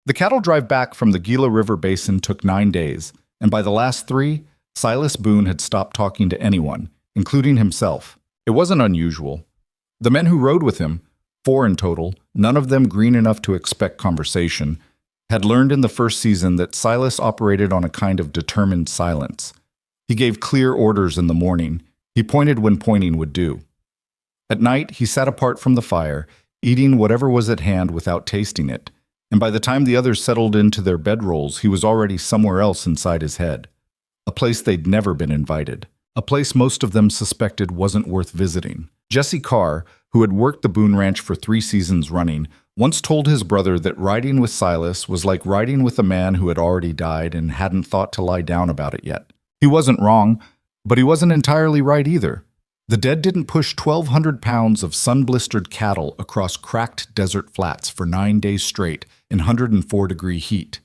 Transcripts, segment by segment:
The cattle drive back from the Gila River Basin took 9 days, and by the last 3, Silas Boone had stopped talking to anyone, including himself. It wasn't unusual. The men who rode with him, 4 in total, none of them green enough to expect conversation, had learned in the first season that Silas operated on a kind of determined silence. He gave clear orders in the morning. He pointed when pointing would do. At night, he sat apart from the fire, eating whatever was at hand without tasting it, and by the time the others settled into their bedrolls, he was already somewhere else inside his head. A place they'd never been invited. A place most of them suspected wasn't worth visiting. Jesse Carr, who had worked the Boone Ranch for 3 seasons running, once told his brother that riding with Silas was like riding with a man who had already died and hadn't thought to lie down about it yet. He wasn't wrong, but he wasn't entirely right either. The dead didn't push 1,200 pounds of sun-blistered cattle across cracked desert flats for 9 days straight in 104-degree heat.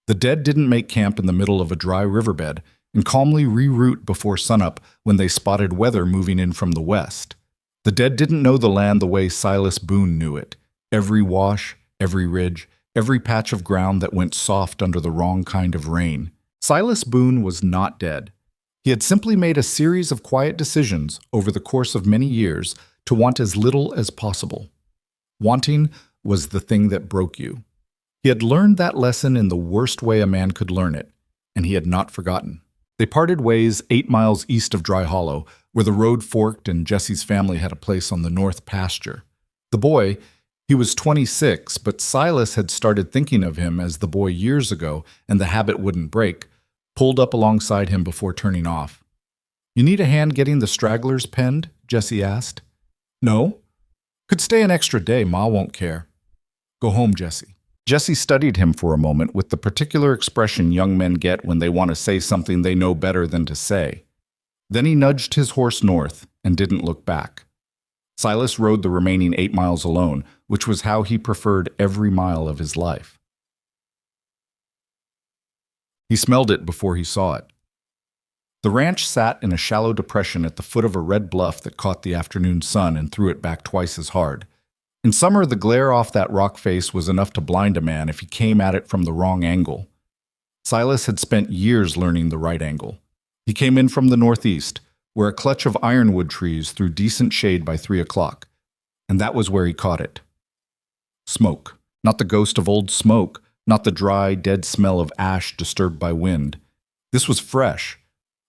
The dead didn't make camp in the middle of a dry riverbed and calmly reroute before sunup when they spotted weather moving in from the west. The dead didn't know the land the way Silas Boone knew it. Every wash, every ridge, every patch of ground that went soft under the wrong kind of rain. Silas Boone was not dead. He had simply made a series of quiet decisions over the course of many years to want as little as possible. Wanting was the thing that broke you. He had learned that lesson in the worst way a man could learn it, and he had not forgotten. They parted ways 8 miles east of Dry Hollow, where the road forked and Jesse's family had a place on the north pasture. The boy, he was 26, but Silas had started thinking of him as the boy years ago, and the habit wouldn't break, pulled up alongside him before turning off. "You need a hand getting the stragglers penned?" Jesse asked. "No. Could stay an extra day, Ma won't care." "Go home, Jesse." Jesse studied him for a moment with the particular expression young men get when they want to say something they know better than to say. Then he nudged his horse north and didn't look back. Silas rode the remaining 8 miles alone, which was how he preferred every mile of his life. He smelled it before he saw it. The ranch sat in a shallow depression at the foot of a red bluff that caught the afternoon sun and threw it back twice as hard. In summer, the glare off that rock face was enough to blind a man if he came at it from the wrong angle. Silas had spent years learning the right angle. He came in from the northeast, where a clutch of ironwood trees threw decent shade by 3 o'clock, and that was where he caught it. Smoke. Not the ghost of old smoke, not the dry, dead smell of ash disturbed by wind. This was fresh.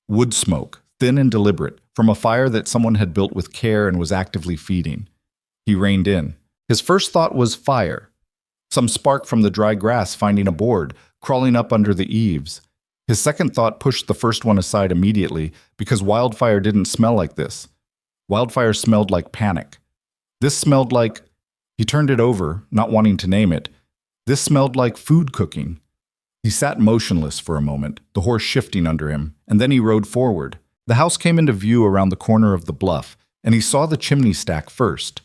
Wood smoke, thin and deliberate, from a fire that someone had built with care and was actively feeding. He reined in. His first thought was fire. Some spark from the dry grass finding a board, crawling up under the eaves. His second thought pushed the first one aside immediately because wildfire didn't smell like this. Wildfire smelled like panic. This smelled like... He turned it over, not wanting to name it. This smelled like food cooking. He sat motionless for a moment, the horse shifting under him, and then he rode forward. The house came into view around the corner of the bluff, and he saw the chimney stack first.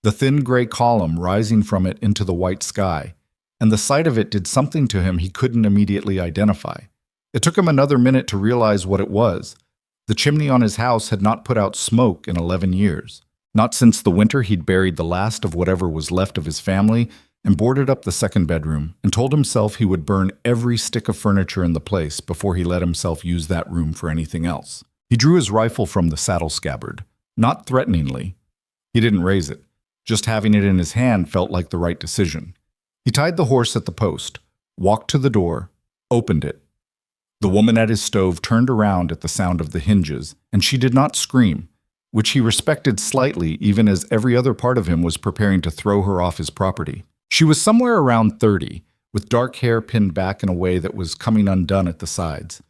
The thin gray column rising from it into the white sky, and the sight of it did something to him he couldn't immediately identify. It took him another minute to realize what it was. The chimney on his house had not put out smoke in 11 years. Not since the winter he'd buried the last of whatever was left of his family and boarded up the second bedroom and told himself he would burn every stick of furniture in the place before he let himself use that room for anything else. He drew his rifle from the saddle scabbard, not threateningly. He didn't raise it. Just having it in his hand felt like the right decision. He tied the horse at the post, walked to the door, opened it. The woman at his stove turned around at the sound of the hinges, and she did not scream, which he respected slightly even as every other part of him was preparing to throw her off his property. She was somewhere around 30, with dark hair pinned back in a way that was coming undone at the sides,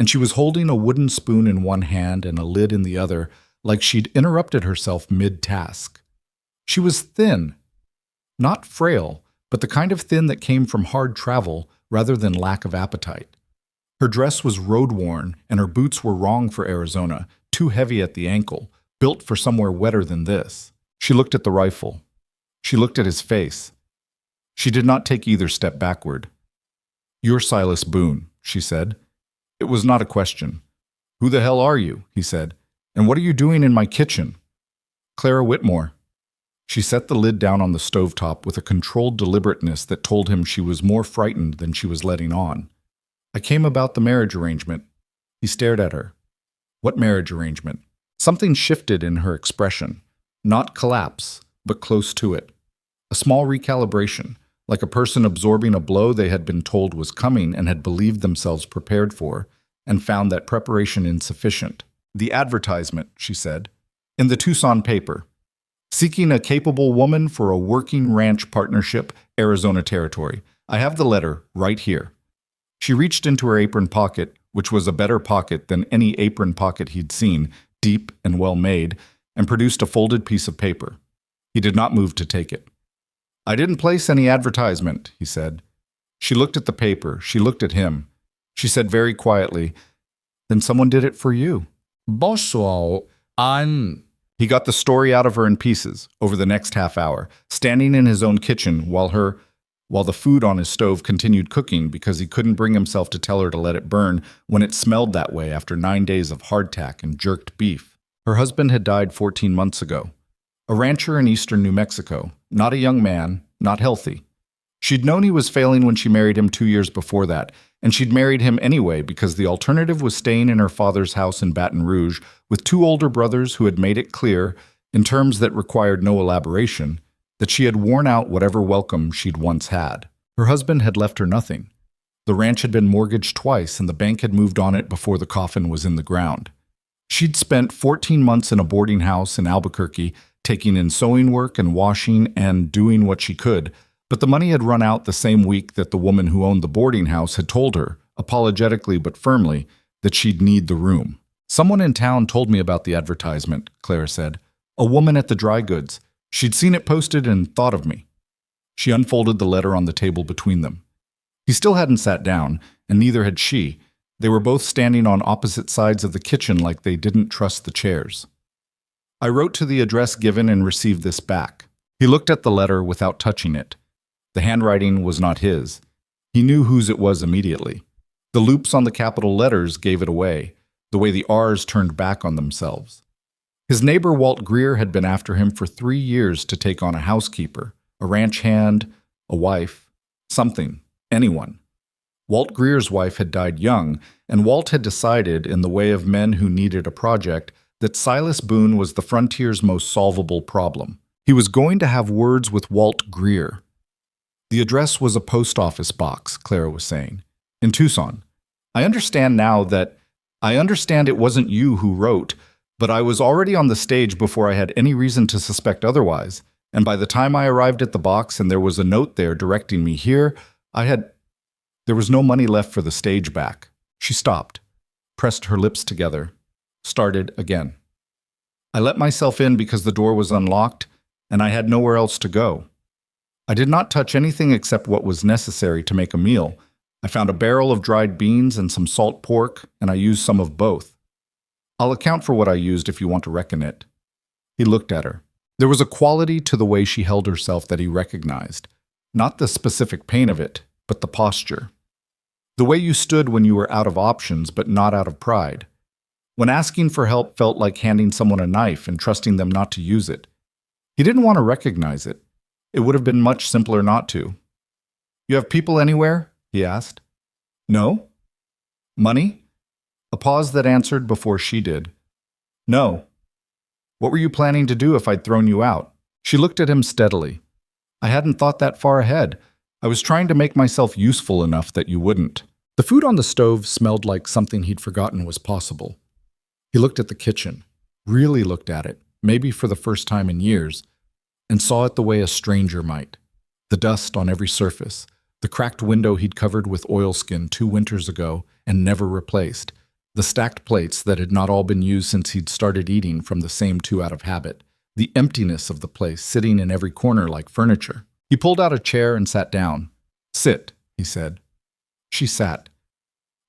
and she was holding a wooden spoon in one hand and a lid in the other, like she'd interrupted herself mid-task. She was thin, not frail, but the kind of thin that came from hard travel rather than lack of appetite. Her dress was road-worn, and her boots were wrong for Arizona, too heavy at the ankle, built for somewhere wetter than this. She looked at the rifle. She looked at his face. She did not take either step backward. "You're Silas Boone," she said. It was not a question. "Who the hell are you?" he said. "And what are you doing in my kitchen?" "Clara Whitmore." She set the lid down on the stovetop with a controlled deliberateness that told him she was more frightened than she was letting on. I came about the marriage arrangement. He stared at her. What marriage arrangement? Something shifted in her expression. Not collapse, but close to it. A small recalibration, like a person absorbing a blow they had been told was coming and had believed themselves prepared for, and found that preparation insufficient. The advertisement, she said, in the Tucson paper. Seeking a capable woman for a working ranch partnership, Arizona territory. I have the letter right here. She reached into her apron pocket, which was a better pocket than any apron pocket he'd seen, deep and well made, and produced a folded piece of paper. He did not move to take it. I didn't place any advertisement, he said. She looked at the paper. She looked at him. She said very quietly, then someone did it for you. Boswell, He got the story out of her in pieces over the next half hour, standing in his own kitchen while the food on his stove continued cooking because he couldn't bring himself to tell her to let it burn when it smelled that way after 9 days of hardtack and jerked beef. Her husband had died 14 months ago. A rancher in eastern New Mexico, not a young man, not healthy. She'd known he was failing when she married him 2 years before that, and she'd married him anyway because the alternative was staying in her father's house in Baton Rouge with 2 older brothers who had made it clear, in terms that required no elaboration, that she had worn out whatever welcome she'd once had. Her husband had left her nothing. The ranch had been mortgaged twice, and the bank had moved on it before the coffin was in the ground. She'd spent 14 months in a boarding house in Albuquerque, taking in sewing work and washing and doing what she could, but the money had run out the same week that the woman who owned the boarding house had told her, apologetically but firmly, that she'd need the room. Someone in town told me about the advertisement, Clara said. A woman at the dry goods. She'd seen it posted and thought of me. She unfolded the letter on the table between them. He still hadn't sat down, and neither had she. They were both standing on opposite sides of the kitchen like they didn't trust the chairs. I wrote to the address given and received this back. He looked at the letter without touching it. The handwriting was not his. He knew whose it was immediately. The loops on the capital letters gave it away, the way the R's turned back on themselves. His neighbor Walt Greer had been after him for 3 years to take on a housekeeper, a ranch hand, a wife, something, anyone. Walt Greer's wife had died young, and Walt had decided, in the way of men who needed a project, that Silas Boone was the frontier's most solvable problem. He was going to have words with Walt Greer. The address was a post office box, Clara was saying, in Tucson. I understand it wasn't you who wrote, but I was already on the stage before I had any reason to suspect otherwise, and by the time I arrived at the box and there was a note there directing me here, there was no money left for the stage back. She stopped, pressed her lips together, started again. I let myself in because the door was unlocked, and I had nowhere else to go. I did not touch anything except what was necessary to make a meal. I found a barrel of dried beans and some salt pork, and I used some of both. I'll account for what I used if you want to reckon it. He looked at her. There was a quality to the way she held herself that he recognized. Not the specific pain of it, but the posture. The way you stood when you were out of options, but not out of pride. When asking for help felt like handing someone a knife and trusting them not to use it. He didn't want to recognize it. It would have been much simpler not to. You have people anywhere? He asked. No? Money? A pause that answered before she did. No. What were you planning to do if I'd thrown you out? She looked at him steadily. I hadn't thought that far ahead. I was trying to make myself useful enough that you wouldn't. The food on the stove smelled like something he'd forgotten was possible. He looked at the kitchen, really looked at it, maybe for the first time in years, and saw it the way a stranger might. The dust on every surface, the cracked window he'd covered with oilskin 2 winters ago and never replaced, the stacked plates that had not all been used since he'd started eating from the same 2 out of habit, the emptiness of the place sitting in every corner like furniture. He pulled out a chair and sat down. Sit, he said. She sat.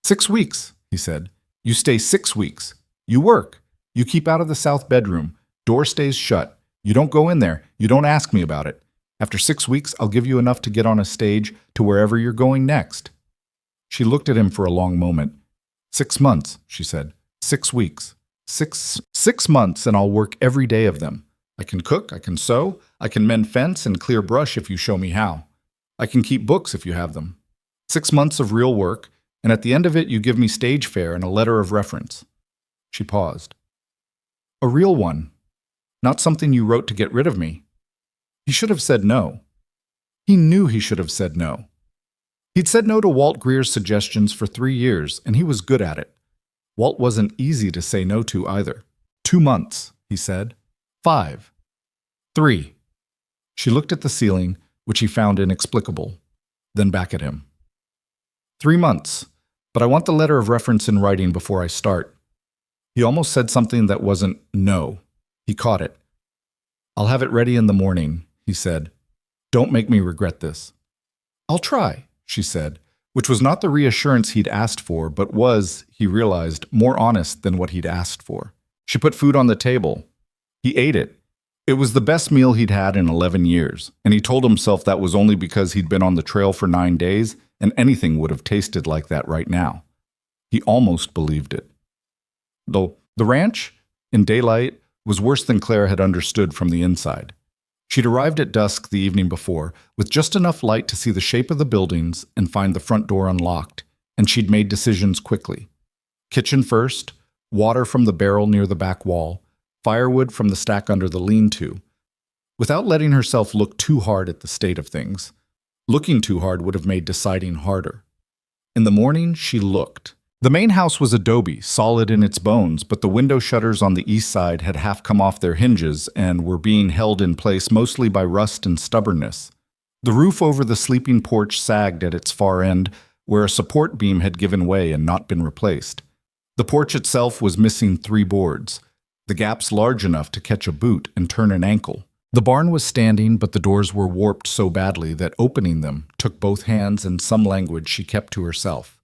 6 weeks, he said. You stay 6 weeks. You work. You keep out of the south bedroom. Door stays shut. You don't go in there. You don't ask me about it. After 6 weeks, I'll give you enough to get on a stage to wherever you're going next. She looked at him for a long moment. 6 months, she said. 6 weeks. Six months, and I'll work every day of them. I can cook, I can sew, I can mend fence and clear brush if you show me how. I can keep books if you have them. 6 months of real work, and at the end of it you give me stage fare and a letter of reference." She paused. "A real one, not something you wrote to get rid of me." He should have said no. He knew he should have said no. He'd said no to Walt Greer's suggestions for 3 years, and he was good at it. Walt wasn't easy to say no to either. 2 months, he said. 5. 3. She looked at the ceiling, which he found inexplicable, then back at him. 3 months, but I want the letter of reference in writing before I start. He almost said something that wasn't no. He caught it. "I'll have it ready in the morning," he said. "Don't make me regret this." "I'll try," she said, which was not the reassurance he'd asked for, but was, he realized, more honest than what he'd asked for. She put food on the table. He ate it. It was the best meal he'd had in 11 years, and he told himself that was only because he'd been on the trail for 9 days, and anything would have tasted like that right now. He almost believed it. Though the ranch, in daylight, was worse than Claire had understood from the inside. She'd arrived at dusk the evening before, with just enough light to see the shape of the buildings and find the front door unlocked, and she'd made decisions quickly. Kitchen first, water from the barrel near the back wall, firewood from the stack under the lean-to. Without letting herself look too hard at the state of things. Looking too hard would have made deciding harder. In the morning, she looked. The main house was adobe, solid in its bones, but the window shutters on the east side had half come off their hinges and were being held in place mostly by rust and stubbornness. The roof over the sleeping porch sagged at its far end, where a support beam had given way and not been replaced. The porch itself was missing 3 boards, the gaps large enough to catch a boot and turn an ankle. The barn was standing, but the doors were warped so badly that opening them took both hands and some language she kept to herself.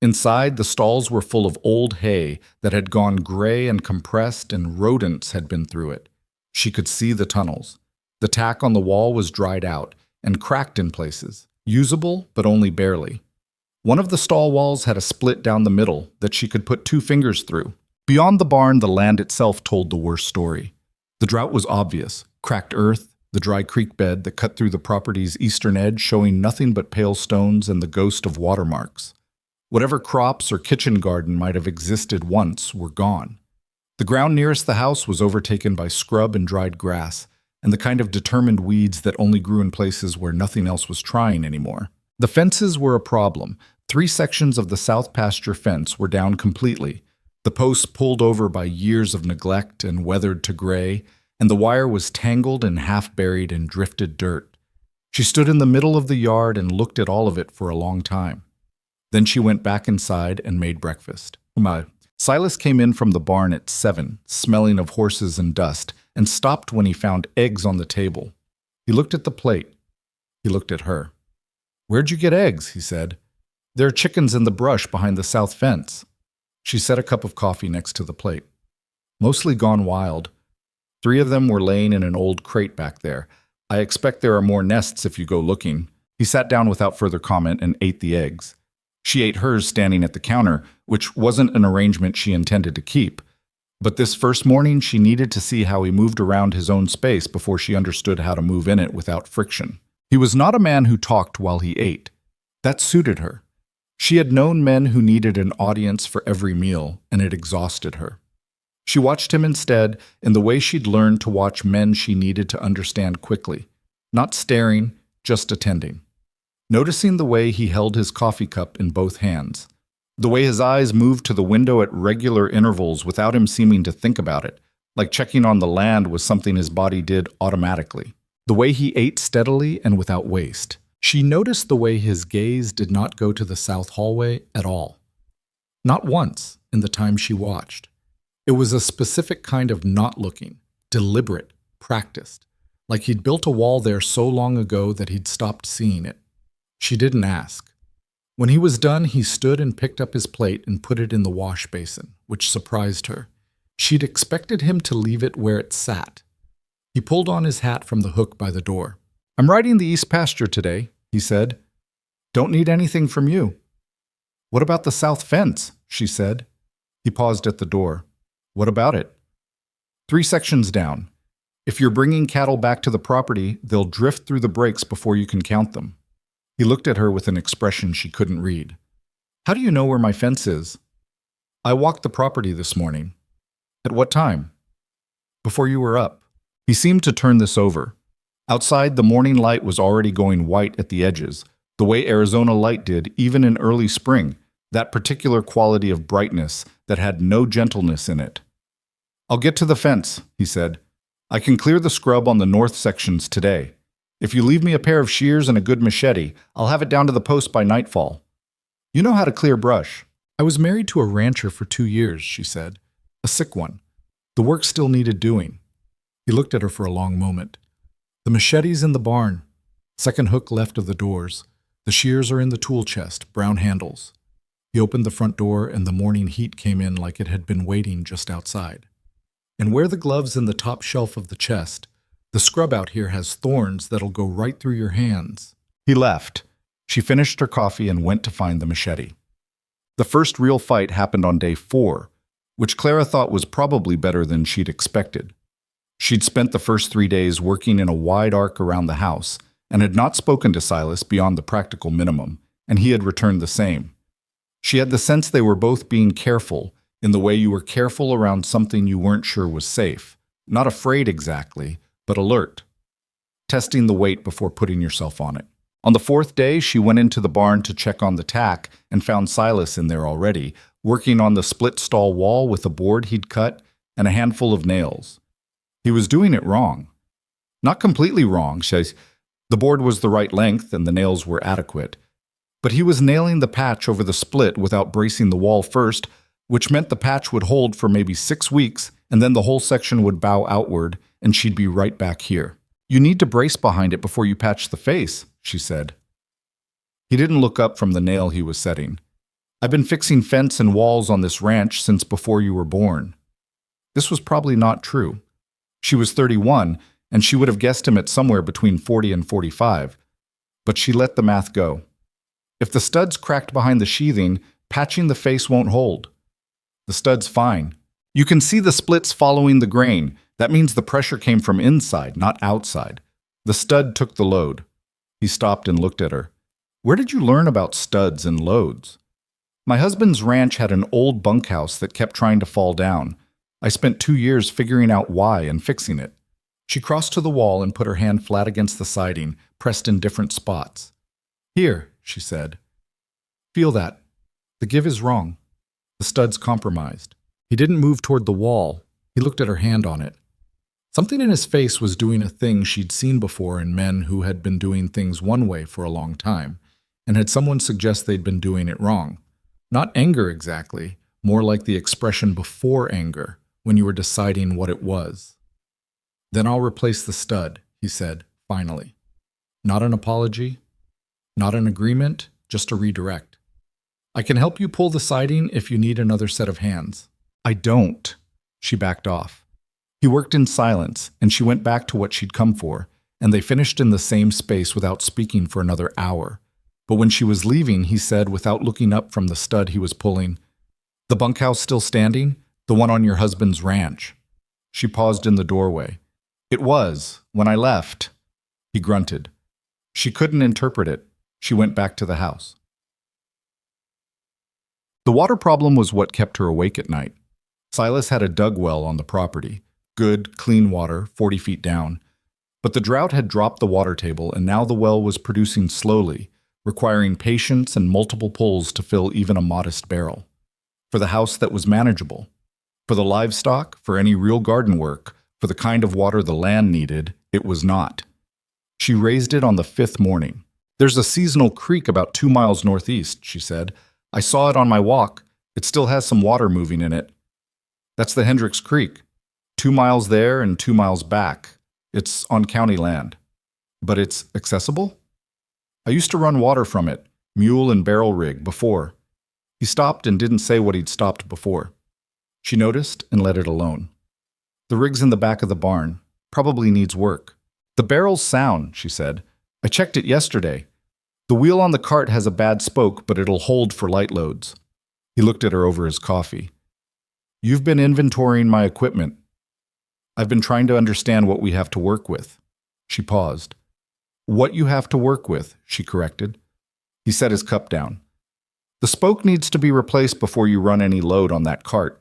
Inside, the stalls were full of old hay that had gone gray and compressed, and rodents had been through it. She could see the tunnels. The tack on the wall was dried out and cracked in places, usable but only barely. One of the stall walls had a split down the middle that she could put 2 fingers through. Beyond the barn, the land itself told the worst story. The drought was obvious: cracked earth, the dry creek bed that cut through the property's eastern edge showing nothing but pale stones and the ghost of watermarks. Whatever crops or kitchen garden might have existed once were gone. The ground nearest the house was overtaken by scrub and dried grass, and the kind of determined weeds that only grew in places where nothing else was trying anymore. The fences were a problem. 3 sections of the south pasture fence were down completely, the posts pulled over by years of neglect and weathered to gray, and the wire was tangled and half buried in drifted dirt. She stood in the middle of the yard and looked at all of it for a long time. Then she went back inside and made breakfast. Silas came in from the barn at 7, smelling of horses and dust, and stopped when he found eggs on the table. He looked at the plate. He looked at her. "Where'd you get eggs?" he said. "There are chickens in the brush behind the south fence." She set a cup of coffee next to the plate. "Mostly gone wild. 3 of them were laying in an old crate back there. I expect there are more nests if you go looking." He sat down without further comment and ate the eggs. She ate hers standing at the counter, which wasn't an arrangement she intended to keep. But this first morning, she needed to see how he moved around his own space before she understood how to move in it without friction. He was not a man who talked while he ate. That suited her. She had known men who needed an audience for every meal, and it exhausted her. She watched him instead in the way she'd learned to watch men she needed to understand quickly, not staring, just attending. Noticing the way he held his coffee cup in both hands, the way his eyes moved to the window at regular intervals without him seeming to think about it, like checking on the land was something his body did automatically, the way he ate steadily and without waste. She noticed the way his gaze did not go to the south hallway at all. Not once in the time she watched. It was a specific kind of not looking, deliberate, practiced, like he'd built a wall there so long ago that he'd stopped seeing it. She didn't ask. When he was done, he stood and picked up his plate and put it in the wash basin, which surprised her. She'd expected him to leave it where it sat. He pulled on his hat from the hook by the door. "I'm riding the east pasture today," he said. "Don't need anything from you." "What about the south fence?" she said. He paused at the door. "What about it?" 3 sections down. If you're bringing cattle back to the property, they'll drift through the breaks before you can count them. He looked at her with an expression she couldn't read. How do you know where my fence is? I walked the property this morning. At what time? Before you were up. He seemed to turn this over. Outside, the morning light was already going white at the edges, the way Arizona light did even in early spring, that particular quality of brightness that had no gentleness in it. I'll get to the fence, he said. I can clear the scrub on the north sections today. If you leave me a pair of shears and a good machete, I'll have it down to the post by nightfall. You know how to clear brush. I was married to a rancher for 2 years, she said. A sick one. The work still needed doing. He looked at her for a long moment. The machete's in the barn. Second hook left of the doors. The shears are in the tool chest, brown handles. He opened the front door and the morning heat came in like it had been waiting just outside. And where the glove's in the top shelf of the chest, the scrub out here has thorns that'll go right through your hands. He left. She finished her coffee and went to find the machete. The first real fight happened on day 4, which Clara thought was probably better than she'd expected. She'd spent the first 3 days working in a wide arc around the house and had not spoken to Silas beyond the practical minimum, and he had returned the same. She had the sense they were both being careful in the way you were careful around something you weren't sure was safe. Not afraid exactly, but alert. Testing the weight before putting yourself on it. On the 4th day, she went into the barn to check on the tack and found Silas in there already, working on the split stall wall with a board he'd cut and a handful of nails. He was doing it wrong. Not completely wrong, the board was the right length and the nails were adequate. But he was nailing the patch over the split without bracing the wall first, which meant the patch would hold for maybe 6 weeks, and then the whole section would bow outward, and she'd be right back here. You need to brace behind it before you patch the face, she said. He didn't look up from the nail he was setting. I've been fixing fence and walls on this ranch since before you were born. This was probably not true. She was 31, and she would have guessed him at somewhere between 40 and 45, but she let the math go. If the stud's cracked behind the sheathing, patching the face won't hold. The stud's fine. You can see the splits following the grain. That means the pressure came from inside, not outside. The stud took the load. He stopped and looked at her. Where did you learn about studs and loads? My husband's ranch had an old bunkhouse that kept trying to fall down. I spent 2 years figuring out why and fixing it. She crossed to the wall and put her hand flat against the siding, pressed in different spots. Here, she said. Feel that. The give is wrong. The stud's compromised. He didn't move toward the wall. He looked at her hand on it. Something in his face was doing a thing she'd seen before in men who had been doing things one way for a long time, and had someone suggest they'd been doing it wrong. Not anger exactly, more like the expression before anger, when you were deciding what it was. Then I'll replace the stud, he said, finally. Not an apology, not an agreement, just a redirect. I can help you pull the siding if you need another set of hands. I don't. She backed off. He worked in silence, and she went back to what she'd come for, and they finished in the same space without speaking for another hour. But when she was leaving, he said, without looking up from the stud he was pulling, The bunkhouse still standing? The one on your husband's ranch. She paused in the doorway. It was, when I left. He grunted. She couldn't interpret it. She went back to the house. The water problem was what kept her awake at night. Silas had a dug well on the property. Good, clean water, 40 feet down. But the drought had dropped the water table, and now the well was producing slowly, requiring patience and multiple pulls to fill even a modest barrel. For the house that was manageable. For the livestock, for any real garden work, for the kind of water the land needed, it was not. She raised it on the 5th morning. There's a seasonal creek about 2 miles northeast, she said. I saw it on my walk. It still has some water moving in it. That's the Hendricks Creek. 2 miles there and 2 miles back. It's on county land. But it's accessible? I used to run water from it, mule and barrel rig, before. He stopped and didn't say what he'd stopped before. She noticed and let it alone. The rig's in the back of the barn. Probably needs work. The barrel's sound, she said. I checked it yesterday. The wheel on the cart has a bad spoke, but it'll hold for light loads. He looked at her over his coffee. You've been inventorying my equipment. I've been trying to understand what we have to work with. She paused. What you have to work with, she corrected. He set his cup down. The spoke needs to be replaced before you run any load on that cart.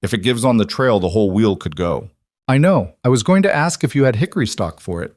If it gives on the trail, the whole wheel could go. I know. I was going to ask if you had hickory stock for it.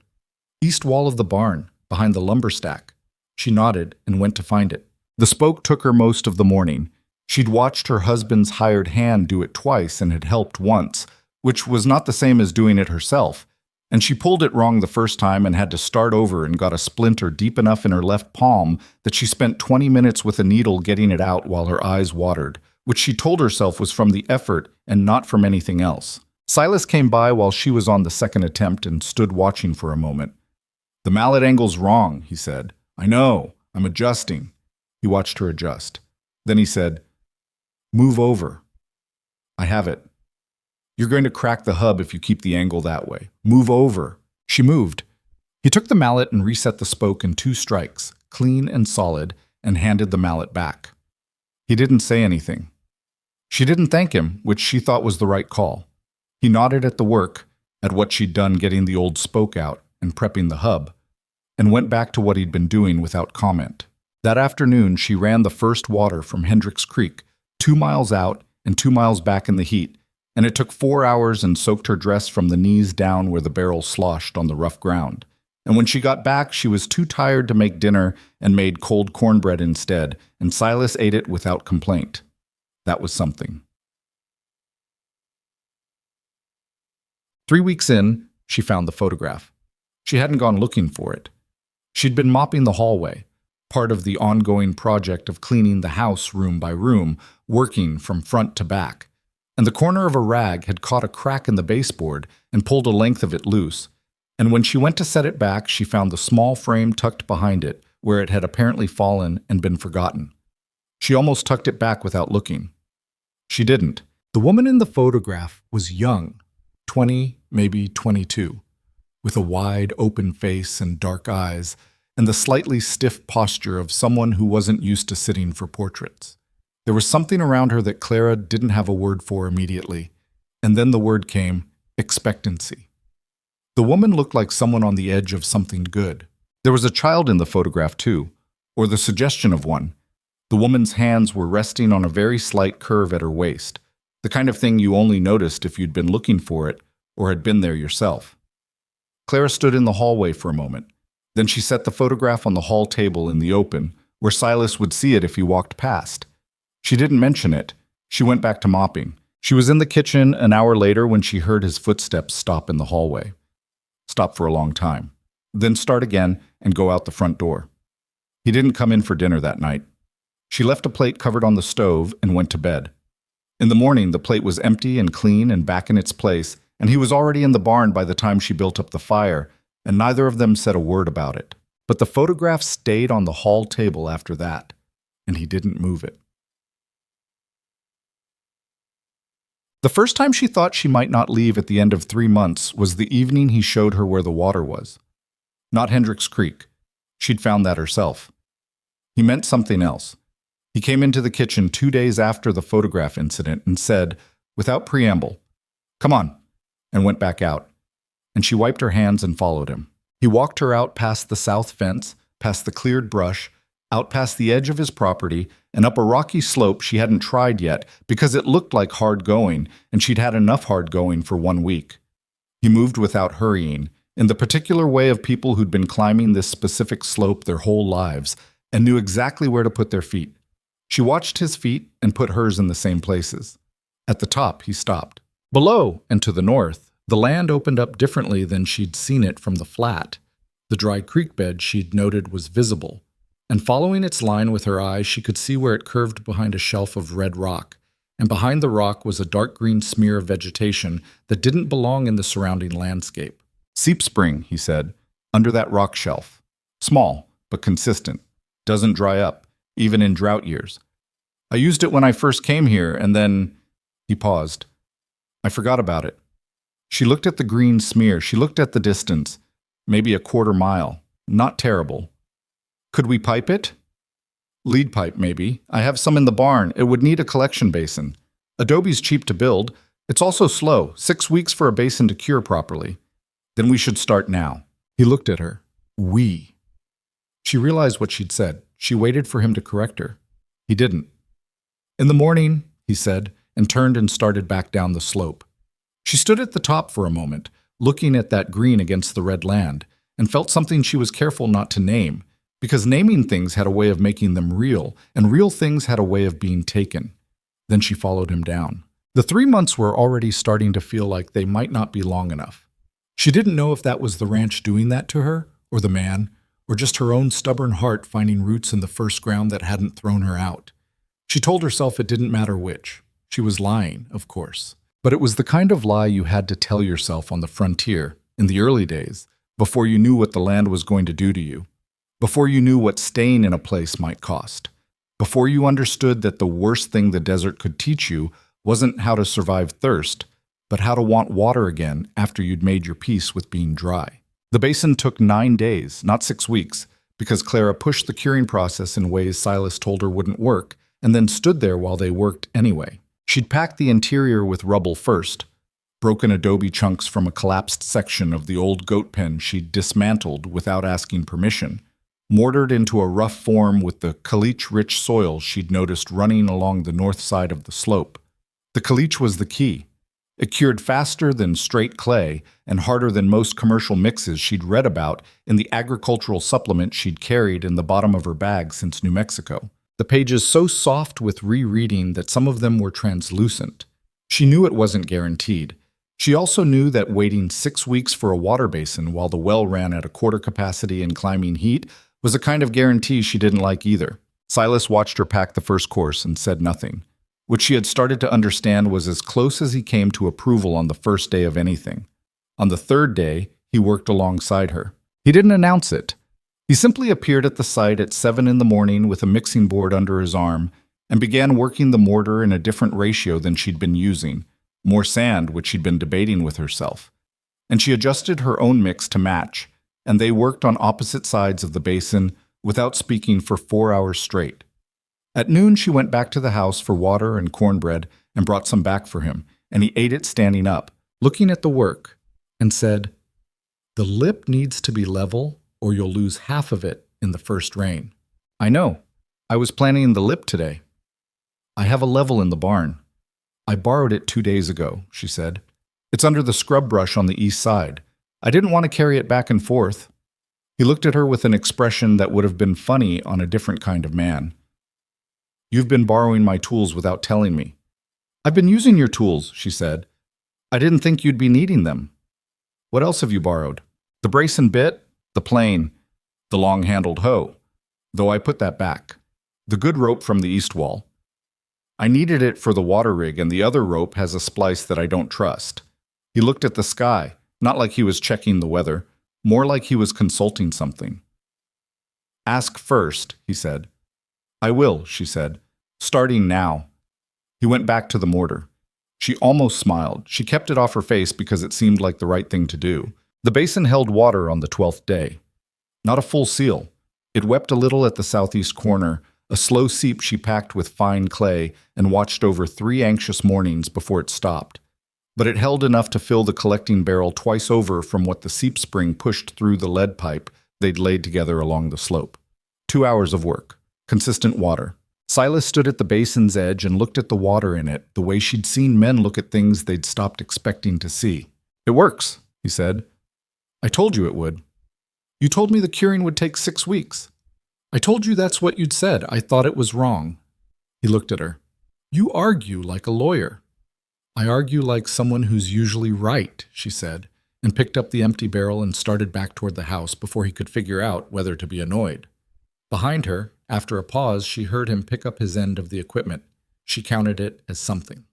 East wall of the barn, behind the lumber stack. She nodded and went to find it. The spoke took her most of the morning. She'd watched her husband's hired hand do it twice and had helped once, which was not the same as doing it herself. And she pulled it wrong the first time and had to start over and got a splinter deep enough in her left palm that she spent 20 minutes with a needle getting it out while her eyes watered, which she told herself was from the effort and not from anything else. Silas came by while she was on the second attempt and stood watching for a moment. The mallet angle's wrong, he said. I know. I'm adjusting. He watched her adjust. Then he said, Move over. I have it. You're going to crack the hub if you keep the angle that way. Move over. She moved. He took the mallet and reset the spoke in 2 strikes, clean and solid, and handed the mallet back. He didn't say anything. She didn't thank him, which she thought was the right call. He nodded at the work, at what she'd done getting the old spoke out and prepping the hub, and went back to what he'd been doing without comment. That afternoon, she ran the first water from Hendricks Creek, 2 miles out and 2 miles back in the heat, and it took 4 hours and soaked her dress from the knees down where the barrel sloshed on the rough ground. And when she got back, she was too tired to make dinner and made cold cornbread instead, and Silas ate it without complaint. That was something. 3 weeks in, she found the photograph. She hadn't gone looking for it. She'd been mopping the hallway, part of the ongoing project of cleaning the house room by room, working from front to back. And the corner of a rag had caught a crack in the baseboard and pulled a length of it loose. And when she went to set it back, she found the small frame tucked behind it, where it had apparently fallen and been forgotten. She almost tucked it back without looking. She didn't. The woman in the photograph was young, 20, maybe 22, with a wide, open face and dark eyes, and the slightly stiff posture of someone who wasn't used to sitting for portraits. There was something around her that Clara didn't have a word for immediately, and then the word came, expectancy. The woman looked like someone on the edge of something good. There was a child in the photograph too, or the suggestion of one. The woman's hands were resting on a very slight curve at her waist, the kind of thing you only noticed if you'd been looking for it or had been there yourself. Clara stood in the hallway for a moment. Then she set the photograph on the hall table in the open, where Silas would see it if he walked past. She didn't mention it. She went back to mopping. She was in the kitchen an hour later when she heard his footsteps stop in the hallway. Stop for a long time. Then start again and go out the front door. He didn't come in for dinner that night. She left a plate covered on the stove and went to bed. In the morning, the plate was empty and clean and back in its place, and he was already in the barn by the time she built up the fire, and neither of them said a word about it. But the photograph stayed on the hall table after that, and he didn't move it. The first time she thought she might not leave at the end of 3 months was the evening he showed her where the water was. Not Hendricks Creek. She'd found that herself. He meant something else. He came into the kitchen 2 days after the photograph incident and said, without preamble, "Come on," and went back out. And she wiped her hands and followed him. He walked her out past the south fence, past the cleared brush, out past the edge of his property, and up a rocky slope she hadn't tried yet because it looked like hard going, and she'd had enough hard going for 1 week. He moved without hurrying, in the particular way of people who'd been climbing this specific slope their whole lives and knew exactly where to put their feet. She watched his feet and put hers in the same places. At the top, he stopped. Below, and to the north, the land opened up differently than she'd seen it from the flat. The dry creek bed she'd noted was visible, and following its line with her eyes, she could see where it curved behind a shelf of red rock, and behind the rock was a dark green smear of vegetation that didn't belong in the surrounding landscape. Seep spring, he said, under that rock shelf. Small, but consistent. Doesn't dry up, even in drought years. I used it when I first came here, and then... He paused. I forgot about it. She looked at the green smear. She looked at the distance. Maybe a quarter mile. Not terrible. Could we pipe it? Lead pipe, maybe. I have some in the barn. It would need a collection basin. Adobe's cheap to build. It's also slow, 6 weeks for a basin to cure properly. Then we should start now. He looked at her. We. She realized what she'd said. She waited for him to correct her. He didn't. In the morning, he said, and turned and started back down the slope. She stood at the top for a moment, looking at that green against the red land, and felt something she was careful not to name, because naming things had a way of making them real, and real things had a way of being taken. Then she followed him down. The 3 months were already starting to feel like they might not be long enough. She didn't know if that was the ranch doing that to her, or the man, or just her own stubborn heart finding roots in the first ground that hadn't thrown her out. She told herself it didn't matter which. She was lying, of course. But it was the kind of lie you had to tell yourself on the frontier, in the early days, before you knew what the land was going to do to you, before you knew what staying in a place might cost, before you understood that the worst thing the desert could teach you wasn't how to survive thirst, but how to want water again after you'd made your peace with being dry. The basin took 9 days, not 6 weeks, because Clara pushed the curing process in ways Silas told her wouldn't work, and then stood there while they worked anyway. She'd packed the interior with rubble first, broken adobe chunks from a collapsed section of the old goat pen she'd dismantled without asking permission, mortared into a rough form with the caliche-rich soil she'd noticed running along the north side of the slope. The caliche was the key. It cured faster than straight clay and harder than most commercial mixes she'd read about in the agricultural supplement she'd carried in the bottom of her bag since New Mexico. The pages so soft with rereading that some of them were translucent. She knew it wasn't guaranteed. She also knew that waiting 6 weeks for a water basin while the well ran at a quarter capacity in climbing heat was a kind of guarantee she didn't like either. Silas watched her pack the first course and said nothing. What she had started to understand was as close as he came to approval on the first day of anything. On the third day, he worked alongside her. He didn't announce it. He simply appeared at the site at 7 in the morning with a mixing board under his arm and began working the mortar in a different ratio than she'd been using, more sand, which she'd been debating with herself. And she adjusted her own mix to match, and they worked on opposite sides of the basin without speaking for 4 hours straight. At noon, she went back to the house for water and cornbread and brought some back for him, and he ate it standing up, looking at the work, and said, "The lip needs to be level, or you'll lose half of it in the first rain." "I know. I was planning the lip today. I have a level in the barn. I borrowed it 2 days ago," she said. "It's under the scrub brush on the east side. I didn't want to carry it back and forth." He looked at her with an expression that would have been funny on a different kind of man. "You've been borrowing my tools without telling me." "I've been using your tools," she said. "I didn't think you'd be needing them." "What else have you borrowed?" "The brace and bit, the plane, the long-handled hoe, though I put that back. The good rope from the east wall. I needed it for the water rig, and the other rope has a splice that I don't trust." He looked at the sky, not like he was checking the weather, more like he was consulting something. "Ask first," he said. "I will," she said, "starting now." He went back to the mortar. She almost smiled. She kept it off her face because it seemed like the right thing to do. The basin held water on the 12th day. Not a full seal. It wept a little at the southeast corner, a slow seep she packed with fine clay and watched over 3 anxious mornings before it stopped. But it held enough to fill the collecting barrel twice over from what the seep spring pushed through the lead pipe they'd laid together along the slope. 2 hours of work. Consistent water. Silas stood at the basin's edge and looked at the water in it the way she'd seen men look at things they'd stopped expecting to see. "It works," he said. "I told you it would. You told me the curing would take 6 weeks. I told you that's what you'd said. I thought it was wrong." He looked at her. "You argue like a lawyer." "I argue like someone who's usually right," she said, and picked up the empty barrel and started back toward the house before he could figure out whether to be annoyed. Behind her, after a pause, she heard him pick up his end of the equipment. She counted it as something.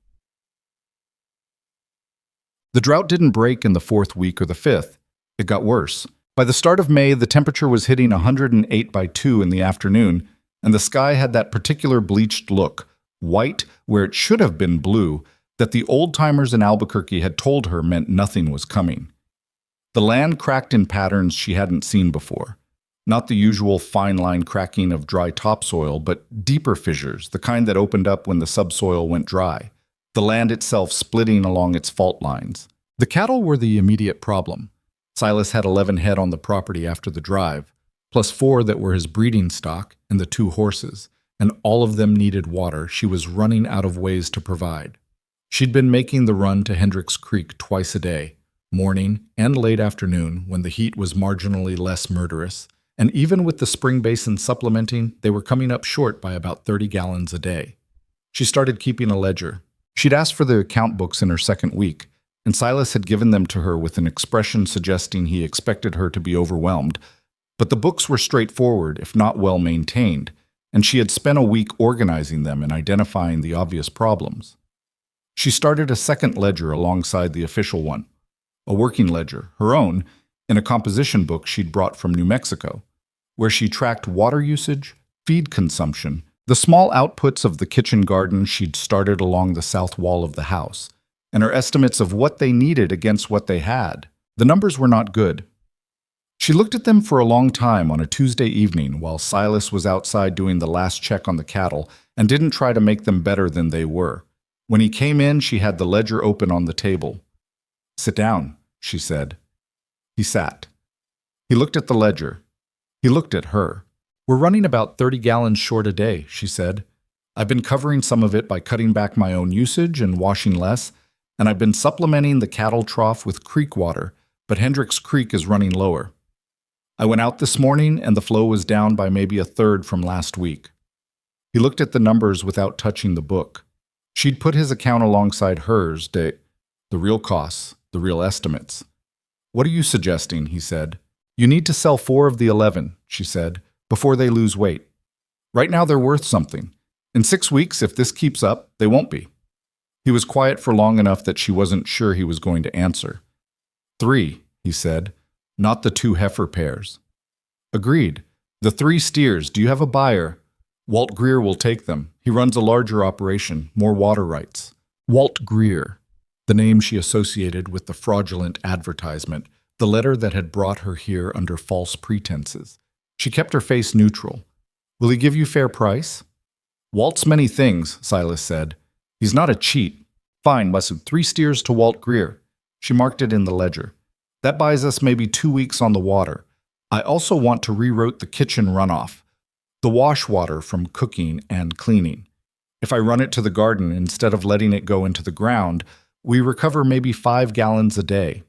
The drought didn't break in the 4th week or the 5th. It got worse. By the start of May, the temperature was hitting 108 by 2 in the afternoon, and the sky had that particular bleached look, white where it should have been blue, that the old-timers in Albuquerque had told her meant nothing was coming. The land cracked in patterns she hadn't seen before. Not the usual fine-line cracking of dry topsoil, but deeper fissures, the kind that opened up when the subsoil went dry. the land itself splitting along its fault lines. The cattle were the immediate problem. Silas had 11 head on the property after the drive, plus 4 that were his breeding stock and the 2 horses, and all of them needed water. She was running out of ways to provide. She'd been making the run to Hendricks Creek twice a day, morning and late afternoon when the heat was marginally less murderous, and even with the spring basin supplementing, they were coming up short by about 30 gallons a day. She started keeping a ledger. She'd asked for the account books in her second week, and Silas had given them to her with an expression suggesting he expected her to be overwhelmed, but the books were straightforward, if not well maintained, and she had spent a week organizing them and identifying the obvious problems. She started a second ledger alongside the official one, a working ledger, her own, in a composition book she'd brought from New Mexico, where she tracked water usage, feed consumption, the small outputs of the kitchen garden she'd started along the south wall of the house, and her estimates of what they needed against what they had. The numbers were not good. She looked at them for a long time on a Tuesday evening while Silas was outside doing the last check on the cattle and didn't try to make them better than they were. When he came in, she had the ledger open on the table. "Sit down," she said. He sat. He looked at the ledger. He looked at her. "We're running about 30 gallons short a day," she said. "I've been covering some of it by cutting back my own usage and washing less, and I've been supplementing the cattle trough with creek water, but Hendricks Creek is running lower. I went out this morning and the flow was down by maybe a third from last week." He looked at the numbers without touching the book. She'd put his account alongside hers, the real costs, the real estimates. "What are you suggesting?" he said. "You need to sell 4 of the 11, she said, "before they lose weight. Right now they're worth something. In 6 weeks, if this keeps up, they won't be." He was quiet for long enough that she wasn't sure he was going to answer. 3, he said. "Not the 2 heifer pairs." "Agreed. The 3 steers, do you have a buyer?" "Walt Greer will take them. He runs a larger operation, more water rights." Walt Greer, the name she associated with the fraudulent advertisement, the letter that had brought her here under false pretenses. She kept her face neutral. "Will he give you fair price?" "Walt's many things," Silas said. "He's not a cheat." "Fine, listen, 3 steers to Walt Greer." She marked it in the ledger. "That buys us maybe 2 weeks on the water. I also want to reroute the kitchen runoff, the wash water from cooking and cleaning. If I run it to the garden instead of letting it go into the ground, we recover maybe 5 gallons a day.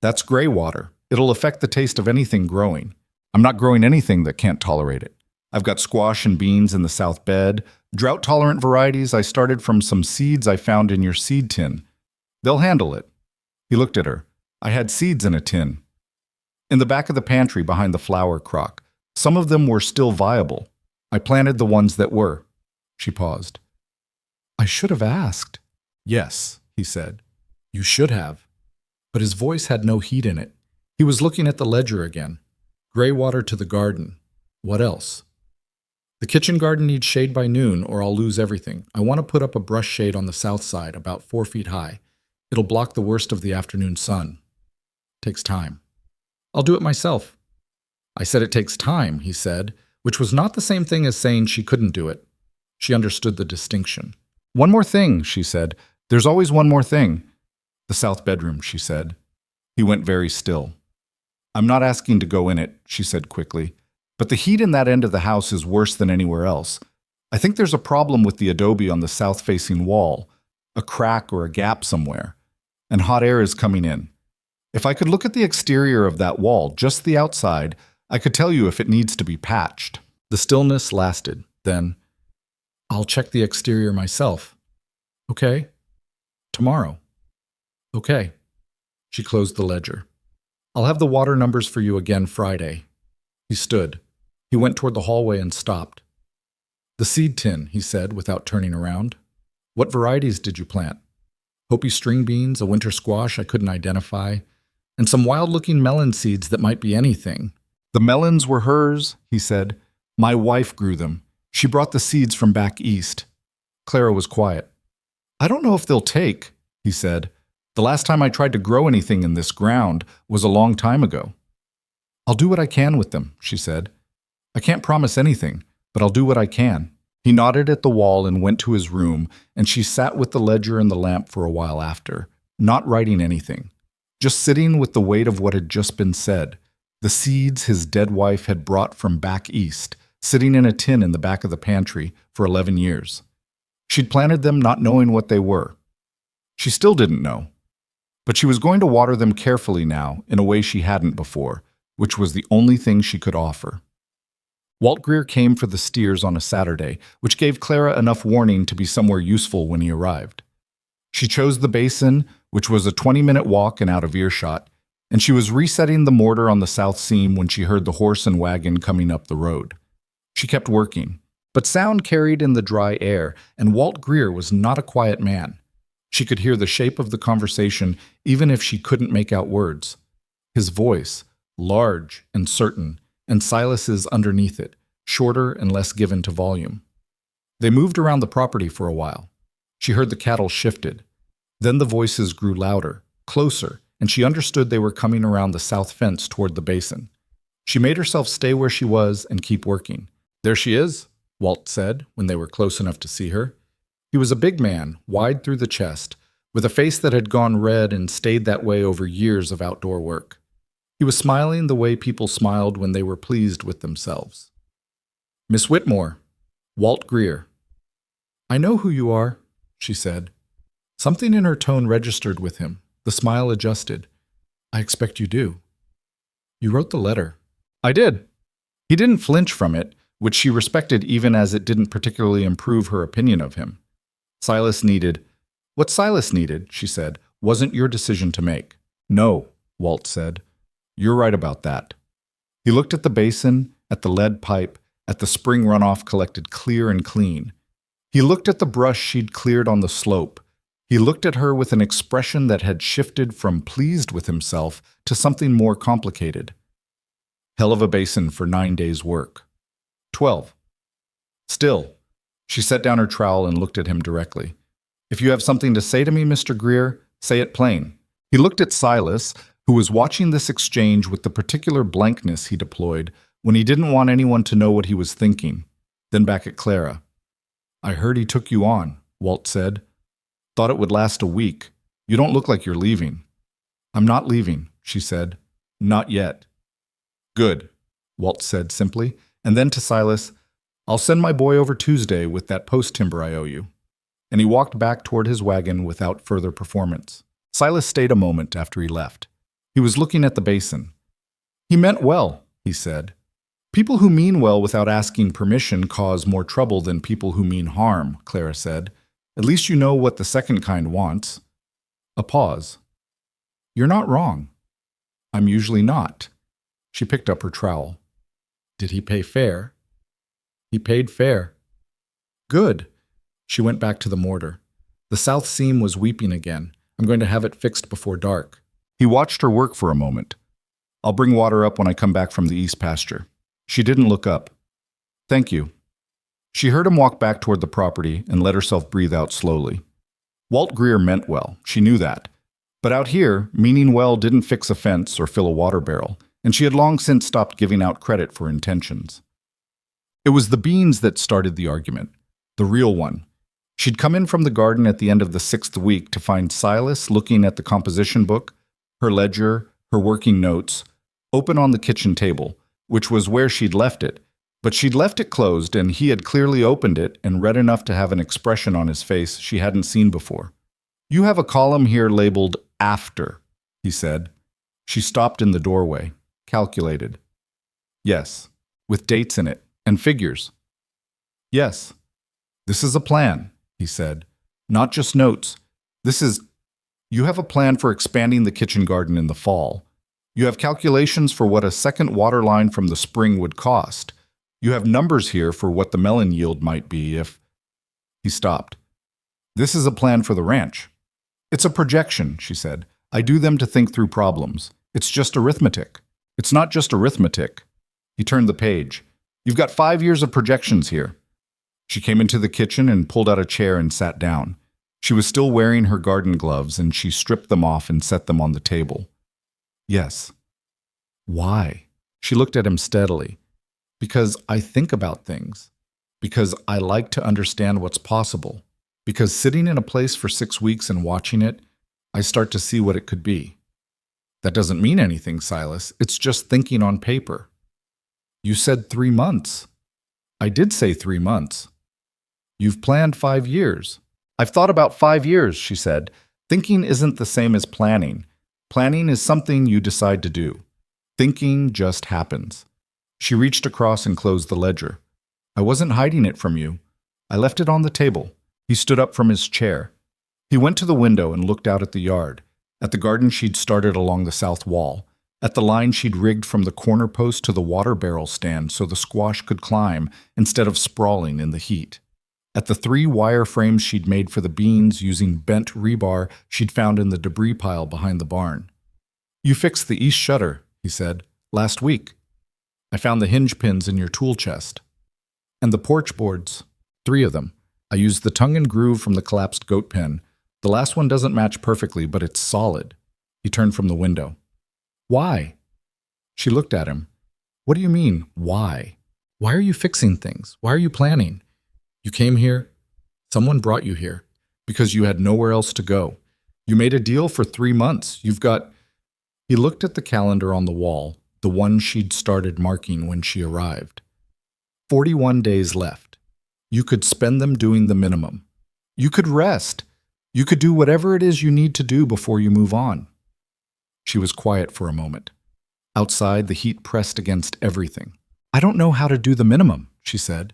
That's gray water. It'll affect the taste of anything growing. I'm not growing anything that can't tolerate it. I've got squash and beans in the south bed, drought-tolerant varieties I started from some seeds I found in your seed tin. They'll handle it." He looked at her. "I had seeds in a tin. In the back of the pantry behind the flour crock. Some of them were still viable. I planted the ones that were." She paused. "I should have asked." "Yes," he said. "You should have." But his voice had no heat in it. He was looking at the ledger again. Gray water to the garden. What else? "The kitchen garden needs shade by noon or I'll lose everything. I want to put up a brush shade on the south side, about 4 feet high. It'll block the worst of the afternoon sun. Takes time." "I'll do it myself." "I said it takes time," he said, which was not the same thing as saying she couldn't do it. She understood the distinction. "One more thing," she said. "There's always one more thing." "The south bedroom," she said. He went very still. "I'm not asking to go in it," she said quickly, "but the heat in that end of the house is worse than anywhere else. I think there's a problem with the adobe on the south-facing wall, a crack or a gap somewhere, and hot air is coming in. If I could look at the exterior of that wall, just the outside, I could tell you if it needs to be patched." The stillness lasted. Then, "I'll check the exterior myself." "Okay. Tomorrow." "Okay." She closed the ledger. "I'll have the water numbers for you again Friday." He stood. He went toward the hallway and stopped. "The seed tin," he said without turning around. "What varieties did you plant?" "Hopi string beans, a winter squash I couldn't identify, and some wild-looking melon seeds that might be anything." "The melons were hers," he said. "My wife grew them. She brought the seeds from back east." Clara was quiet. "I don't know if they'll take," he said. "The last time I tried to grow anything in this ground was a long time ago." "I'll do what I can with them," she said. "I can't promise anything, but I'll do what I can." He nodded at the wall and went to his room, and she sat with the ledger and the lamp for a while after, not writing anything, just sitting with the weight of what had just been said, the seeds his dead wife had brought from back east, sitting in a tin in the back of the pantry for 11 years. She'd planted them not knowing what they were. She still didn't know. But she was going to water them carefully now in a way she hadn't before, which was the only thing she could offer. Walt Greer came for the steers on a Saturday, which gave Clara enough warning to be somewhere useful when he arrived. She chose the basin, which was a 20-minute walk and out of earshot, and she was resetting the mortar on the south seam when she heard the horse and wagon coming up the road. She kept working, but sound carried in the dry air, and Walt Greer was not a quiet man. She could hear the shape of the conversation even if she couldn't make out words. His voice, large and certain, and Silas's underneath it, shorter and less given to volume. They moved around the property for a while. She heard the cattle shifted. Then the voices grew louder, closer, and she understood they were coming around the south fence toward the basin. She made herself stay where she was and keep working. "There she is," Walt said when they were close enough to see her. He was a big man, wide through the chest, with a face that had gone red and stayed that way over years of outdoor work. He was smiling the way people smiled when they were pleased with themselves. "Miss Whitmore, Walt Greer." "I know who you are," she said. Something in her tone registered with him. The smile adjusted. "I expect you do. You wrote the letter." "I did." He didn't flinch from it, which she respected even as it didn't particularly improve her opinion of him. What Silas needed, she said, wasn't your decision to make." "No," Walt said. "You're right about that." He looked at the basin, at the lead pipe, at the spring runoff collected clear and clean. He looked at the brush she'd cleared on the slope. He looked at her with an expression that had shifted from pleased with himself to something more complicated. Hell of a basin for 9 days' work. 12. Still, she set down her trowel and looked at him directly. "If you have something to say to me, Mr. Greer, say it plain." He looked at Silas, who was watching this exchange with the particular blankness he deployed when he didn't want anyone to know what he was thinking, then back at Clara. "I heard he took you on," Walt said. "Thought it would last a week. You don't look like you're leaving." "I'm not leaving," she said. "Not yet." "Good," Walt said simply, and then to Silas, "I'll send my boy over Tuesday with that post timber I owe you." And he walked back toward his wagon without further performance. Silas stayed a moment after he left. He was looking at the basin. "He meant well," he said. "People who mean well without asking permission cause more trouble than people who mean harm," Clara said. "At least you know what the second kind wants." A pause. "You're not wrong." "I'm usually not." She picked up her trowel. "Did he pay fair?" "He paid fair." "Good." She went back to the mortar. "The south seam was weeping again. I'm going to have it fixed before dark." He watched her work for a moment. "I'll bring water up when I come back from the east pasture." She didn't look up. "Thank you." She heard him walk back toward the property and let herself breathe out slowly. Walt Greer meant well, she knew that. But out here, meaning well didn't fix a fence or fill a water barrel, and she had long since stopped giving out credit for intentions. It was the beans that started the argument, the real one. She'd come in from the garden at the end of the 6th week to find Silas looking at the composition book, her ledger, her working notes, open on the kitchen table, which was where she'd left it. But she'd left it closed, and he had clearly opened it and read enough to have an expression on his face she hadn't seen before. "You have a column here labeled after," he said. She stopped in the doorway, calculated. "Yes, with dates in it, and figures." "Yes. This is a plan," he said. "Not just notes. You have a plan for expanding the kitchen garden in the fall. You have calculations for what a second water line from the spring would cost. You have numbers here for what the melon yield might be if—" He stopped. "This is a plan for the ranch." "It's a projection," she said. "I do them to think through problems. It's just arithmetic." "It's not just arithmetic." He turned the page. "You've got 5 years of projections here." She came into the kitchen and pulled out a chair and sat down. She was still wearing her garden gloves, and she stripped them off and set them on the table. "Yes." "Why?" She looked at him steadily. "Because I think about things." Because I like to understand what's possible. Because sitting in a place for 6 weeks and watching it, I start to see what it could be. That doesn't mean anything, Silas. It's just thinking on paper. You said 3 months. I did say 3 months. You've planned 5 years. I've thought about 5 years, she said. Thinking isn't the same as planning. Planning is something you decide to do. Thinking just happens. She reached across and closed the ledger. I wasn't hiding it from you. I left it on the table. He stood up from his chair. He went to the window and looked out at the yard, at the garden she'd started along the south wall, at the line she'd rigged from the corner post to the water barrel stand so the squash could climb instead of sprawling in the heat, at the 3 wire frames she'd made for the beans using bent rebar she'd found in the debris pile behind the barn. You fixed the east shutter, he said, last week. I found the hinge pins in your tool chest. And the porch boards, 3 of them. I used the tongue and groove from the collapsed goat pen. The last one doesn't match perfectly, but it's solid. He turned from the window. Why? She looked at him. What do you mean, why? Why are you fixing things? Why are you planning? You came here. Someone brought you here because you had nowhere else to go. You made a deal for 3 months. You've got... He looked at the calendar on the wall, the one she'd started marking when she arrived. 41 days left. You could spend them doing the minimum. You could rest. You could do whatever it is you need to do before you move on. She was quiet for a moment. Outside, the heat pressed against everything. I don't know how to do the minimum, she said.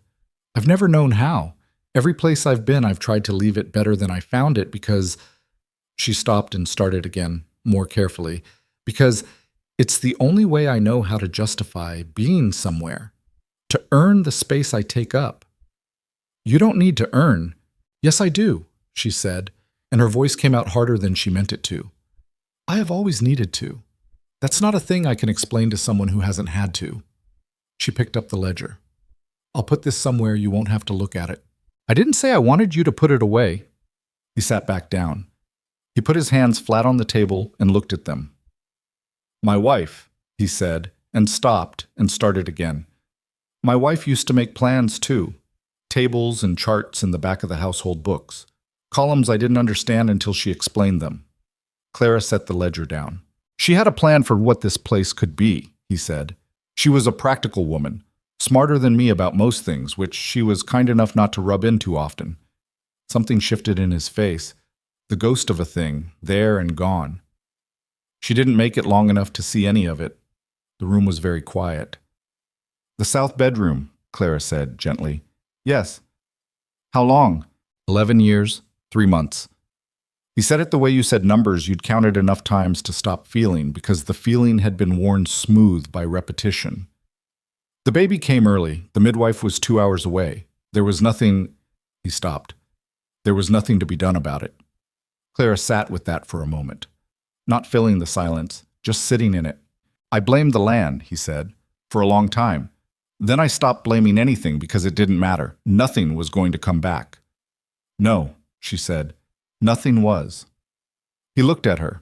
I've never known how. Every place I've been, I've tried to leave it better than I found it because... She stopped and started again, more carefully. Because it's the only way I know how to justify being somewhere. To earn the space I take up. You don't need to earn. Yes, I do, she said, and her voice came out harder than she meant it to. I have always needed to. That's not a thing I can explain to someone who hasn't had to. She picked up the ledger. I'll put this somewhere you won't have to look at it. I didn't say I wanted you to put it away. He sat back down. He put his hands flat on the table and looked at them. My wife, he said, and stopped and started again. My wife used to make plans too. Tables and charts in the back of the household books. Columns I didn't understand until she explained them. Clara set the ledger down. She had a plan for what this place could be, he said. She was a practical woman, smarter than me about most things, which she was kind enough not to rub into often. Something shifted in his face, the ghost of a thing, there and gone. She didn't make it long enough to see any of it. The room was very quiet. The south bedroom, Clara said gently. Yes. How long? 11 years, 3 months. He said it the way you said numbers you'd counted enough times to stop feeling, because the feeling had been worn smooth by repetition. The baby came early. The midwife was 2 hours away. There was nothing... He stopped. There was nothing to be done about it. Clara sat with that for a moment, not filling the silence, just sitting in it. I blamed the land, he said, for a long time. Then I stopped blaming anything because it didn't matter. Nothing was going to come back. No, she said. Nothing was. He looked at her.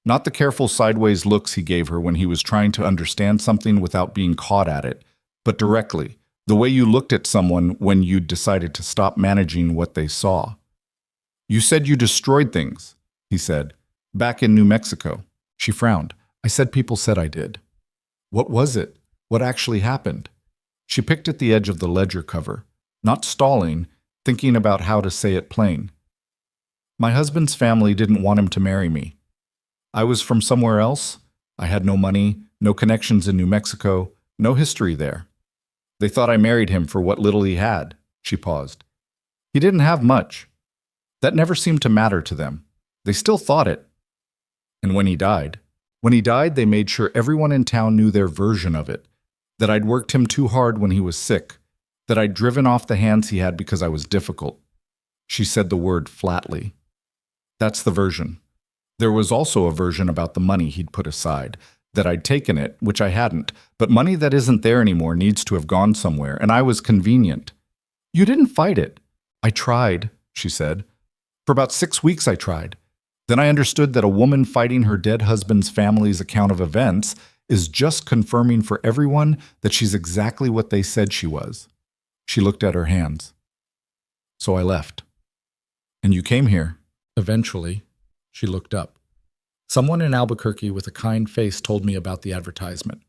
Not the careful sideways looks he gave her when he was trying to understand something without being caught at it, but directly, the way you looked at someone when you'd decided to stop managing what they saw. You said you destroyed things, he said, back in New Mexico. She frowned. I said people said I did. What was it? What actually happened? She picked at the edge of the ledger cover, not stalling, thinking about how to say it plain. My husband's family didn't want him to marry me. I was from somewhere else. I had no money, no connections in New Mexico, no history there. They thought I married him for what little he had. She paused. He didn't have much. That never seemed to matter to them. They still thought it. And when he died, they made sure everyone in town knew their version of it, that I'd worked him too hard when he was sick, that I'd driven off the hands he had because I was difficult. She said the word flatly. That's the version. There was also a version about the money he'd put aside, that I'd taken it, which I hadn't, but money that isn't there anymore needs to have gone somewhere, and I was convenient. You didn't fight it. I tried, she said. For about 6 weeks I tried. Then I understood that a woman fighting her dead husband's family's account of events is just confirming for everyone that she's exactly what they said she was. She looked at her hands. So I left. And you came here. Eventually, she looked up. Someone in Albuquerque with a kind face told me about the advertisement.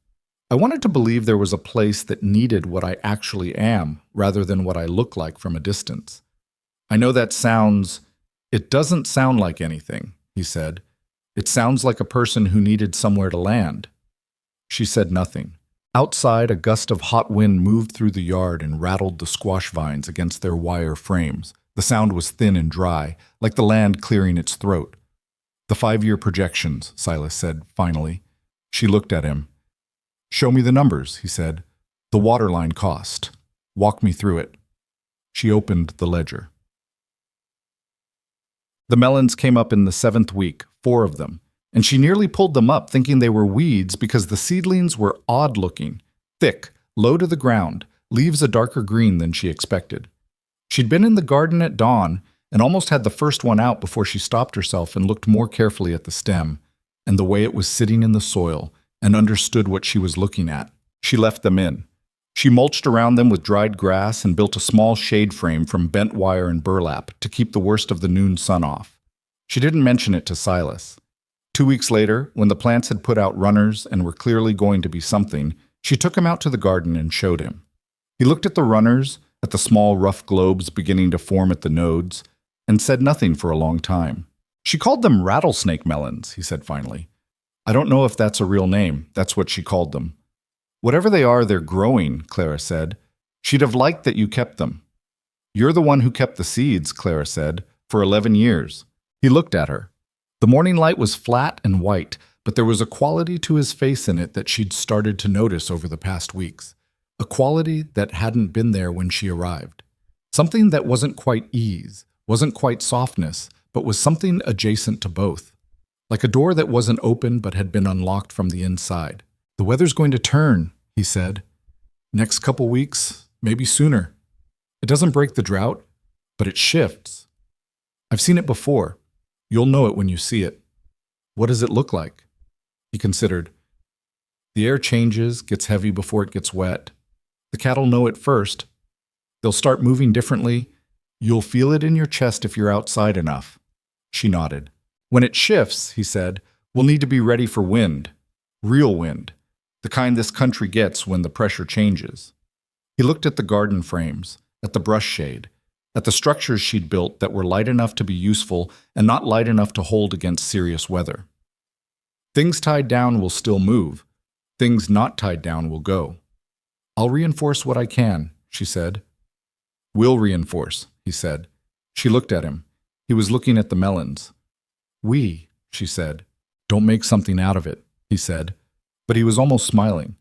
I wanted to believe there was a place that needed what I actually am, rather than what I look like from a distance. I know that sounds... It doesn't sound like anything, he said. It sounds like a person who needed somewhere to land. She said nothing. Outside, a gust of hot wind moved through the yard and rattled the squash vines against their wire frames. The sound was thin and dry, like the land clearing its throat. The 5-year projections, Silas said, finally. She looked at him. Show me the numbers, he said. The waterline cost. Walk me through it. She opened the ledger. The melons came up in the 7th week, 4 of them, and she nearly pulled them up thinking they were weeds because the seedlings were odd-looking, thick, low to the ground, leaves a darker green than she expected. She'd been in the garden at dawn and almost had the first one out before she stopped herself and looked more carefully at the stem and the way it was sitting in the soil and understood what she was looking at. She left them in. She mulched around them with dried grass and built a small shade frame from bent wire and burlap to keep the worst of the noon sun off. She didn't mention it to Silas. 2 weeks later, when the plants had put out runners and were clearly going to be something, she took him out to the garden and showed him. He looked at the runners, at the small rough globes beginning to form at the nodes, and said nothing for a long time. She called them rattlesnake melons, he said finally. I don't know if that's a real name. That's what she called them. Whatever they are, they're growing, Clara said. She'd have liked that you kept them. You're the one who kept the seeds, Clara said, for 11 years. He looked at her. The morning light was flat and white, but there was a quality to his face in it that she'd started to notice over the past weeks. A quality that hadn't been there when she arrived. Something that wasn't quite ease, wasn't quite softness, but was something adjacent to both. Like a door that wasn't open but had been unlocked from the inside. The weather's going to turn, he said. Next couple weeks, maybe sooner. It doesn't break the drought, but it shifts. I've seen it before. You'll know it when you see it. What does it look like? He considered. The air changes, gets heavy before it gets wet. The cattle know it first. They'll start moving differently. You'll feel it in your chest if you're outside enough. She nodded. When it shifts, he said, we'll need to be ready for wind. Real wind. The kind this country gets when the pressure changes. He looked at the garden frames, at the brush shade, at the structures she'd built that were light enough to be useful and not light enough to hold against serious weather. Things tied down will still move. Things not tied down will go. I'll reinforce what I can, she said. We'll reinforce, he said. She looked at him. He was looking at the melons. We, she said. Don't make something out of it, he said. But he was almost smiling.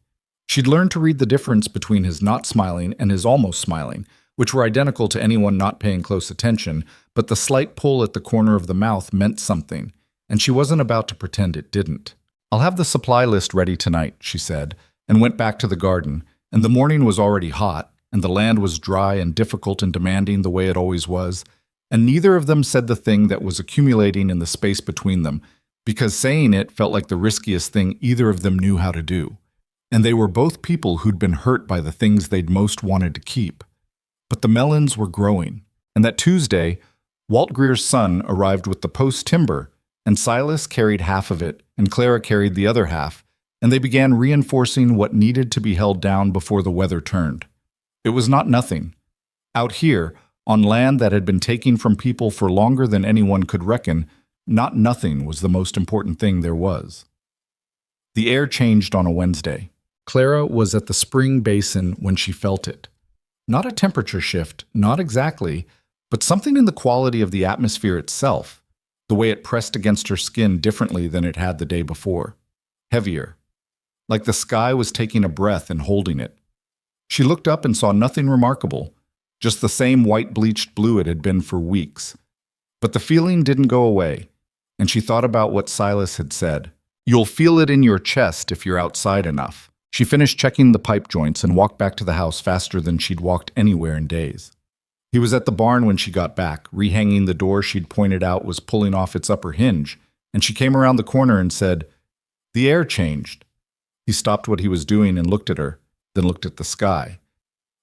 She'd learned to read the difference between his not smiling and his almost smiling, which were identical to anyone not paying close attention, but the slight pull at the corner of the mouth meant something, and she wasn't about to pretend it didn't. I'll have the supply list ready tonight, she said, and went back to the garden, and the morning was already hot, and the land was dry and difficult and demanding the way it always was, and neither of them said the thing that was accumulating in the space between them, because saying it felt like the riskiest thing either of them knew how to do. And they were both people who'd been hurt by the things they'd most wanted to keep. But the melons were growing, and that Tuesday, Walt Greer's son arrived with the post timber, and Silas carried half of it, and Clara carried the other half, and they began reinforcing what needed to be held down before the weather turned. It was not nothing. Out here, on land that had been taken from people for longer than anyone could reckon, not nothing was the most important thing there was. The air changed on a Wednesday. Clara was at the spring basin when she felt it. Not a temperature shift, not exactly, but something in the quality of the atmosphere itself, the way it pressed against her skin differently than it had the day before. Heavier. Like the sky was taking a breath and holding it. She looked up and saw nothing remarkable, just the same white bleached blue it had been for weeks. But the feeling didn't go away, and she thought about what Silas had said. You'll feel it in your chest if you're outside enough. She finished checking the pipe joints and walked back to the house faster than she'd walked anywhere in days. He was at the barn when she got back, rehanging the door she'd pointed out was pulling off its upper hinge, and she came around the corner and said, "The air changed." He stopped what he was doing and looked at her, then looked at the sky.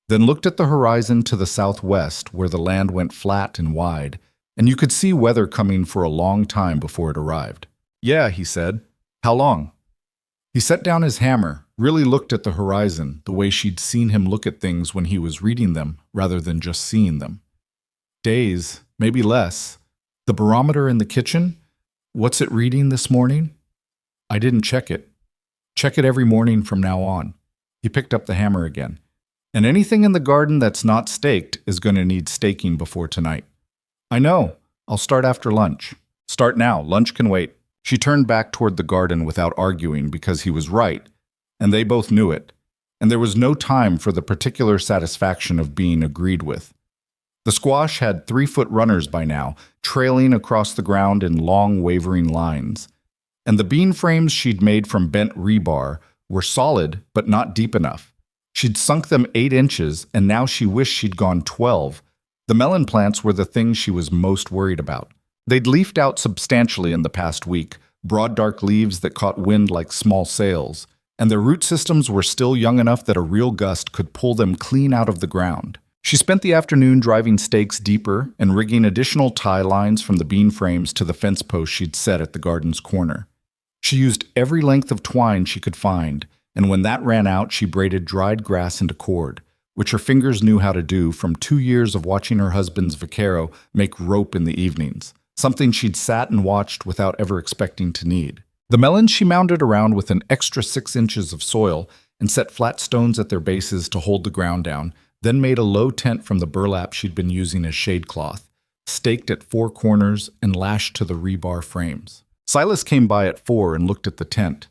then looked at the horizon to the southwest where the land went flat and wide, and you could see weather coming for a long time before it arrived. "Yeah," he said. "How long?" He set down his hammer, really looked at the horizon, the way she'd seen him look at things when he was reading them rather than just seeing them. "Days, maybe less. The barometer in the kitchen? What's it reading this morning?" "I didn't check it." "Check it every morning from now on." He picked up the hammer again. "And anything in the garden that's not staked is going to need staking before tonight." "I know. I'll start after lunch." "Start now. Lunch can wait." She turned back toward the garden without arguing because he was right, and they both knew it, and there was no time for the particular satisfaction of being agreed with. The squash had 3-foot runners by now, trailing across the ground in long, wavering lines. And the bean frames she'd made from bent rebar were solid, but not deep enough. She'd sunk them 8 inches, and now she wished she'd gone 12. The melon plants were the thing she was most worried about. They'd leafed out substantially in the past week, broad dark leaves that caught wind like small sails, and their root systems were still young enough that a real gust could pull them clean out of the ground. She spent the afternoon driving stakes deeper and rigging additional tie lines from the bean frames to the fence posts she'd set at the garden's corner. She used every length of twine she could find, and when that ran out, she braided dried grass into cord, which her fingers knew how to do from 2 years of watching her husband's vaquero make rope in the evenings, something she'd sat and watched without ever expecting to need. The melons she mounded around with an extra 6 inches of soil and set flat stones at their bases to hold the ground down, then made a low tent from the burlap she'd been using as shade cloth, staked at 4 corners and lashed to the rebar frames. Silas came by at 4 and looked at the tent.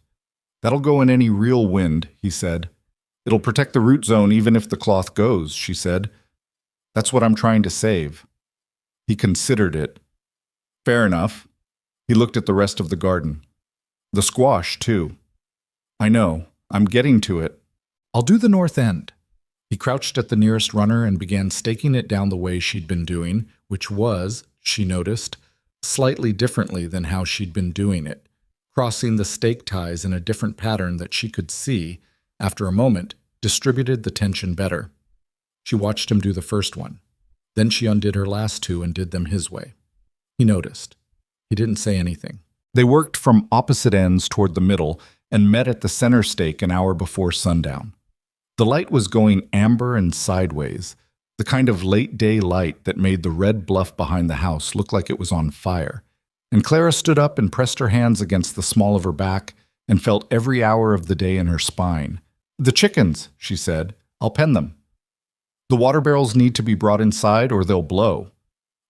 "That'll go in any real wind," he said. "It'll protect the root zone even if the cloth goes," she said. "That's what I'm trying to save." He considered it. "Fair enough." He looked at the rest of the garden. "The squash, too." "I know. I'm getting to it." "I'll do the north end." He crouched at the nearest runner and began staking it down the way she'd been doing, which was, she noticed, slightly differently than how she'd been doing it, crossing the stake ties in a different pattern that she could see, after a moment, distributed the tension better. She watched him do the first one. Then she undid her last 2 and did them his way. He noticed. He didn't say anything. They worked from opposite ends toward the middle and met at the center stake an hour before sundown. The light was going amber and sideways, the kind of late-day light that made the red bluff behind the house look like it was on fire. And Clara stood up and pressed her hands against the small of her back and felt every hour of the day in her spine. "The chickens," she said. "I'll pen them. The water barrels need to be brought inside or they'll blow.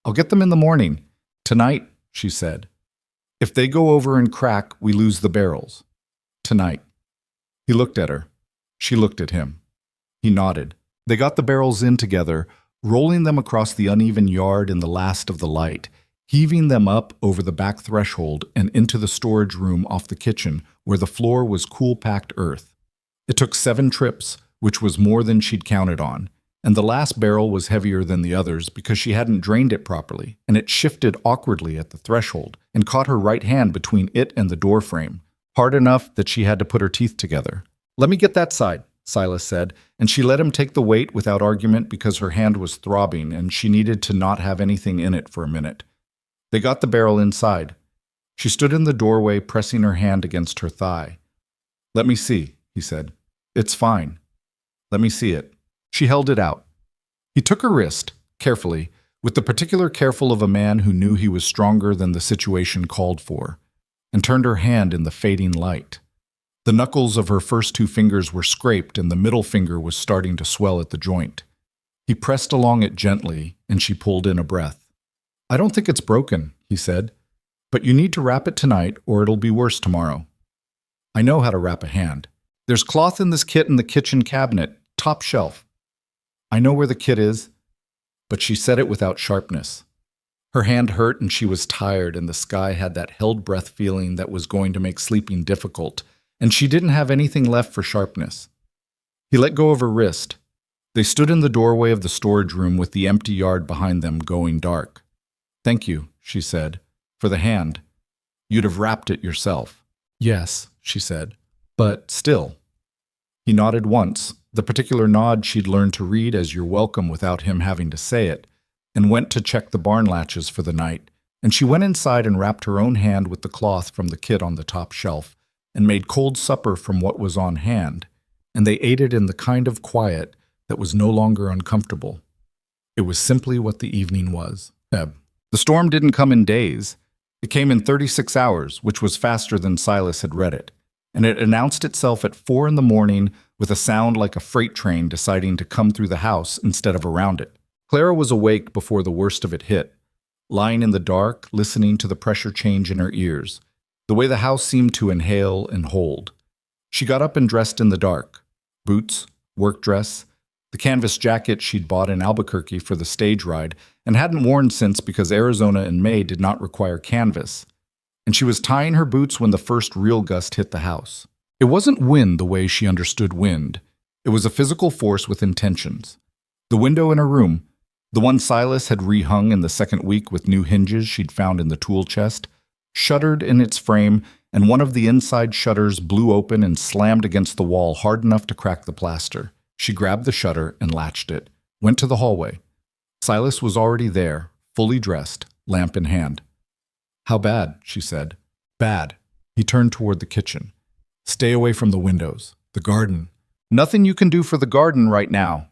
I'll get them in the morning. Tonight," she said. "If they go over and crack, we lose the barrels. Tonight." He looked at her. She looked at him. He nodded. They got the barrels in together, rolling them across the uneven yard in the last of the light, heaving them up over the back threshold and into the storage room off the kitchen where the floor was cool-packed earth. It took 7 trips, which was more than she'd counted on, and the last barrel was heavier than the others because she hadn't drained it properly, and it shifted awkwardly at the threshold and caught her right hand between it and the door frame, hard enough that she had to put her teeth together. "Let me get that side," Silas said, and she let him take the weight without argument because her hand was throbbing and she needed to not have anything in it for a minute. They got the barrel inside. She stood in the doorway, pressing her hand against her thigh. "Let me see," he said. "It's fine. Let me see it." She held it out. He took her wrist, carefully, with the particular careful of a man who knew he was stronger than the situation called for, and turned her hand in the fading light. The knuckles of her first 2 fingers were scraped and the middle finger was starting to swell at the joint. He pressed along it gently, and she pulled in a breath. "I don't think it's broken," he said, "but you need to wrap it tonight or it'll be worse tomorrow." "I know how to wrap a hand. There's cloth in this kit in the kitchen cabinet, top shelf." "I know where the kit is," but she said it without sharpness. Her hand hurt and she was tired, and the sky had that held breath feeling that was going to make sleeping difficult, and she didn't have anything left for sharpness. He let go of her wrist. They stood in the doorway of the storage room with the empty yard behind them going dark. "Thank you," she said, "for the hand. You'd have wrapped it yourself." "Yes," she said, "but still." He nodded once, the particular nod she'd learned to read as "you're welcome" without him having to say it, and went to check the barn latches for the night. And she went inside and wrapped her own hand with the cloth from the kit on the top shelf, and made cold supper from what was on hand, and they ate it in the kind of quiet that was no longer uncomfortable. It was simply what the evening was. The storm didn't come in days. It came in 36 hours, which was faster than Silas had read it, and it announced itself at 4 in the morning with a sound like a freight train deciding to come through the house instead of around it. Clara was awake before the worst of it hit, lying in the dark, listening to the pressure change in her ears, the way the house seemed to inhale and hold. She got up and dressed in the dark. Boots, work dress, the canvas jacket she'd bought in Albuquerque for the stage ride and hadn't worn since because Arizona in May did not require canvas. And she was tying her boots when the first real gust hit the house. It wasn't wind the way she understood wind. It was a physical force with intentions. The window in her room, the one Silas had rehung in the second week with new hinges she'd found in the tool chest, shuttered in its frame, and one of the inside shutters blew open and slammed against the wall hard enough to crack the plaster. She grabbed the shutter and latched it, went to the hallway. Silas was already there, fully dressed, lamp in hand. "How bad?" she said. "Bad." He turned toward the kitchen. "Stay away from the windows. The garden." "Nothing you can do for the garden right now."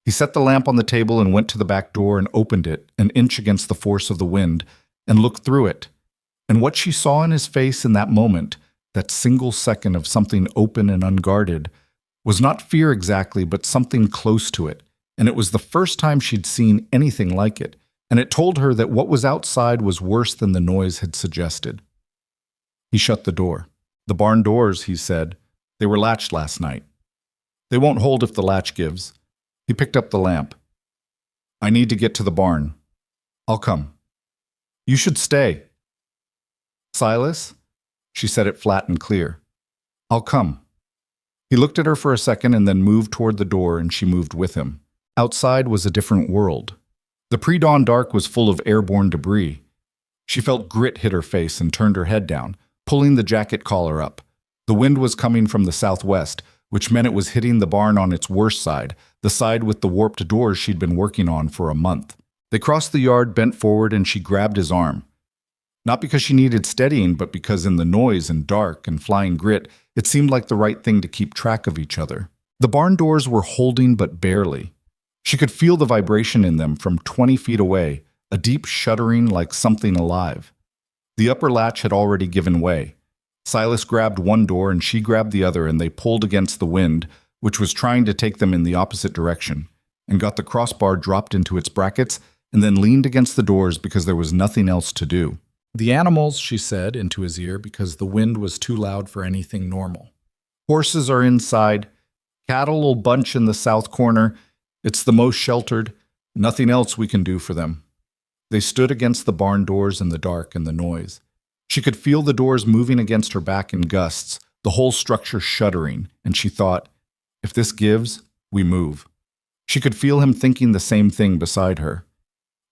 He set the lamp on the table and went to the back door and opened it, an inch against the force of the wind, and looked through it. And what she saw in his face in that moment, that single second of something open and unguarded, was not fear exactly, but something close to it. And it was the first time she'd seen anything like it, and it told her that what was outside was worse than the noise had suggested. He shut the door. "The barn doors," he said. "They were latched last night. They won't hold if the latch gives." He picked up the lamp. "I need to get to the barn. I'll come." "You should stay." "Silas?" She said it flat and clear. "I'll come." He looked at her for a second and then moved toward the door, and she moved with him. Outside was a different world. The pre-dawn dark was full of airborne debris. She felt grit hit her face and turned her head down, pulling the jacket collar up. The wind was coming from the southwest, which meant it was hitting the barn on its worst side, the side with the warped doors she'd been working on for a month. They crossed the yard, bent forward, and she grabbed his arm. Not because she needed steadying, but because in the noise and dark and flying grit, it seemed like the right thing to keep track of each other. The barn doors were holding but barely. She could feel the vibration in them from 20 feet away, a deep shuddering like something alive. The upper latch had already given way. Silas grabbed one door and she grabbed the other, and they pulled against the wind, which was trying to take them in the opposite direction, and got the crossbar dropped into its brackets and then leaned against the doors because there was nothing else to do. "The animals," she said into his ear because the wind was too loud for anything normal. "Horses are inside. Cattle'll bunch in the south corner. It's the most sheltered. Nothing else we can do for them." They stood against the barn doors in the dark and the noise. She could feel the doors moving against her back in gusts, the whole structure shuddering, and she thought, if this gives, we move. She could feel him thinking the same thing beside her.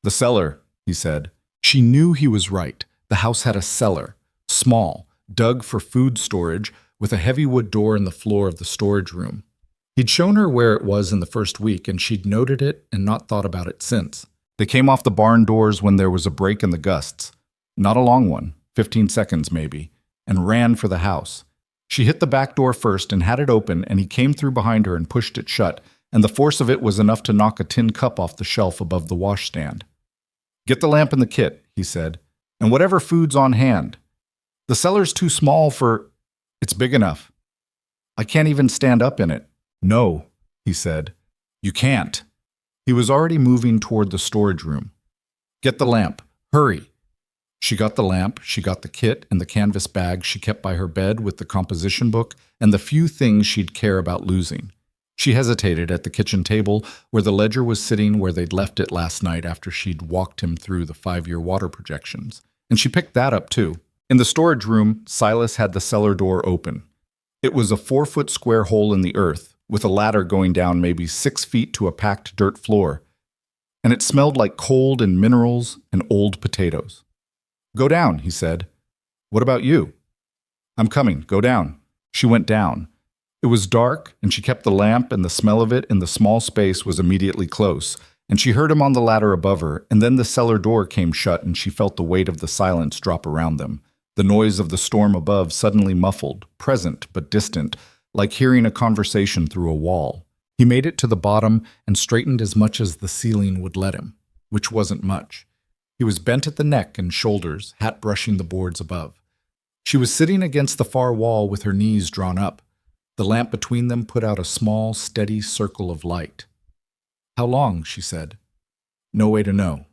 "The cellar," he said. She knew he was right. The house had a cellar, small, dug for food storage, with a heavy wood door in the floor of the storage room. He'd shown her where it was in the first week, and she'd noted it and not thought about it since. They came off the barn doors when there was a break in the gusts. Not a long one, 15 seconds maybe, and ran for the house. She hit the back door first and had it open, and he came through behind her and pushed it shut, and the force of it was enough to knock a tin cup off the shelf above the washstand. "Get the lamp and the kit," he said, "and whatever food's on hand. The cellar's too small for—" "It's big enough. I can't even stand up in it." "No," he said. "You can't." He was already moving toward the storage room. "Get the lamp. Hurry." She got the lamp, she got the kit and the canvas bag she kept by her bed with the composition book and the few things she'd care about losing. She hesitated at the kitchen table where the ledger was sitting where they'd left it last night after she'd walked him through the 5-year water projections. And she picked that up too. In the storage room, Silas had the cellar door open. It was a 4-foot square hole in the earth, with a ladder going down maybe 6 feet to a packed dirt floor. And it smelled like cold and minerals and old potatoes. "Go down," he said. "What about you?" "I'm coming. Go down." She went down. It was dark, and she kept the lamp and the smell of it in the small space was immediately close, and she heard him on the ladder above her, and then the cellar door came shut and she felt the weight of the silence drop around them. The noise of the storm above suddenly muffled, present but distant, like hearing a conversation through a wall. He made it to the bottom and straightened as much as the ceiling would let him, which wasn't much. He was bent at the neck and shoulders, hat brushing the boards above. She was sitting against the far wall with her knees drawn up. The lamp between them put out a small, steady circle of light. "How long?" she said. No way to know.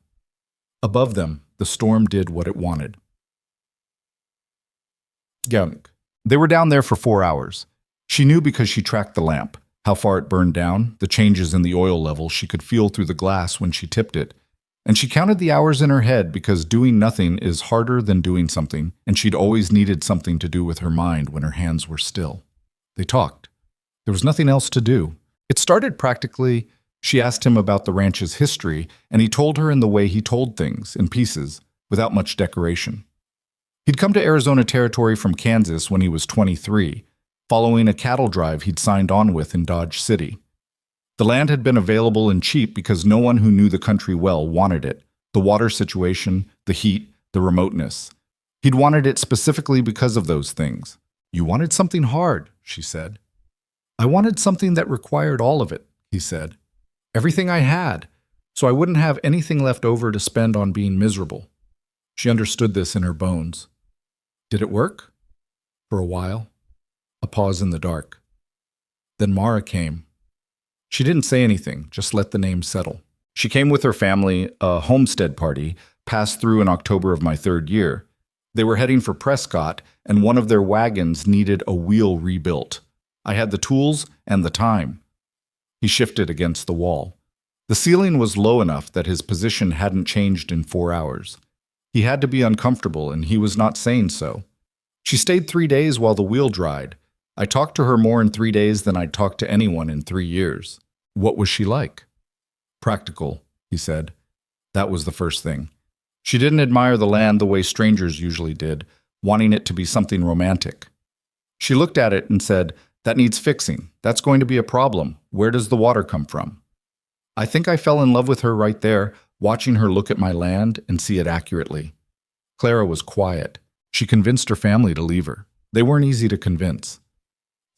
Above them, the storm did what it wanted. Gunk. They were down there for 4 hours. She knew because she tracked the lamp, how far it burned down, the changes in the oil level she could feel through the glass when she tipped it. And she counted the hours in her head because doing nothing is harder than doing something, and she'd always needed something to do with her mind when her hands were still. They talked. There was nothing else to do. It started practically. She asked him about the ranch's history, and he told her in the way he told things, in pieces, without much decoration. He'd come to Arizona Territory from Kansas when he was 23, following a cattle drive he'd signed on with in Dodge City. The land had been available and cheap because no one who knew the country well wanted it. The water situation, the heat, the remoteness. He'd wanted it specifically because of those things. "You wanted something hard," she said. "I wanted something that required all of it," he said. "Everything I had, so I wouldn't have anything left over to spend on being miserable." She understood this in her bones. Did it work? For a while. A pause in the dark. Then Mara came. She didn't say anything, just let the name settle. She came with her family, a homestead party, passed through in October of my 3rd year. They were heading for Prescott, and one of their wagons needed a wheel rebuilt. I had the tools and the time. He shifted against the wall. The ceiling was low enough that his position hadn't changed in 4 hours. He had to be uncomfortable, and he was not saying so. She stayed 3 days while the wheel dried. I talked to her more in 3 days than I'd talked to anyone in 3 years. What was she like? Practical, he said. That was the first thing. She didn't admire the land the way strangers usually did, wanting it to be something romantic. She looked at it and said, "That needs fixing. That's going to be a problem. Where does the water come from?" I think I fell in love with her right there, watching her look at my land and see it accurately. Clara was quiet. She convinced her family to leave her. They weren't easy to convince.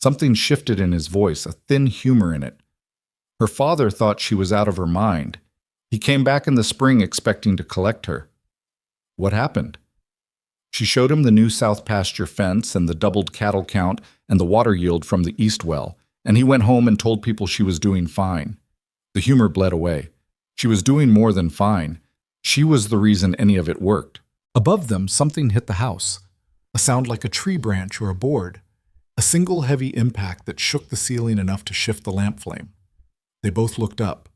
Something shifted in his voice, a thin humor in it. Her father thought she was out of her mind. He came back in the spring expecting to collect her. What happened? She showed him the new south pasture fence and the doubled cattle count and the water yield from the east well, and he went home and told people she was doing fine. The humor bled away. She was doing more than fine. She was the reason any of it worked. Above them, something hit the house. A sound like a tree branch or a board. A single heavy impact that shook the ceiling enough to shift the lamp flame. They both looked up.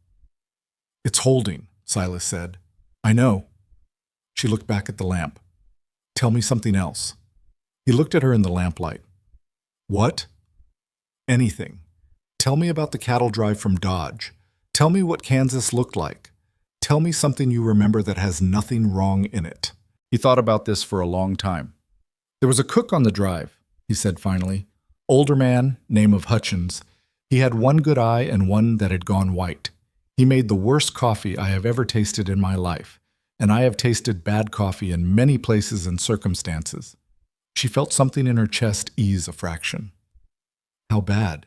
"It's holding," Silas said. "I know." She looked back at the lamp. "Tell me something else." He looked at her in the lamplight. "What?" "Anything. Tell me about the cattle drive from Dodge. Tell me what Kansas looked like. Tell me something you remember that has nothing wrong in it." He thought about this for a long time. "There was a cook on the drive," he said finally. "Older man, name of Hutchins. He had one good eye and one that had gone white. He made the worst coffee I have ever tasted in my life, and I have tasted bad coffee in many places and circumstances." She felt something in her chest ease a fraction. "How bad?"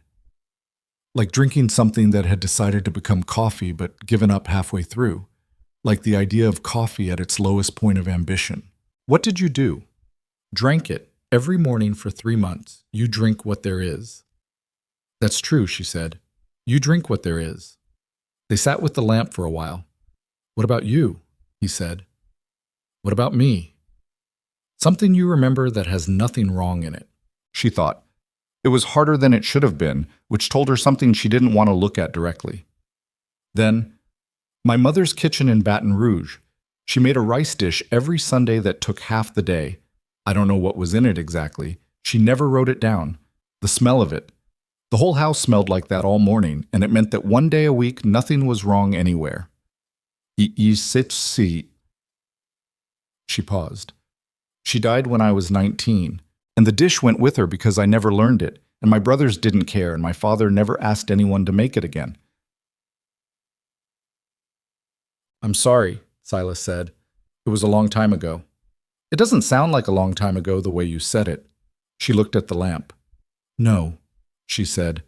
"Like drinking something that had decided to become coffee but given up halfway through. Like the idea of coffee at its lowest point of ambition." "What did you do?" "Drank it. Every morning for 3 months. You drink what there is." "That's true," she said. "You drink what there is." They sat with the lamp for a while. "What about you?" he said. "What about me?" "Something you remember that has nothing wrong in it," she thought. It was harder than it should have been, which told her something she didn't want to look at directly. Then, "My mother's kitchen in Baton Rouge. She made a rice dish every Sunday that took half the day. I don't know what was in it exactly. She never wrote it down. The smell of it. The whole house smelled like that all morning, and it meant that one day a week nothing was wrong anywhere." She paused. "She died when I was 19, and the dish went with her because I never learned it, and my brothers didn't care, and my father never asked anyone to make it again. I'm sorry, Silas said. It was a long time ago. It doesn't sound like a long time ago the way you said it. She looked at the lamp. No, she said.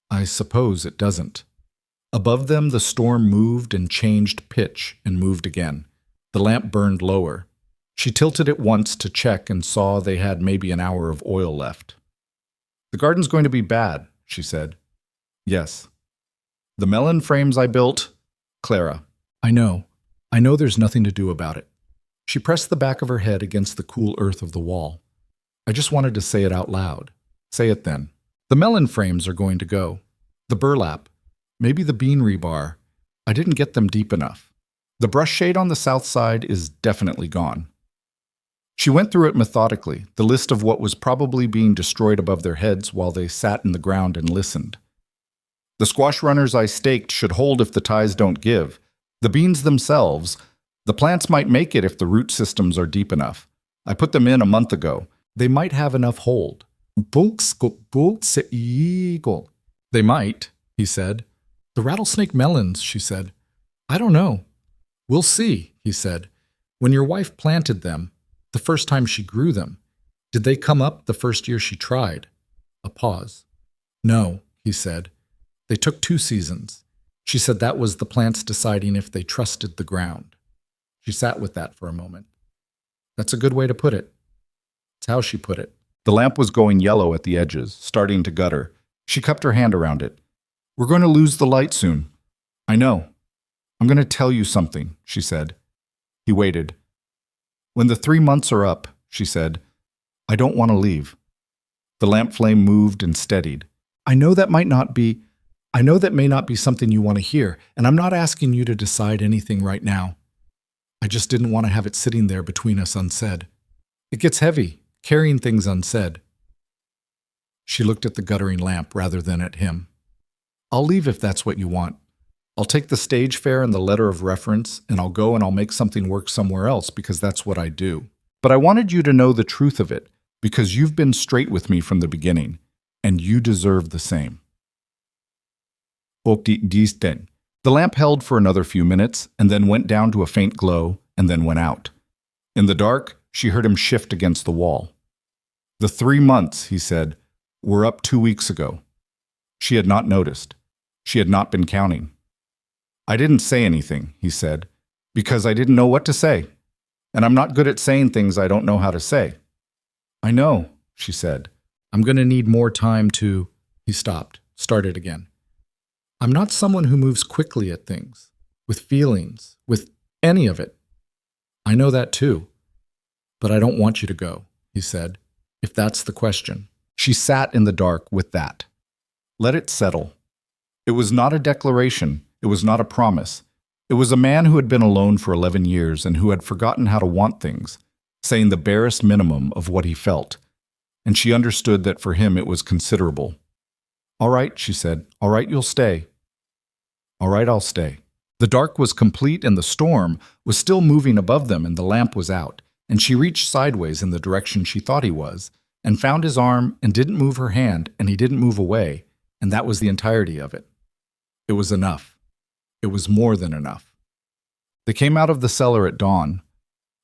I suppose it doesn't. Above them, the storm moved and changed pitch and moved again. The lamp burned lower. She tilted it once to check and saw they had maybe an hour of oil left. The garden's going to be bad, she said. Yes. The melon frames I built? Clara. I know there's nothing to do about it. She pressed the back of her head against the cool earth of the wall. I just wanted to say it out loud. Say it then. The melon frames are going to go. The burlap. Maybe the bean rebar. I didn't get them deep enough. The brush shade on the south side is definitely gone. She went through it methodically, the list of what was probably being destroyed above their heads while they sat in the ground and listened. The squash runners I staked should hold if the ties don't give. The beans themselves, the plants might make it if the root systems are deep enough. I put them in a month ago. They might have enough hold. They might, he said. The rattlesnake melons, she said. I don't know. We'll see, he said. When your wife planted them, the first time she grew them, did they come up the first year she tried? A pause. No, he said. They took 2 seasons. She said that was the plants deciding if they trusted the ground. She sat with that for a moment. That's a good way to put it. It's how she put it. The lamp was going yellow at the edges, starting to gutter. She cupped her hand around it. We're going to lose the light soon. I know. I'm going to tell you something, she said. He waited. When the 3 months are up, she said, I don't want to leave. The lamp flame moved and steadied. I know that may not be something you want to hear, and I'm not asking you to decide anything right now. I just didn't want to have it sitting there between us unsaid. It gets heavy, carrying things unsaid. She looked at the guttering lamp rather than at him. I'll leave if that's what you want. I'll take the stage fare and the letter of reference, and I'll go and I'll make something work somewhere else because that's what I do. But I wanted you to know the truth of it because you've been straight with me from the beginning, and you deserve the same. The lamp held for another few minutes and then went down to a faint glow and then went out. In the dark, she heard him shift against the wall. The 3 months, he said, were up 2 weeks ago. She had not noticed. She had not been counting. I didn't say anything, he said, because I didn't know what to say. And I'm not good at saying things I don't know how to say. I know, she said. I'm going to need more time to... He stopped, started again. I'm not someone who moves quickly at things, with feelings, with any of it. I know that too. But I don't want you to go, he said, if that's the question. She sat in the dark with that. Let it settle. It was not a declaration. It was not a promise. It was a man who had been alone for 11 years and who had forgotten how to want things, saying the barest minimum of what he felt. And she understood that for him it was considerable. All right, she said. All right, you'll stay. All right, I'll stay. The dark was complete and the storm was still moving above them and the lamp was out, and she reached sideways in the direction she thought he was, and found his arm and didn't move her hand and he didn't move away, and that was the entirety of it. It was enough. It was more than enough. They came out of the cellar at dawn.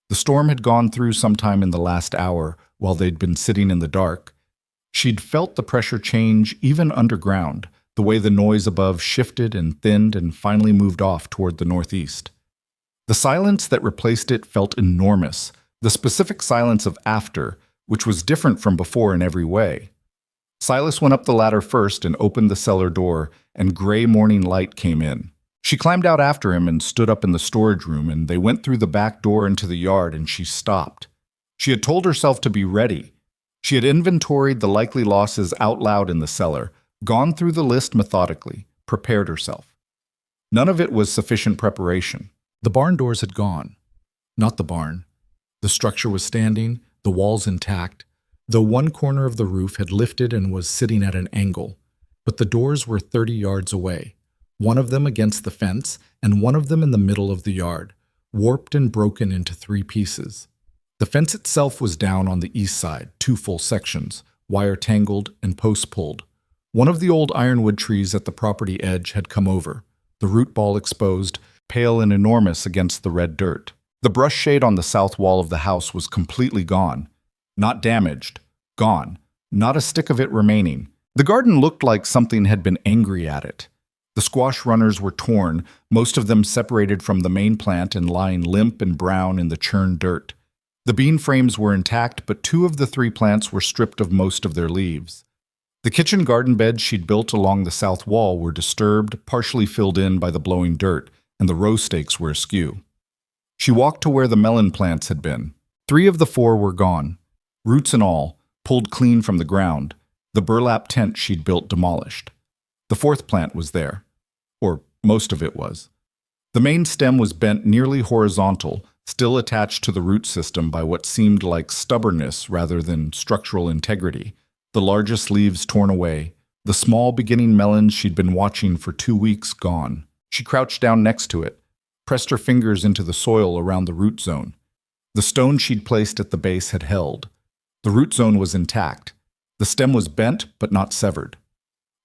The storm had gone through sometime in the last hour while they'd been sitting in the dark. She'd felt the pressure change even underground, the way the noise above shifted and thinned and finally moved off toward the northeast. The silence that replaced it felt enormous, the specific silence of after, which was different from before in every way. Silas went up the ladder first and opened the cellar door, and gray morning light came in. She climbed out after him and stood up in the storage room, and they went through the back door into the yard, and she stopped. She had told herself to be ready. She had inventoried the likely losses out loud in the cellar, gone through the list methodically, prepared herself. None of it was sufficient preparation. The barn doors had gone. Not the barn. The structure was standing, the walls intact, though one corner of the roof had lifted and was sitting at an angle, but the doors were 30 yards away, one of them against the fence and one of them in the middle of the yard, warped and broken into 3 pieces. The fence itself was down on the east side, 2 full sections, wire tangled and posts pulled. One of the old ironwood trees at the property edge had come over, the root ball exposed, pale and enormous against the red dirt. The brush shade on the south wall of the house was completely gone. Not damaged. Gone. Not a stick of it remaining. The garden looked like something had been angry at it. The squash runners were torn, most of them separated from the main plant and lying limp and brown in the churned dirt. The bean frames were intact, but 2 of the 3 plants were stripped of most of their leaves. The kitchen garden beds she'd built along the south wall were disturbed, partially filled in by the blowing dirt, and the row stakes were askew. She walked to where the melon plants had been. 3 of the 4 were gone, roots and all, pulled clean from the ground, the burlap tent she'd built demolished. The 4th plant was there, or most of it was. The main stem was bent nearly horizontal, still attached to the root system by what seemed like stubbornness rather than structural integrity. The largest leaves torn away, the small beginning melons she'd been watching for 2 weeks gone. She crouched down next to it, pressed her fingers into the soil around the root zone. The stone she'd placed at the base had held. The root zone was intact. The stem was bent but not severed.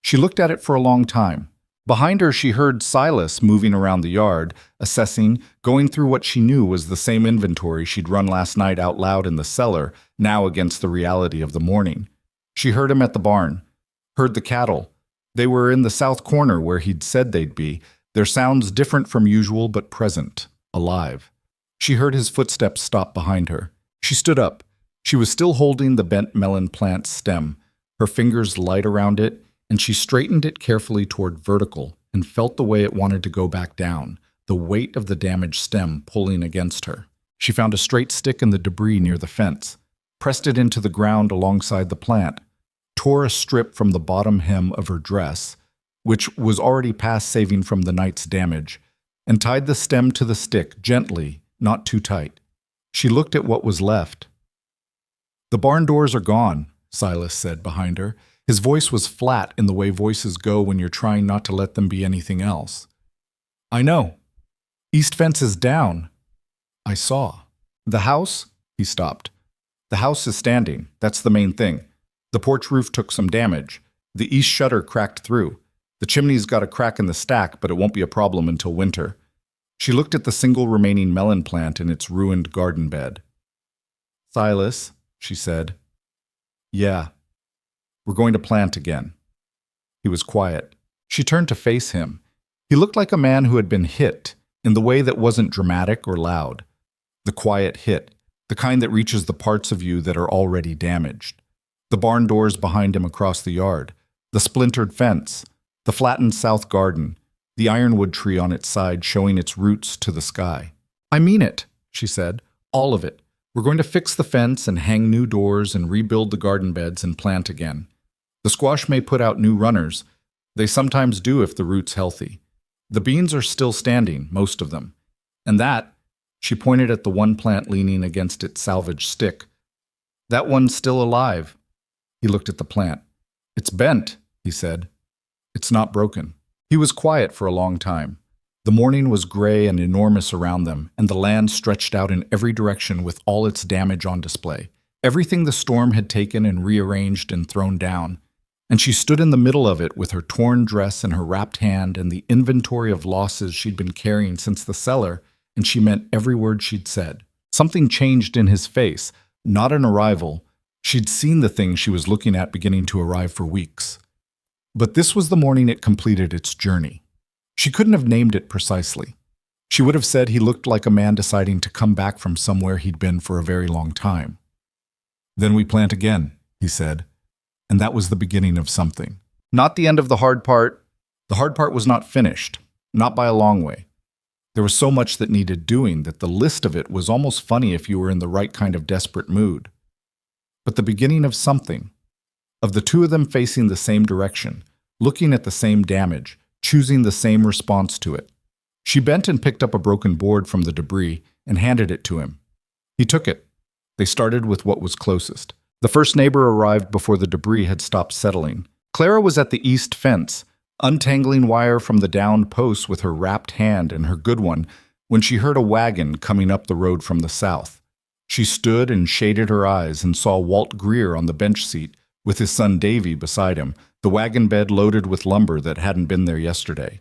She looked at it for a long time. Behind her, she heard Silas moving around the yard, assessing, going through what she knew was the same inventory she'd run last night out loud in the cellar, now against the reality of the morning. She heard him at the barn, heard the cattle. They were in the south corner where he'd said they'd be, their sounds different from usual but present, alive. She heard his footsteps stop behind her. She stood up. She was still holding the bent melon plant's stem, her fingers light around it, and she straightened it carefully toward vertical and felt the way it wanted to go back down, the weight of the damaged stem pulling against her. She found a straight stick in the debris near the fence, pressed it into the ground alongside the plant, tore a strip from the bottom hem of her dress, which was already past saving from the night's damage, and tied the stem to the stick gently, not too tight. She looked at what was left. "The barn doors are gone," Silas said behind her. His voice was flat in the way voices go when you're trying not to let them be anything else. "I know. East fence is down." "I saw." "The house?" He stopped. "The house is standing. That's the main thing. The porch roof took some damage. The east shutter cracked through. The chimney's got a crack in the stack, but it won't be a problem until winter." She looked at the single remaining melon plant in its ruined garden bed. "Silas," she said. "Yeah. We're going to plant again." He was quiet. She turned to face him. He looked like a man who had been hit, in the way that wasn't dramatic or loud. The quiet hit, the kind that reaches the parts of you that are already damaged. The barn doors behind him across the yard, the splintered fence, the flattened south garden, the ironwood tree on its side showing its roots to the sky. "I mean it," she said. "All of it. We're going to fix the fence and hang new doors and rebuild the garden beds and plant again. The squash may put out new runners. They sometimes do if the root's healthy. The beans are still standing, most of them. And that," she pointed at the one plant leaning against its salvaged stick, "that one's still alive." He looked at the plant. "It's bent," he said. "It's not broken." He was quiet for a long time. The morning was gray and enormous around them, and the land stretched out in every direction with all its damage on display. Everything the storm had taken and rearranged and thrown down. And she stood in the middle of it with her torn dress in her wrapped hand and the inventory of losses she'd been carrying since the cellar, and she meant every word she'd said. Something changed in his face, not an arrival. She'd seen the thing she was looking at beginning to arrive for weeks. But this was the morning it completed its journey. She couldn't have named it precisely. She would have said he looked like a man deciding to come back from somewhere he'd been for a very long time. "Then we plant again," he said. And that was the beginning of something. Not the end of the hard part. The hard part was not finished, not by a long way. There was so much that needed doing that the list of it was almost funny if you were in the right kind of desperate mood. But the beginning of something, of the 2 of them facing the same direction, looking at the same damage, choosing the same response to it. She bent and picked up a broken board from the debris and handed it to him. He took it. They started with what was closest. The first neighbor arrived before the debris had stopped settling. Clara was at the east fence, untangling wire from the downed posts with her wrapped hand and her good one, when she heard a wagon coming up the road from the south. She stood and shaded her eyes and saw Walt Greer on the bench seat, with his son Davy beside him, the wagon bed loaded with lumber that hadn't been there yesterday.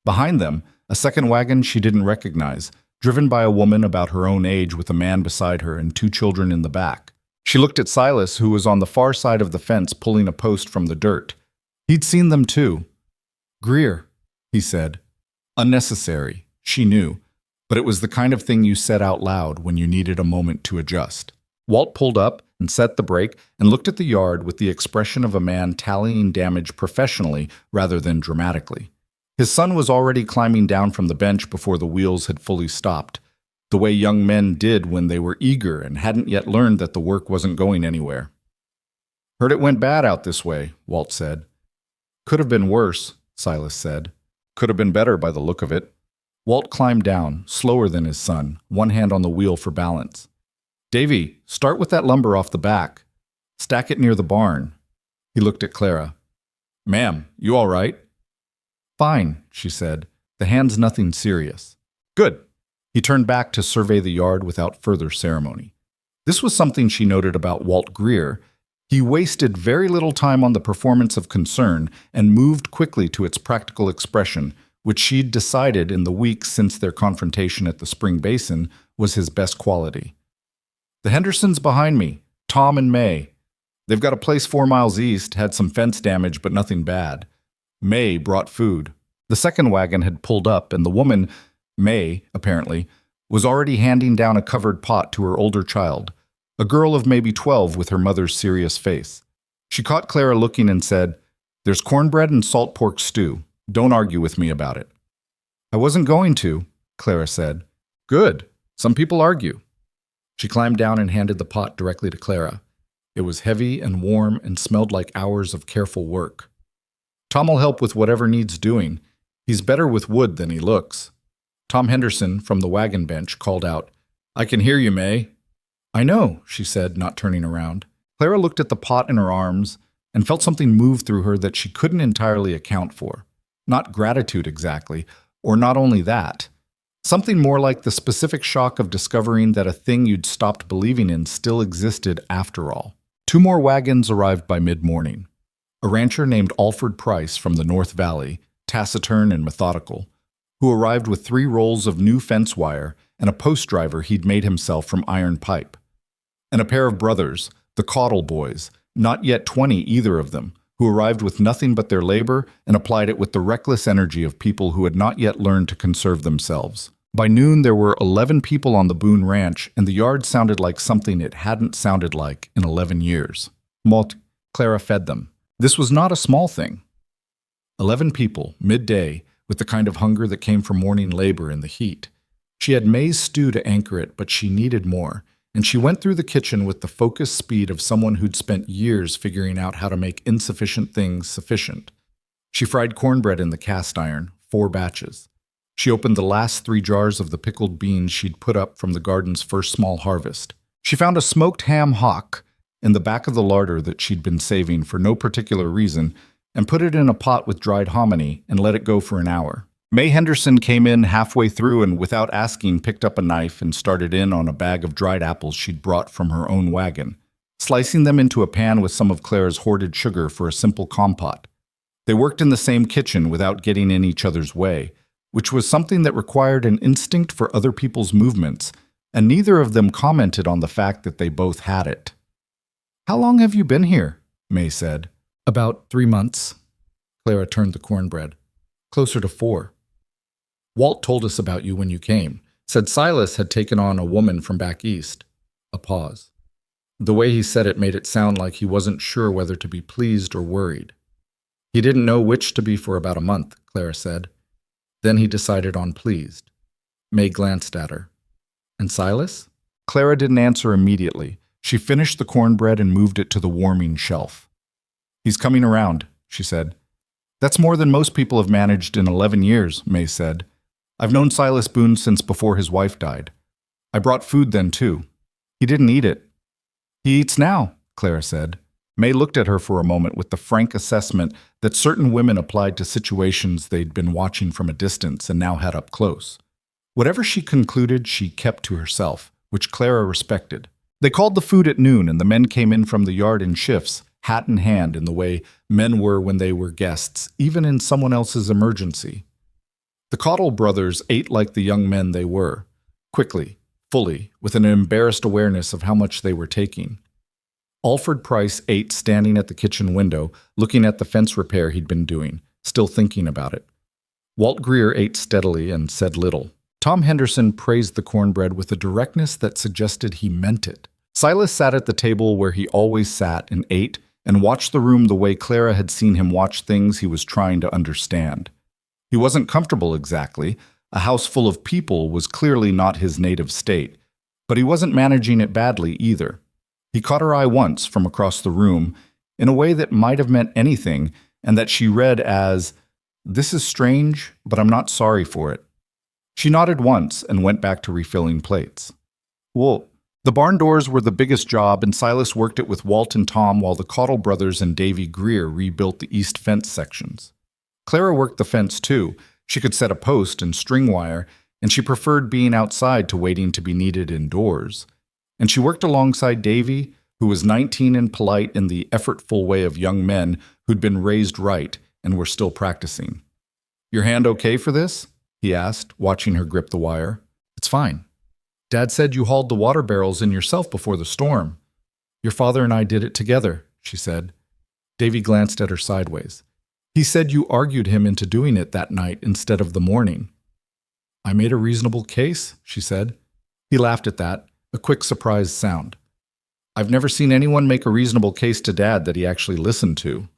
Behind them, a second wagon she didn't recognize, driven by a woman about her own age with a man beside her and two children in the back. She looked at Silas, who was on the far side of the fence pulling a post from the dirt. He'd seen them too. "Greer," he said. Unnecessary, she knew, but it was the kind of thing you said out loud when you needed a moment to adjust. Walt pulled up and set the brake and looked at the yard with the expression of a man tallying damage professionally rather than dramatically. His son was already climbing down from the bench before the wheels had fully stopped, the way young men did when they were eager and hadn't yet learned that the work wasn't going anywhere. "Heard it went bad out this way," Walt said. "Could have been worse," Silas said. "Could have been better by the look of it." Walt climbed down, slower than his son, one hand on the wheel for balance. "Davy, start with that lumber off the back. Stack it near the barn." He looked at Clara. "Ma'am, you all right?" "Fine," she said. "The hand's nothing serious." "Good." He turned back to survey the yard without further ceremony. This was something she noted about Walt Greer. He wasted very little time on the performance of concern and moved quickly to its practical expression, which she'd decided in the weeks since their confrontation at the spring basin was his best quality. "The Hendersons behind me, Tom and May. They've got a place 4 miles east, had some fence damage, but nothing bad. May brought food." The second wagon had pulled up, and the woman, May, apparently, was already handing down a covered pot to her older child, a girl of maybe 12 with her mother's serious face. She caught Clara looking and said, "There's cornbread and salt pork stew. Don't argue with me about it." "I wasn't going to," Clara said. "Good. Some people argue." She climbed down and handed the pot directly to Clara. It was heavy and warm and smelled like hours of careful work. "Tom'll help with whatever needs doing. He's better with wood than he looks." Tom Henderson, from the wagon bench, called out, "I can hear you, May." "I know," she said, not turning around. Clara looked at the pot in her arms and felt something move through her that she couldn't entirely account for. Not gratitude exactly, or not only that. Something more like the specific shock of discovering that a thing you'd stopped believing in still existed after all. 2 more wagons arrived by mid-morning. A rancher named Alfred Price from the North Valley, taciturn and methodical, who arrived with 3 rolls of new fence wire and a post driver he'd made himself from iron pipe. And a pair of brothers, the Caudle boys, not yet 20 either of them, who arrived with nothing but their labor and applied it with the reckless energy of people who had not yet learned to conserve themselves. By noon, there were 11 people on the Boone Ranch, and the yard sounded like something it hadn't sounded like in 11 years. Clara fed them. This was not a small thing. 11 people, midday, with the kind of hunger that came from morning labor in the heat. She had maize stew to anchor it, but she needed more, and she went through the kitchen with the focused speed of someone who'd spent years figuring out how to make insufficient things sufficient. She fried cornbread in the cast iron, 4 batches. She opened the last 3 jars of the pickled beans she'd put up from the garden's first small harvest. She found a smoked ham hock in the back of the larder that she'd been saving for no particular reason and put it in a pot with dried hominy and let it go for an hour. May Henderson came in halfway through and without asking picked up a knife and started in on a bag of dried apples she'd brought from her own wagon, slicing them into a pan with some of Clara's hoarded sugar for a simple compote. They worked in the same kitchen without getting in each other's way, which was something that required an instinct for other people's movements, and neither of them commented on the fact that they both had it. "How long have you been here?" May said. "About 3 months." Clara turned the cornbread. "Closer to 4. Walt told us about you when you came. Said Silas had taken on a woman from back east." A pause. The way he said it made it sound like he wasn't sure whether to be pleased or worried. "He didn't know which to be for about a month," Clara said. Then he decided on pleased. May glanced at her. "And Silas?" Clara didn't answer immediately. She finished the cornbread and moved it to the warming shelf. "He's coming around," she said. "That's more than most people have managed in 11 years, May said. "I've known Silas Boone since before his wife died. I brought food then, too. He didn't eat it." "He eats now," Clara said. May looked at her for a moment with the frank assessment that certain women applied to situations they'd been watching from a distance and now had up close. Whatever she concluded, she kept to herself, which Clara respected. They called the food at noon, and the men came in from the yard in shifts, hat in hand in the way men were when they were guests, even in someone else's emergency. The Caudle brothers ate like the young men they were, quickly, fully, with an embarrassed awareness of how much they were taking. Alfred Price ate standing at the kitchen window, looking at the fence repair he'd been doing, still thinking about it. Walt Greer ate steadily and said little. Tom Henderson praised the cornbread with a directness that suggested he meant it. Silas sat at the table where he always sat and ate and watched the room the way Clara had seen him watch things he was trying to understand. He wasn't comfortable exactly. A house full of people was clearly not his native state, but he wasn't managing it badly either. He caught her eye once from across the room in a way that might have meant anything and that she read as, "This is strange, but I'm not sorry for it." She nodded once and went back to refilling plates. Well, the barn doors were the biggest job, and Silas worked it with Walt and Tom while the Caudle brothers and Davy Greer rebuilt the east fence sections. Clara worked the fence too. She could set a post and string wire, and she preferred being outside to waiting to be needed indoors. And she worked alongside Davy, who was 19 and polite in the effortful way of young men who'd been raised right and were still practicing. "Your hand okay for this?" he asked, watching her grip the wire. "It's fine. Dad said you hauled the water barrels in yourself before the storm." "Your father and I did it together," she said. Davy glanced at her sideways. "He said you argued him into doing it that night instead of the morning." "I made a reasonable case," she said. He laughed at that, a quick surprised sound. "I've never seen anyone make a reasonable case to Dad that he actually listened to."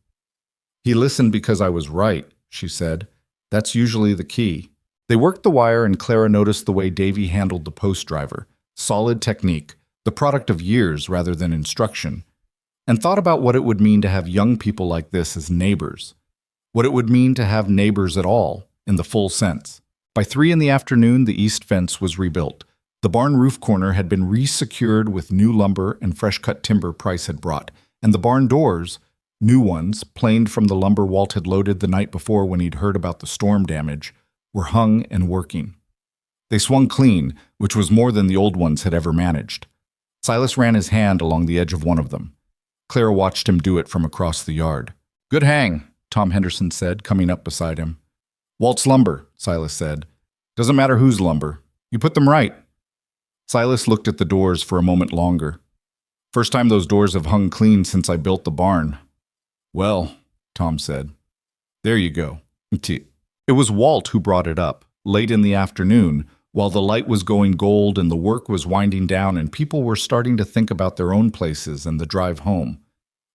"He listened because I was right," she said. "That's usually the key." They worked the wire, and Clara noticed the way Davy handled the post driver. Solid technique, the product of years rather than instruction. And thought about what it would mean to have young people like this as neighbors. What it would mean to have neighbors at all, in the full sense. By 3 in the afternoon, the east fence was rebuilt. The barn roof corner had been re-secured with new lumber and fresh-cut timber Price had brought, and the barn doors, new ones, planed from the lumber Walt had loaded the night before when he'd heard about the storm damage, were hung and working. They swung clean, which was more than the old ones had ever managed. Silas ran his hand along the edge of one of them. Clara watched him do it from across the yard. "Good hang," Tom Henderson said, coming up beside him. "Walt's lumber," Silas said. "Doesn't matter whose lumber. You put them right." Silas looked at the doors for a moment longer. "First time those doors have hung clean since I built the barn." "Well," Tom said. "There you go." It was Walt who brought it up, late in the afternoon, while the light was going gold and the work was winding down and people were starting to think about their own places and the drive home.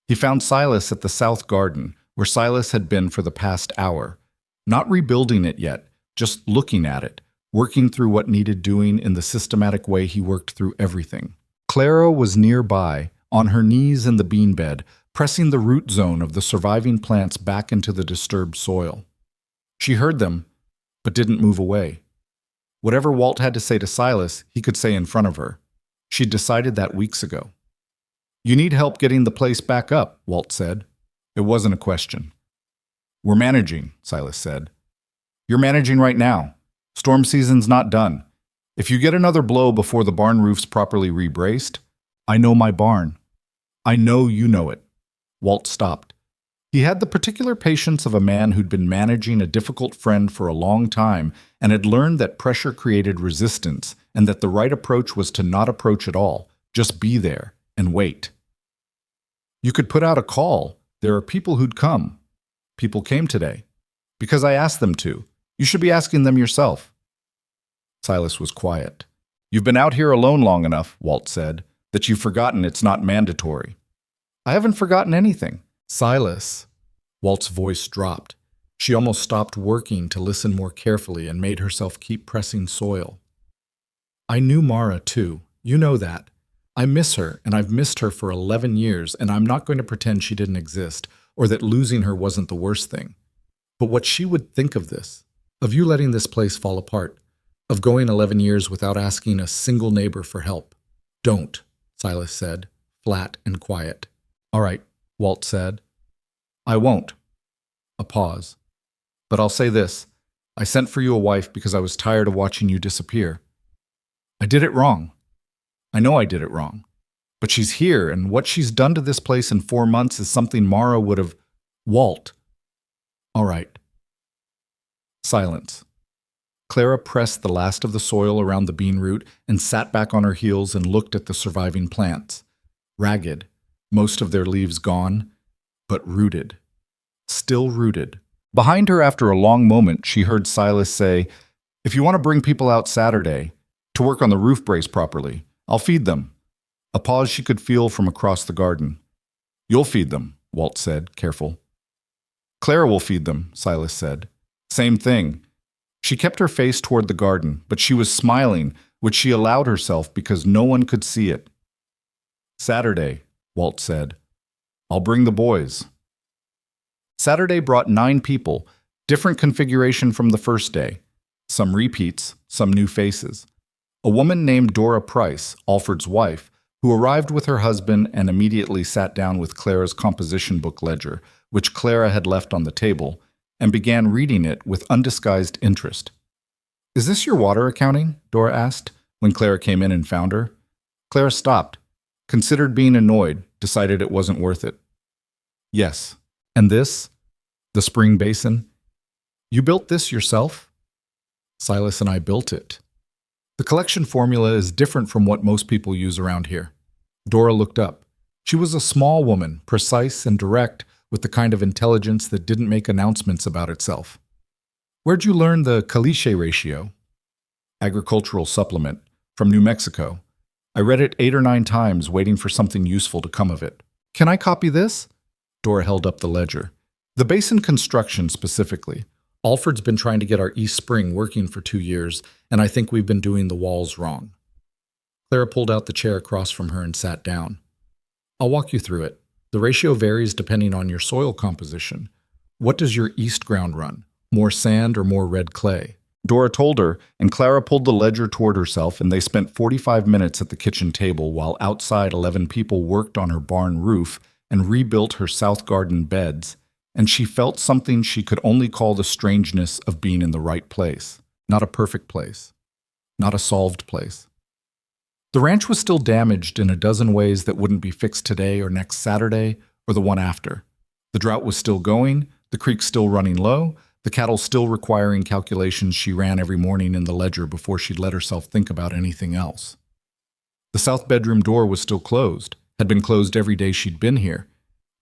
He found Silas at the south garden, where Silas had been for the past hour, not rebuilding it yet, just looking at it, working through what needed doing in the systematic way he worked through everything. Clara was nearby, on her knees in the bean bed, pressing the root zone of the surviving plants back into the disturbed soil. She heard them, but didn't move away. Whatever Walt had to say to Silas, he could say in front of her. She'd decided that weeks ago. "You need help getting the place back up," Walt said. It wasn't a question. "We're managing," Silas said. "You're managing right now. Storm season's not done. If you get another blow before the barn roof's properly rebraced, I know my barn. I know you know it." Walt stopped. He had the particular patience of a man who'd been managing a difficult friend for a long time and had learned that pressure created resistance and that the right approach was to not approach at all, just be there and wait. "You could put out a call. There are people who'd come." "People came today." "Because I asked them to. You should be asking them yourself." Silas was quiet. "You've been out here alone long enough," Walt said, "that you've forgotten it's not mandatory." "I haven't forgotten anything." "Silas." Walt's voice dropped. She almost stopped working to listen more carefully and made herself keep pressing soil. "I knew Mara, too. You know that. I miss her, and I've missed her for 11 years, and I'm not going to pretend she didn't exist, or that losing her wasn't the worst thing. But what she would think of this, of you letting this place fall apart, of going 11 years without asking a single neighbor for help." "Don't," Silas said, flat and quiet. "All right," Walt said. "I won't." A pause. "But I'll say this. I sent for you a wife because I was tired of watching you disappear. I did it wrong. I know I did it wrong. But she's here, and what she's done to this place in 4 months is something Mara would have. Walt. All right. Silence. Clara pressed the last of the soil around the bean root and sat back on her heels and looked at the surviving plants. Ragged, most of their leaves gone, but rooted. Still rooted. Behind her, after a long moment, she heard Silas say, "If you want to bring people out Saturday to work on the roof brace properly, I'll feed them." A pause she could feel from across the garden. "You'll feed them," Walt said, careful. "Clara will feed them," Silas said. Same thing. She kept her face toward the garden, but she was smiling, which she allowed herself because no one could see it. "Saturday," Walt said. "I'll bring the boys." Saturday brought 9 people, different configuration from the first day. Some repeats, some new faces. A woman named Dora Price, Alfred's wife, who arrived with her husband and immediately sat down with Clara's composition book ledger, which Clara had left on the table, and began reading it with undisguised interest. "Is this your water accounting?" Dora asked, when Clara came in and found her. Clara stopped, considered being annoyed, decided it wasn't worth it. "Yes. And this? The spring basin? You built this yourself?" "Silas and I built it. The collection formula is different from what most people use around here." Dora looked up. She was a small woman, precise and direct, with the kind of intelligence that didn't make announcements about itself. "Where'd you learn the caliche ratio?" "Agricultural supplement, from New Mexico. I read it 8 or 9 times, waiting for something useful to come of it." "Can I copy this?" Dora held up the ledger. "The basin construction specifically. Alfred's been trying to get our East Spring working for 2 years, and I think we've been doing the walls wrong." Clara pulled out the chair across from her and sat down. "I'll walk you through it. The ratio varies depending on your soil composition. What does your east ground run? More sand or more red clay?" Dora told her, and Clara pulled the ledger toward herself, and they spent 45 minutes at the kitchen table while outside 11 people worked on her barn roof and rebuilt her south garden beds, and she felt something she could only call the strangeness of being in the right place. Not a perfect place. Not a solved place. The ranch was still damaged in a dozen ways that wouldn't be fixed today or next Saturday or the one after. The drought was still going, the creek still running low, the cattle still requiring calculations she ran every morning in the ledger before she'd let herself think about anything else. The south bedroom door was still closed, had been closed every day she'd been here,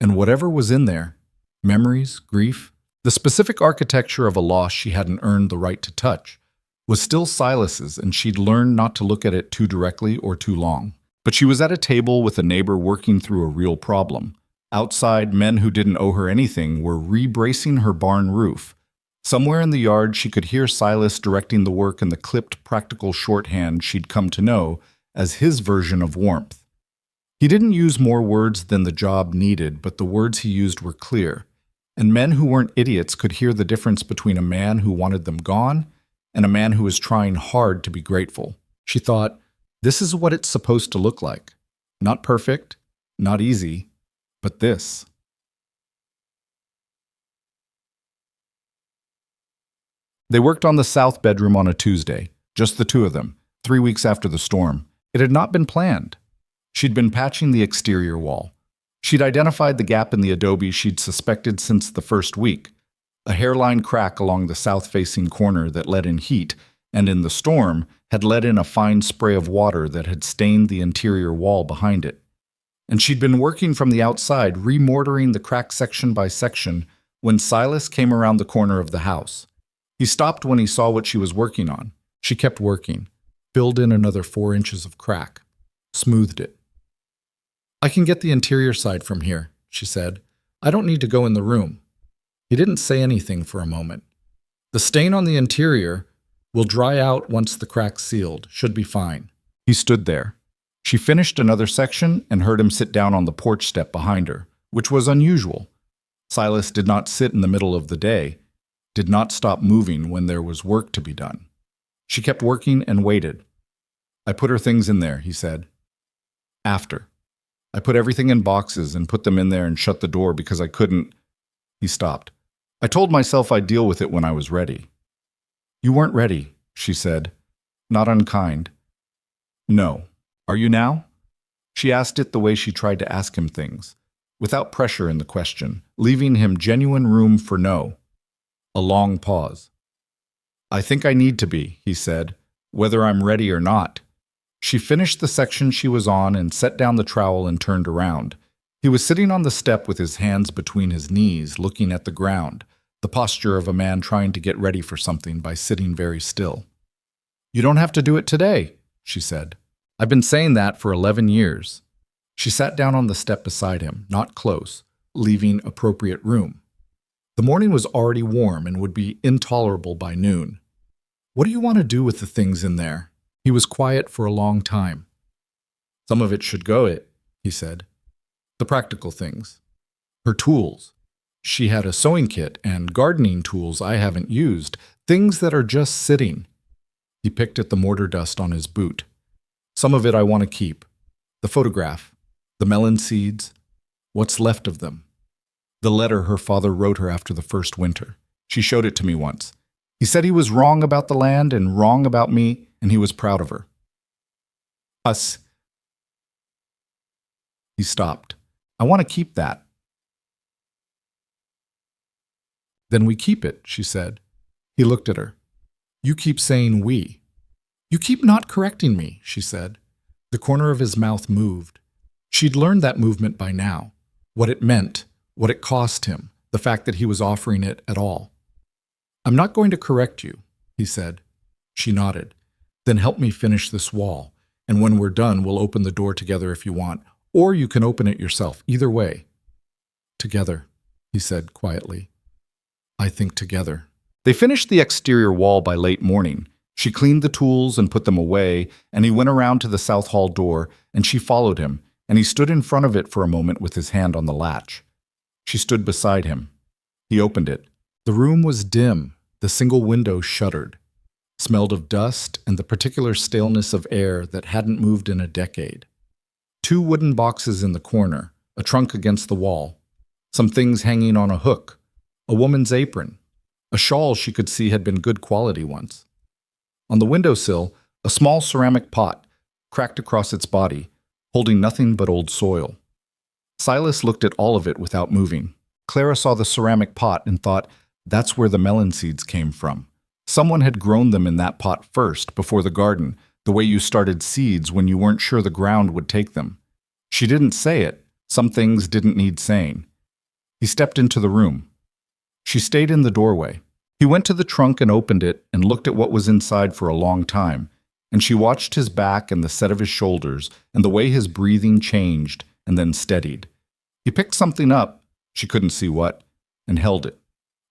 and whatever was in there, memories, grief, the specific architecture of a loss she hadn't earned the right to touch, was still Silas's, and she'd learned not to look at it too directly or too long. But she was at a table with a neighbor working through a real problem. Outside, men who didn't owe her anything were re-bracing her barn roof. Somewhere in the yard, she could hear Silas directing the work in the clipped, practical shorthand she'd come to know as his version of warmth. He didn't use more words than the job needed, but the words he used were clear. And men who weren't idiots could hear the difference between a man who wanted them gone and a man who was trying hard to be grateful. She thought, this is what it's supposed to look like. Not perfect, not easy, but this. They worked on the south bedroom on a Tuesday, just the 2 of them, 3 weeks after the storm. It had not been planned. She'd been patching the exterior wall. She'd identified the gap in the adobe she'd suspected since the first week, a hairline crack along the south-facing corner that let in heat, and in the storm had let in a fine spray of water that had stained the interior wall behind it. And she'd been working from the outside, remortaring the crack section by section, when Silas came around the corner of the house. He stopped when he saw what she was working on. She kept working, filled in another 4 inches of crack, smoothed it. "I can get the interior side from here," she said. "I don't need to go in the room." He didn't say anything for a moment. "The stain on the interior will dry out once the crack's sealed. Should be fine." He stood there. She finished another section and heard him sit down on the porch step behind her, which was unusual. Silas did not sit in the middle of the day, did not stop moving when there was work to be done. She kept working and waited. "I put her things in there," he said. "After. I put everything in boxes and put them in there and shut the door because I couldn't." He stopped. "I told myself I'd deal with it when I was ready." "You weren't ready," she said, not unkind. "No. Are you now?" She asked it the way she tried to ask him things, without pressure in the question, leaving him genuine room for no. A long pause. "I think I need to be," he said, "whether I'm ready or not." She finished the section she was on and set down the trowel and turned around. He was sitting on the step with his hands between his knees, looking at the ground, the posture of a man trying to get ready for something by sitting very still. "You don't have to do it today," she said. "I've been saying that for 11 years. She sat down on the step beside him, not close, leaving appropriate room. The morning was already warm and would be intolerable by noon. "What do you want to do with the things in there?" He was quiet for a long time. "Some of it should go," he said. "The practical things. Her tools. She had a sewing kit and gardening tools I haven't used, things that are just sitting." He picked at the mortar dust on his boot. "Some of it I want to keep. The photograph, the melon seeds, what's left of them. The letter her father wrote her after the first winter. She showed it to me once. He said he was wrong about the land and wrong about me, and he was proud of her. Us." He stopped. "I want to keep that." "Then we keep it," she said. He looked at her. "You keep saying we." "You keep not correcting me," she said. The corner of his mouth moved. She'd learned that movement by now, what it meant, what it cost him, the fact that he was offering it at all. "I'm not going to correct you," he said. She nodded. "Then help me finish this wall, and when we're done, we'll open the door together if you want, or you can open it yourself, either way." "Together," he said quietly. "I think together." They finished the exterior wall by late morning. She cleaned the tools and put them away, and he went around to the south hall door, and she followed him, and he stood in front of it for a moment with his hand on the latch. She stood beside him. He opened it. The room was dim, the single window shuttered, smelled of dust and the particular staleness of air that hadn't moved in a decade. 2 wooden boxes in the corner, a trunk against the wall, some things hanging on a hook, a woman's apron, a shawl she could see had been good quality once. On the windowsill, a small ceramic pot, cracked across its body, holding nothing but old soil. Silas looked at all of it without moving. Clara saw the ceramic pot and thought, that's where the melon seeds came from. Someone had grown them in that pot first, before the garden, the way you started seeds when you weren't sure the ground would take them. She didn't say it. Some things didn't need saying. He stepped into the room. She stayed in the doorway. He went to the trunk and opened it and looked at what was inside for a long time, and she watched his back and the set of his shoulders and the way his breathing changed and then steadied. He picked something up, she couldn't see what, and held it.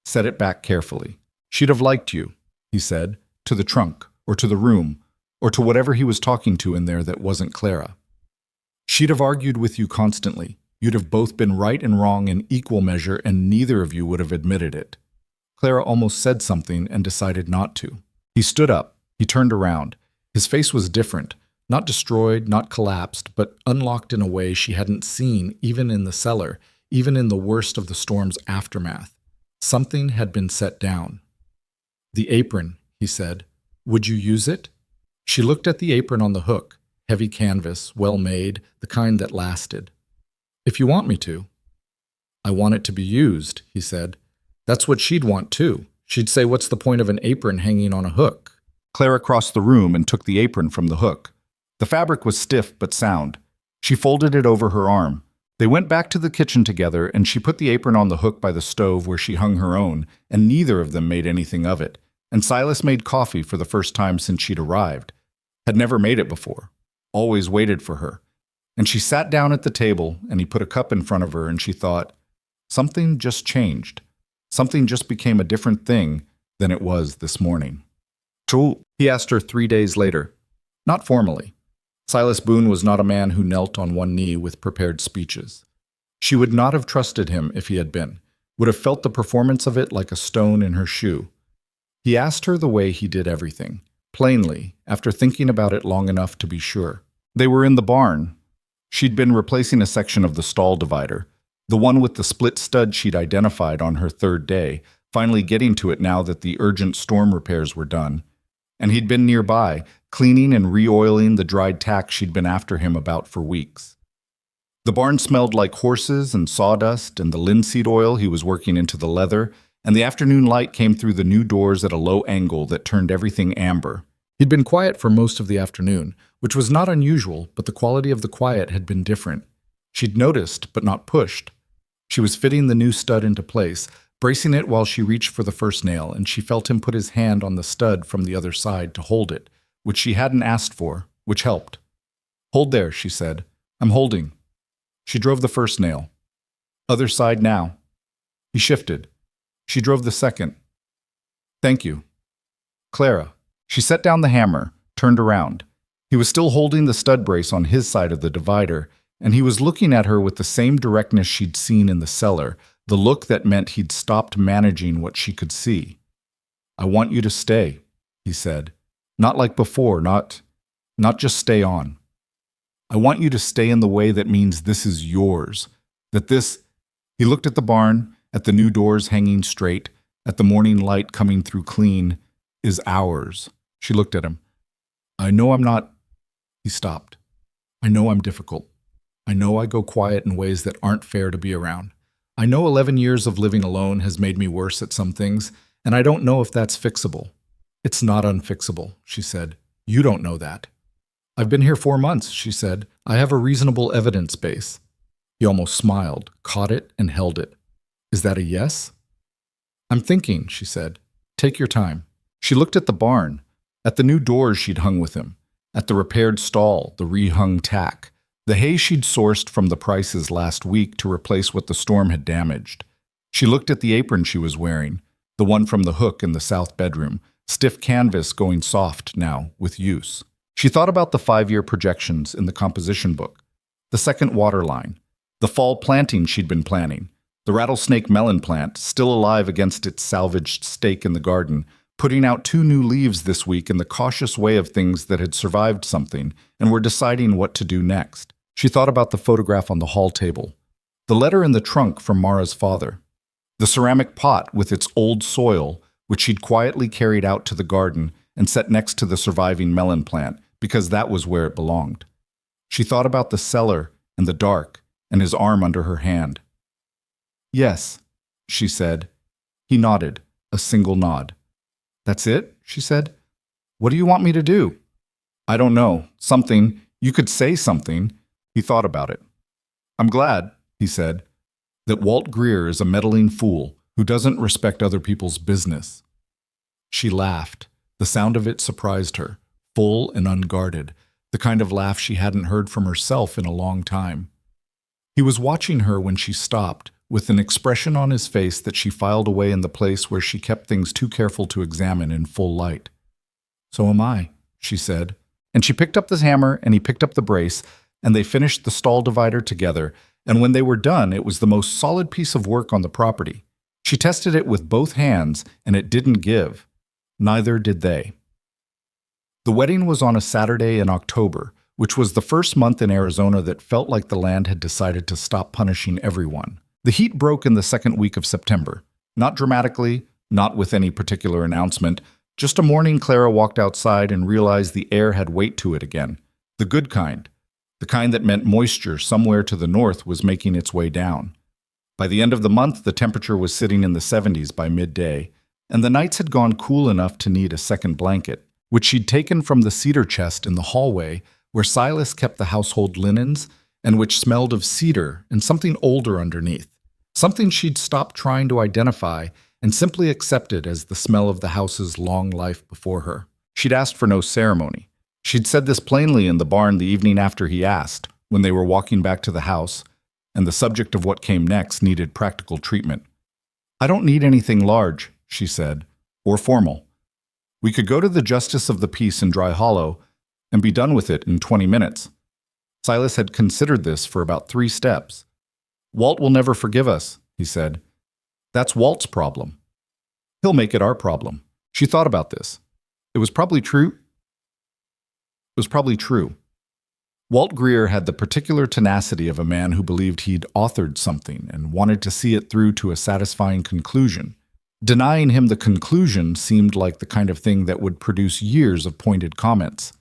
Set it back carefully. "She'd have liked you," he said, to the trunk, or to the room, or to whatever he was talking to in there that wasn't Clara. "She'd have argued with you constantly. You'd have both been right and wrong in equal measure, and neither of you would have admitted it." Clara almost said something and decided not to. He stood up. He turned around. His face was different, not destroyed, not collapsed, but unlocked in a way she hadn't seen even in the cellar, even in the worst of the storm's aftermath. Something had been set down. "The apron," he said. "Would you use it?" She looked at the apron on the hook, heavy canvas, well made, the kind that lasted. "If you want me to." "I want it to be used," he said. That's what she'd want too. She'd say, "What's the point of an apron hanging on a hook?" Clara crossed the room and took the apron from the hook. The fabric was stiff but sound. She folded it over her arm. They went back to the kitchen together, and she put the apron on the hook by the stove where she hung her own, and neither of them made anything of it. And Silas made coffee for the first time since she'd arrived. Had never made it before. Always waited for her. And she sat down at the table, and he put a cup in front of her, and she thought, something just changed. Something just became a different thing than it was this morning. "True?" he asked her 3 days later. Not formally. Silas Boone was not a man who knelt on one knee with prepared speeches. She would not have trusted him if he had been, would have felt the performance of it like a stone in her shoe. He asked her the way he did everything, plainly, after thinking about it long enough to be sure. They were in the barn. She'd been replacing a section of the stall divider, the one with the split stud she'd identified on her 3rd day, finally getting to it now that the urgent storm repairs were done. And he'd been nearby, cleaning and re-oiling the dried tack she'd been after him about for weeks. The barn smelled like horses and sawdust and the linseed oil he was working into the leather, and the afternoon light came through the new doors at a low angle that turned everything amber. He'd been quiet for most of the afternoon, which was not unusual, but the quality of the quiet had been different. She'd noticed, but not pushed. She was fitting the new stud into place, bracing it while she reached for the first nail, and she felt him put his hand on the stud from the other side to hold it, which she hadn't asked for, which helped. "Hold there," she said. "I'm holding." She drove the first nail. "Other side now." He shifted. She drove the second. "Thank you." "Clara." She set down the hammer, turned around. He was still holding the stud brace on his side of the divider, and he was looking at her with the same directness she'd seen in the cellar, the look that meant he'd stopped managing what she could see. "I want you to stay," he said. "Not like before, not just stay on. I want you to stay in the way that means this is yours, that this—" He looked at the barn, at the new doors hanging straight, at the morning light coming through clean, "is ours." She looked at him. "I know I'm not—" He stopped. "I know I'm difficult. I know I go quiet in ways that aren't fair to be around. I know 11 years of living alone has made me worse at some things, and I don't know if that's fixable." "It's not unfixable," she said. "You don't know that." "I've been here 4 months," she said. "I have a reasonable evidence base." He almost smiled, caught it, and held it. "Is that a yes?" "I'm thinking," she said. "Take your time." She looked at the barn, at the new doors she'd hung with him, at the repaired stall, the rehung tack, the hay she'd sourced from the prices last week to replace what the storm had damaged. She looked at the apron she was wearing, the one from the hook in the south bedroom, stiff canvas going soft now with use. She thought about the 5-year projections in the composition book, the second water line, the fall planting she'd been planning, the rattlesnake melon plant, still alive against its salvaged stake in the garden, putting out 2 new leaves this week in the cautious way of things that had survived something and were deciding what to do next. She thought about the photograph on the hall table, the letter in the trunk from Mara's father, the ceramic pot with its old soil, which she'd quietly carried out to the garden and set next to the surviving melon plant, because that was where it belonged. She thought about the cellar and the dark and his arm under her hand. "Yes," she said. He nodded, a single nod. "That's it?" she said. "What do you want me to do?" "I don't know. Something. You could say something." He thought about it. "I'm glad," he said, "that Walt Greer is a meddling fool who doesn't respect other people's business." She laughed. The sound of it surprised her, full and unguarded, the kind of laugh she hadn't heard from herself in a long time. He was watching her when she stopped, with an expression on his face that she filed away in the place where she kept things too careful to examine in full light. "So am I," she said. And she picked up the hammer and he picked up the brace, and they finished the stall divider together, and when they were done, it was the most solid piece of work on the property. She tested it with both hands, and it didn't give. Neither did they. The wedding was on a Saturday in October, which was the first month in Arizona that felt like the land had decided to stop punishing everyone. The heat broke in the second week of September. Not dramatically, not with any particular announcement, just a morning Clara walked outside and realized the air had weight to it again. The good kind. The kind that meant moisture somewhere to the north was making its way down. By the end of the month, the temperature was sitting in the 70s by midday, and the nights had gone cool enough to need a second blanket, which she'd taken from the cedar chest in the hallway where Silas kept the household linens and which smelled of cedar and something older underneath, something she'd stopped trying to identify and simply accepted as the smell of the house's long life before her. She'd asked for no ceremony. She'd said this plainly in the barn the evening after he asked, when they were walking back to the house, and the subject of what came next needed practical treatment. "I don't need anything large," she said, "or formal. We could go to the Justice of the Peace in Dry Hollow and be done with it in 20 minutes. Silas had considered this for about 3 steps. "Walt will never forgive us," he said. "That's Walt's problem. He'll make it our problem." She thought about this. It was probably true. Walt Greer had the particular tenacity of a man who believed he'd authored something and wanted to see it through to a satisfying conclusion. Denying him the conclusion seemed like the kind of thing that would produce years of pointed comments.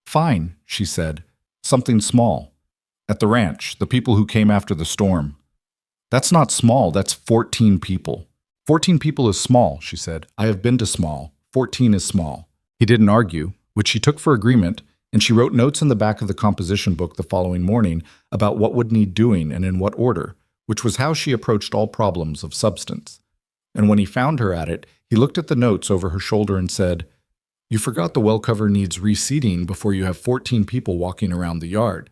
"Fine," she said. "Something small." At the ranch, the people who came after the storm. That's not small, that's 14 people. 14 people is small, she said. I have been to small. 14 is small. He didn't argue, which she took for agreement, and she wrote notes in the back of the composition book the following morning about what would need doing and in what order, which was how she approached all problems of substance. And when he found her at it, he looked at the notes over her shoulder and said, "You forgot the well cover needs reseeding before you have 14 people walking around the yard."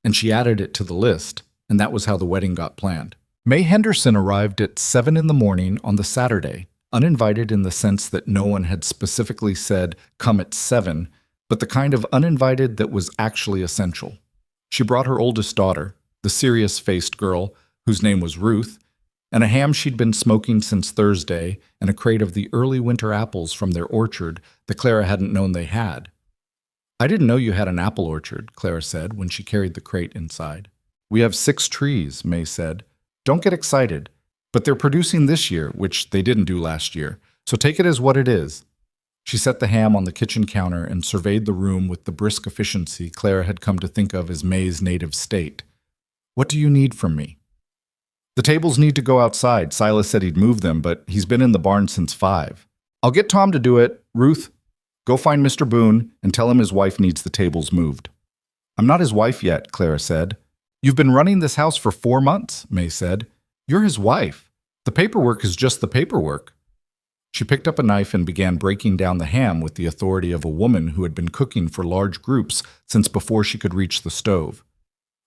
And she added it to the list, and that was how the wedding got planned. May Henderson arrived at 7 in the morning on the Saturday, uninvited in the sense that no one had specifically said, "Come at 7," but the kind of uninvited that was actually essential. She brought her oldest daughter, the serious-faced girl, whose name was Ruth, and a ham she'd been smoking since Thursday, and a crate of the early winter apples from their orchard that Clara hadn't known they had. "I didn't know you had an apple orchard," Clara said when she carried the crate inside. "We have 6 trees," May said. "Don't get excited, but they're producing this year, which they didn't do last year, so take it as what it is." She set the ham on the kitchen counter and surveyed the room with the brisk efficiency Clara had come to think of as May's native state. "What do you need from me?" "The tables need to go outside. Silas said he'd move them, but he's been in the barn since 5. I'll get Tom to do it. Ruth, go find Mr. Boone and tell him his wife needs the tables moved." "I'm not his wife yet," Clara said. "You've been running this house for 4 months," May said. "You're his wife. The paperwork is just the paperwork." She picked up a knife and began breaking down the ham with the authority of a woman who had been cooking for large groups since before she could reach the stove.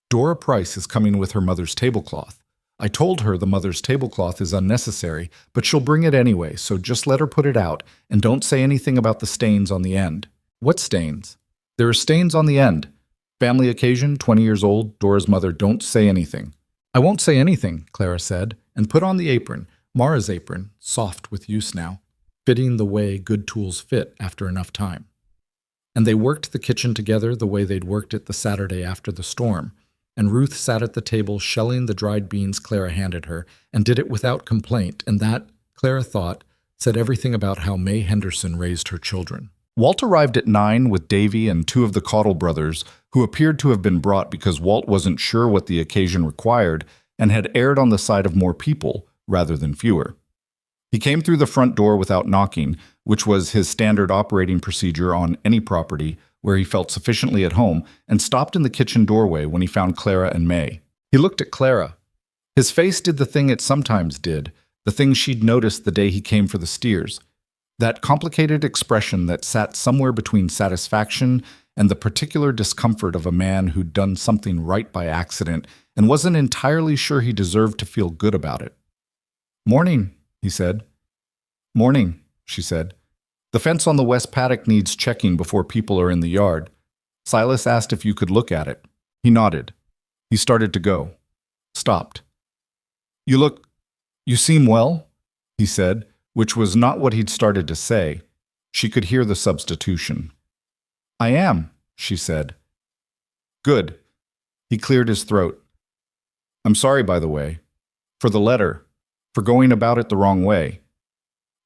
"Dora Price is coming with her mother's tablecloth. I told her the mother's tablecloth is unnecessary, but she'll bring it anyway, so just let her put it out, and don't say anything about the stains on the end." "What stains?" "There are stains on the end. Family occasion, 20 years old, Dora's mother, don't say anything." "I won't say anything," Clara said, and put on the apron, Mara's apron, soft with use now, fitting the way good tools fit after enough time. And they worked the kitchen together the way they'd worked it the Saturday after the storm, and Ruth sat at the table shelling the dried beans Clara handed her, and did it without complaint, and that, Clara thought, said everything about how May Henderson raised her children. Walt arrived at 9 with Davy and 2 of the Caudle brothers, who appeared to have been brought because Walt wasn't sure what the occasion required and had erred on the side of more people rather than fewer. He came through the front door without knocking, which was his standard operating procedure on any property where he felt sufficiently at home, and stopped in the kitchen doorway when he found Clara and May. He looked at Clara. His face did the thing it sometimes did, the thing she'd noticed the day he came for the steers. That complicated expression that sat somewhere between satisfaction and the particular discomfort of a man who'd done something right by accident and wasn't entirely sure he deserved to feel good about it. "Morning," he said. "Morning," she said. "The fence on the west paddock needs checking before people are in the yard. Silas asked if you could look at it." He nodded. He started to go. Stopped. You seem well," he said, which was not what he'd started to say. She could hear the substitution. "I am," she said. "Good." He cleared his throat. "I'm sorry, by the way. For the letter. For going about it the wrong way."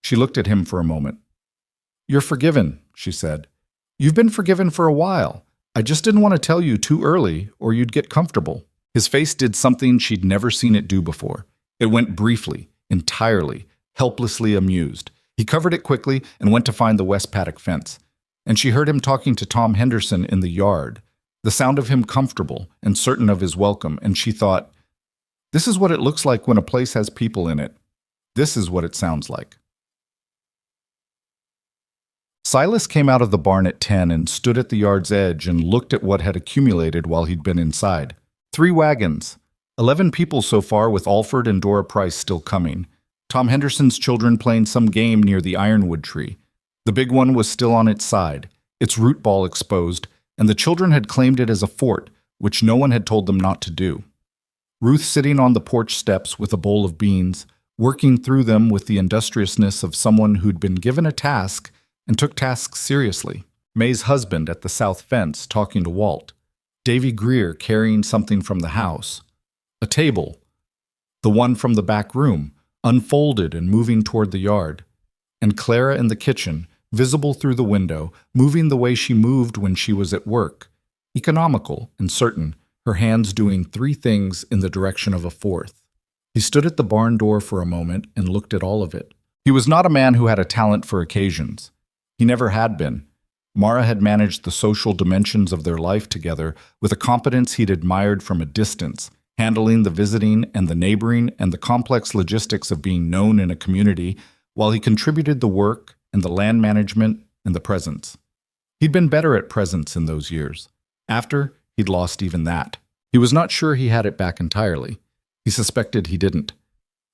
She looked at him for a moment. "You're forgiven," she said. "You've been forgiven for a while. I just didn't want to tell you too early, or you'd get comfortable." His face did something she'd never seen it do before. It went briefly, entirely, helplessly amused. He covered it quickly and went to find the west paddock fence. And she heard him talking to Tom Henderson in the yard, the sound of him comfortable and certain of his welcome, and she thought, this is what it looks like when a place has people in it. This is what it sounds like. Silas came out of the barn at 10 and stood at the yard's edge and looked at what had accumulated while he'd been inside. 3 wagons, 11 people so far, with Alfred and Dora Price still coming. Tom Henderson's children playing some game near the ironwood tree. The big one was still on its side, its root ball exposed, and the children had claimed it as a fort, which no one had told them not to do. Ruth sitting on the porch steps with a bowl of beans, working through them with the industriousness of someone who'd been given a task and took tasks seriously. May's husband at the south fence talking to Walt. Davy Greer carrying something from the house. A table, the one from the back room, unfolded and moving toward the yard. And Clara in the kitchen, visible through the window, moving the way she moved when she was at work, economical and certain, her hands doing three things in the direction of a fourth. He stood at the barn door for a moment and looked at all of it. He was not a man who had a talent for occasions. He never had been. Mara had managed the social dimensions of their life together with a competence he'd admired from a distance, handling the visiting and the neighboring and the complex logistics of being known in a community, while he contributed the work and the land management and the presence. He'd been better at presence in those years. After, he'd lost even that. He was not sure he had it back entirely. He suspected he didn't.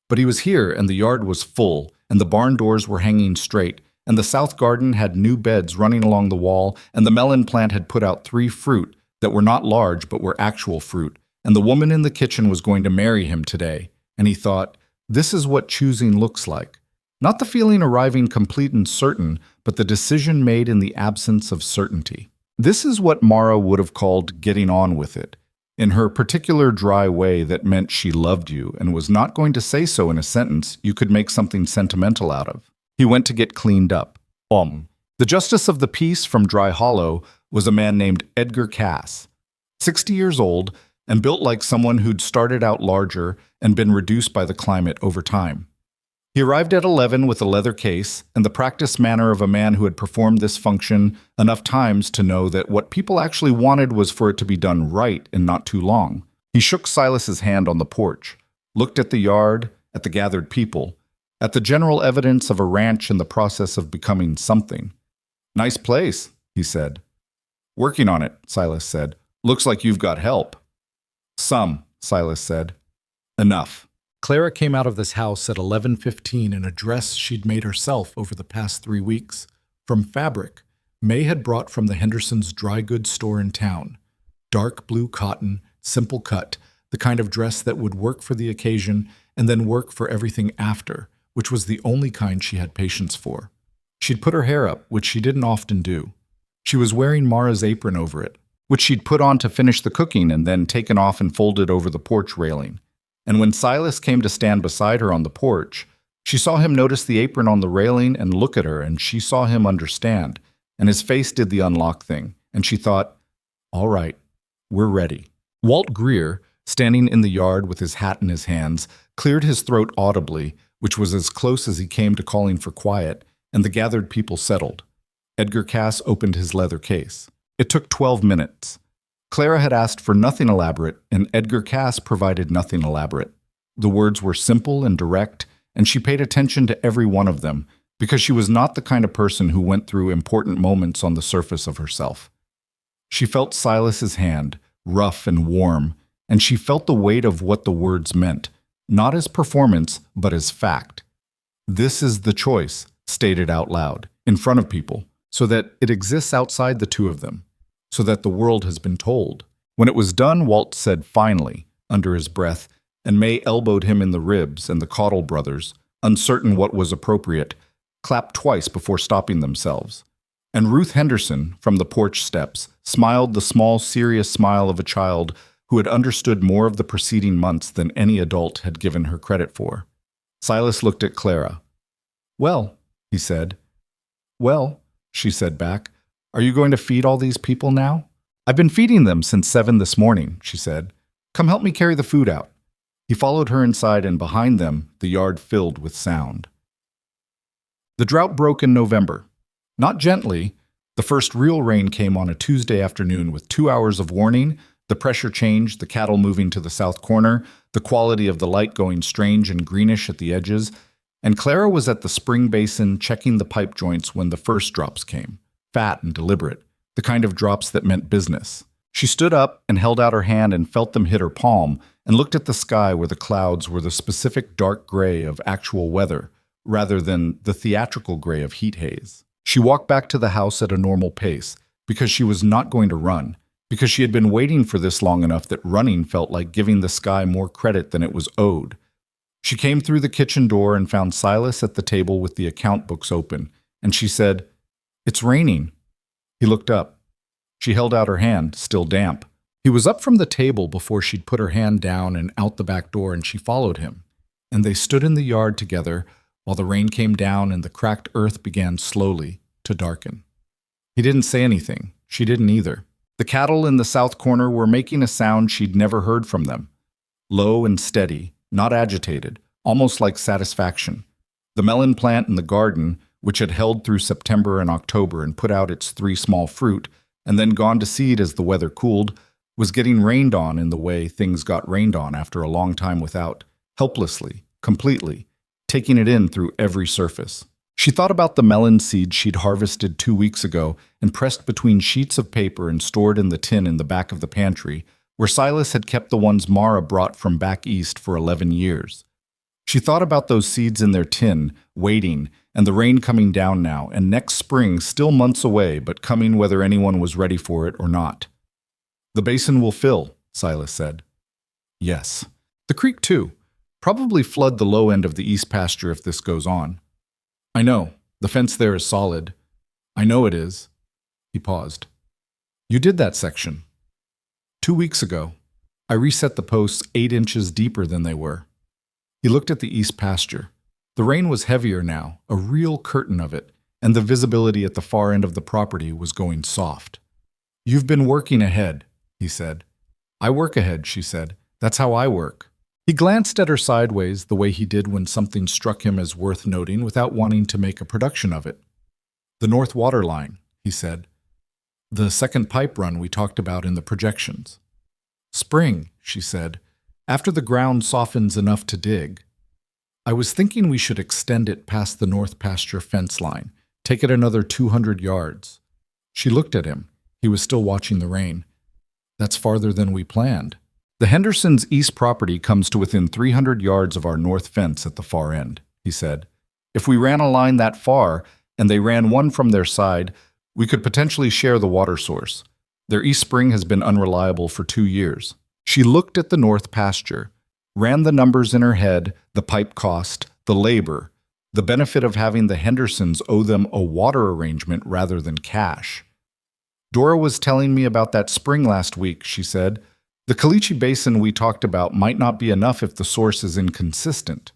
But he was here, and the yard was full, and the barn doors were hanging straight, and the south garden had new beds running along the wall, and the melon plant had put out 3 fruit that were not large but were actual fruit, and the woman in the kitchen was going to marry him today. And he thought, this is what choosing looks like. Not the feeling arriving complete and certain, but the decision made in the absence of certainty. This is what Mara would have called getting on with it, in her particular dry way that meant she loved you and was not going to say so in a sentence you could make something sentimental out of. He went to get cleaned up. The justice of the peace from Dry Hollow was a man named Edgar Cass, 60 years old and built like someone who'd started out larger and been reduced by the climate over time. He arrived at 11 with a leather case and the practiced manner of a man who had performed this function enough times to know that what people actually wanted was for it to be done right and not too long. He shook Silas's hand on the porch, looked at the yard, at the gathered people, at the general evidence of a ranch in the process of becoming something. Nice place, he said. Working on it, Silas said. Looks like you've got help. Some, Silas said. Enough. Clara came out of this house at 11:15 in a dress she'd made herself over the past 3 weeks, from fabric May had brought from the Hendersons' dry goods store in town. Dark blue cotton, simple cut, the kind of dress that would work for the occasion and then work for everything after, which was the only kind she had patience for. She'd put her hair up, which she didn't often do. She was wearing Mara's apron over it, which she'd put on to finish the cooking and then taken off and folded over the porch railing. And when Silas came to stand beside her on the porch, she saw him notice the apron on the railing and look at her, and she saw him understand, and his face did the unlock thing, and she thought, all right, we're ready. Walt Greer, standing in the yard with his hat in his hands, cleared his throat audibly, which was as close as he came to calling for quiet, and the gathered people settled. Edgar Cass opened his leather case. It took 12 minutes. Clara had asked for nothing elaborate, and Edgar Cass provided nothing elaborate. The words were simple and direct, and she paid attention to every one of them, because she was not the kind of person who went through important moments on the surface of herself. She felt Silas's hand, rough and warm, and she felt the weight of what the words meant, not as performance, but as fact. This is the choice, stated out loud, in front of people, so that it exists outside the two of them, so that the world has been told. When it was done, Walt said finally, under his breath, and May elbowed him in the ribs, and the Caudle brothers, uncertain what was appropriate, clapped twice before stopping themselves. And Ruth Henderson, from the porch steps, smiled the small, serious smile of a child who had understood more of the preceding months than any adult had given her credit for. Silas looked at Clara. Well, he said. Well, she said back, are you going to feed all these people now? I've been feeding them since 7 this morning, she said. Come help me carry the food out. He followed her inside, and behind them, the yard filled with sound. The drought broke in November. Not gently. The first real rain came on a Tuesday afternoon with 2 hours of warning, the pressure changed, the cattle moving to the south corner, the quality of the light going strange and greenish at the edges, and Clara was at the spring basin checking the pipe joints when the first drops came, fat and deliberate, the kind of drops that meant business. She stood up and held out her hand and felt them hit her palm and looked at the sky where the clouds were the specific dark gray of actual weather rather than the theatrical gray of heat haze. She walked back to the house at a normal pace because she was not going to run, because she had been waiting for this long enough that running felt like giving the sky more credit than it was owed. She came through the kitchen door and found Silas at the table with the account books open, and she said, "It's raining." He looked up. She held out her hand, still damp. He was up from the table before she'd put her hand down and out the back door, and she followed him. And they stood in the yard together while the rain came down and the cracked earth began slowly to darken. He didn't say anything. She didn't either. The cattle in the south corner were making a sound she'd never heard from them. Low and steady, not agitated, almost like satisfaction. The melon plant in the garden, which had held through September and October and put out its 3 small fruit, and then gone to seed as the weather cooled, was getting rained on in the way things got rained on after a long time without, helplessly, completely, taking it in through every surface. She thought about the melon seeds she'd harvested 2 weeks ago and pressed between sheets of paper and stored in the tin in the back of the pantry, where Silas had kept the ones Mara brought from back east for 11 years. She thought about those seeds in their tin, waiting, and the rain coming down now, and next spring still months away, but coming whether anyone was ready for it or not. "The basin will fill," Silas said. "Yes. The creek, too. Probably flood the low end of the east pasture if this goes on." "I know. The fence there is solid." "I know it is." He paused. "You did that section." 2 weeks ago. I reset the posts 8 inches deeper than they were." He looked at the east pasture. The rain was heavier now, a real curtain of it, and the visibility at the far end of the property was going soft. "You've been working ahead," he said. "I work ahead," she said. "That's how I work." He glanced at her sideways the way he did when something struck him as worth noting without wanting to make a production of it. "The North Water Line," he said. "The second pipe run we talked about in the projections." "Spring," she said, "after the ground softens enough to dig. I was thinking we should extend it past the north pasture fence line, take it another 200 yards. She looked at him. He was still watching the rain. "That's farther than we planned." "The Hendersons' east property comes to within 300 yards of our north fence at the far end," he said. "If we ran a line that far, and they ran one from their side, we could potentially share the water source. Their east spring has been unreliable for 2 years. She looked at the north pasture, ran the numbers in her head, the pipe cost, the labor, the benefit of having the Hendersons owe them a water arrangement rather than cash. "Dora was telling me about that spring last week," she said. "The Caliche Basin we talked about might not be enough if the source is inconsistent."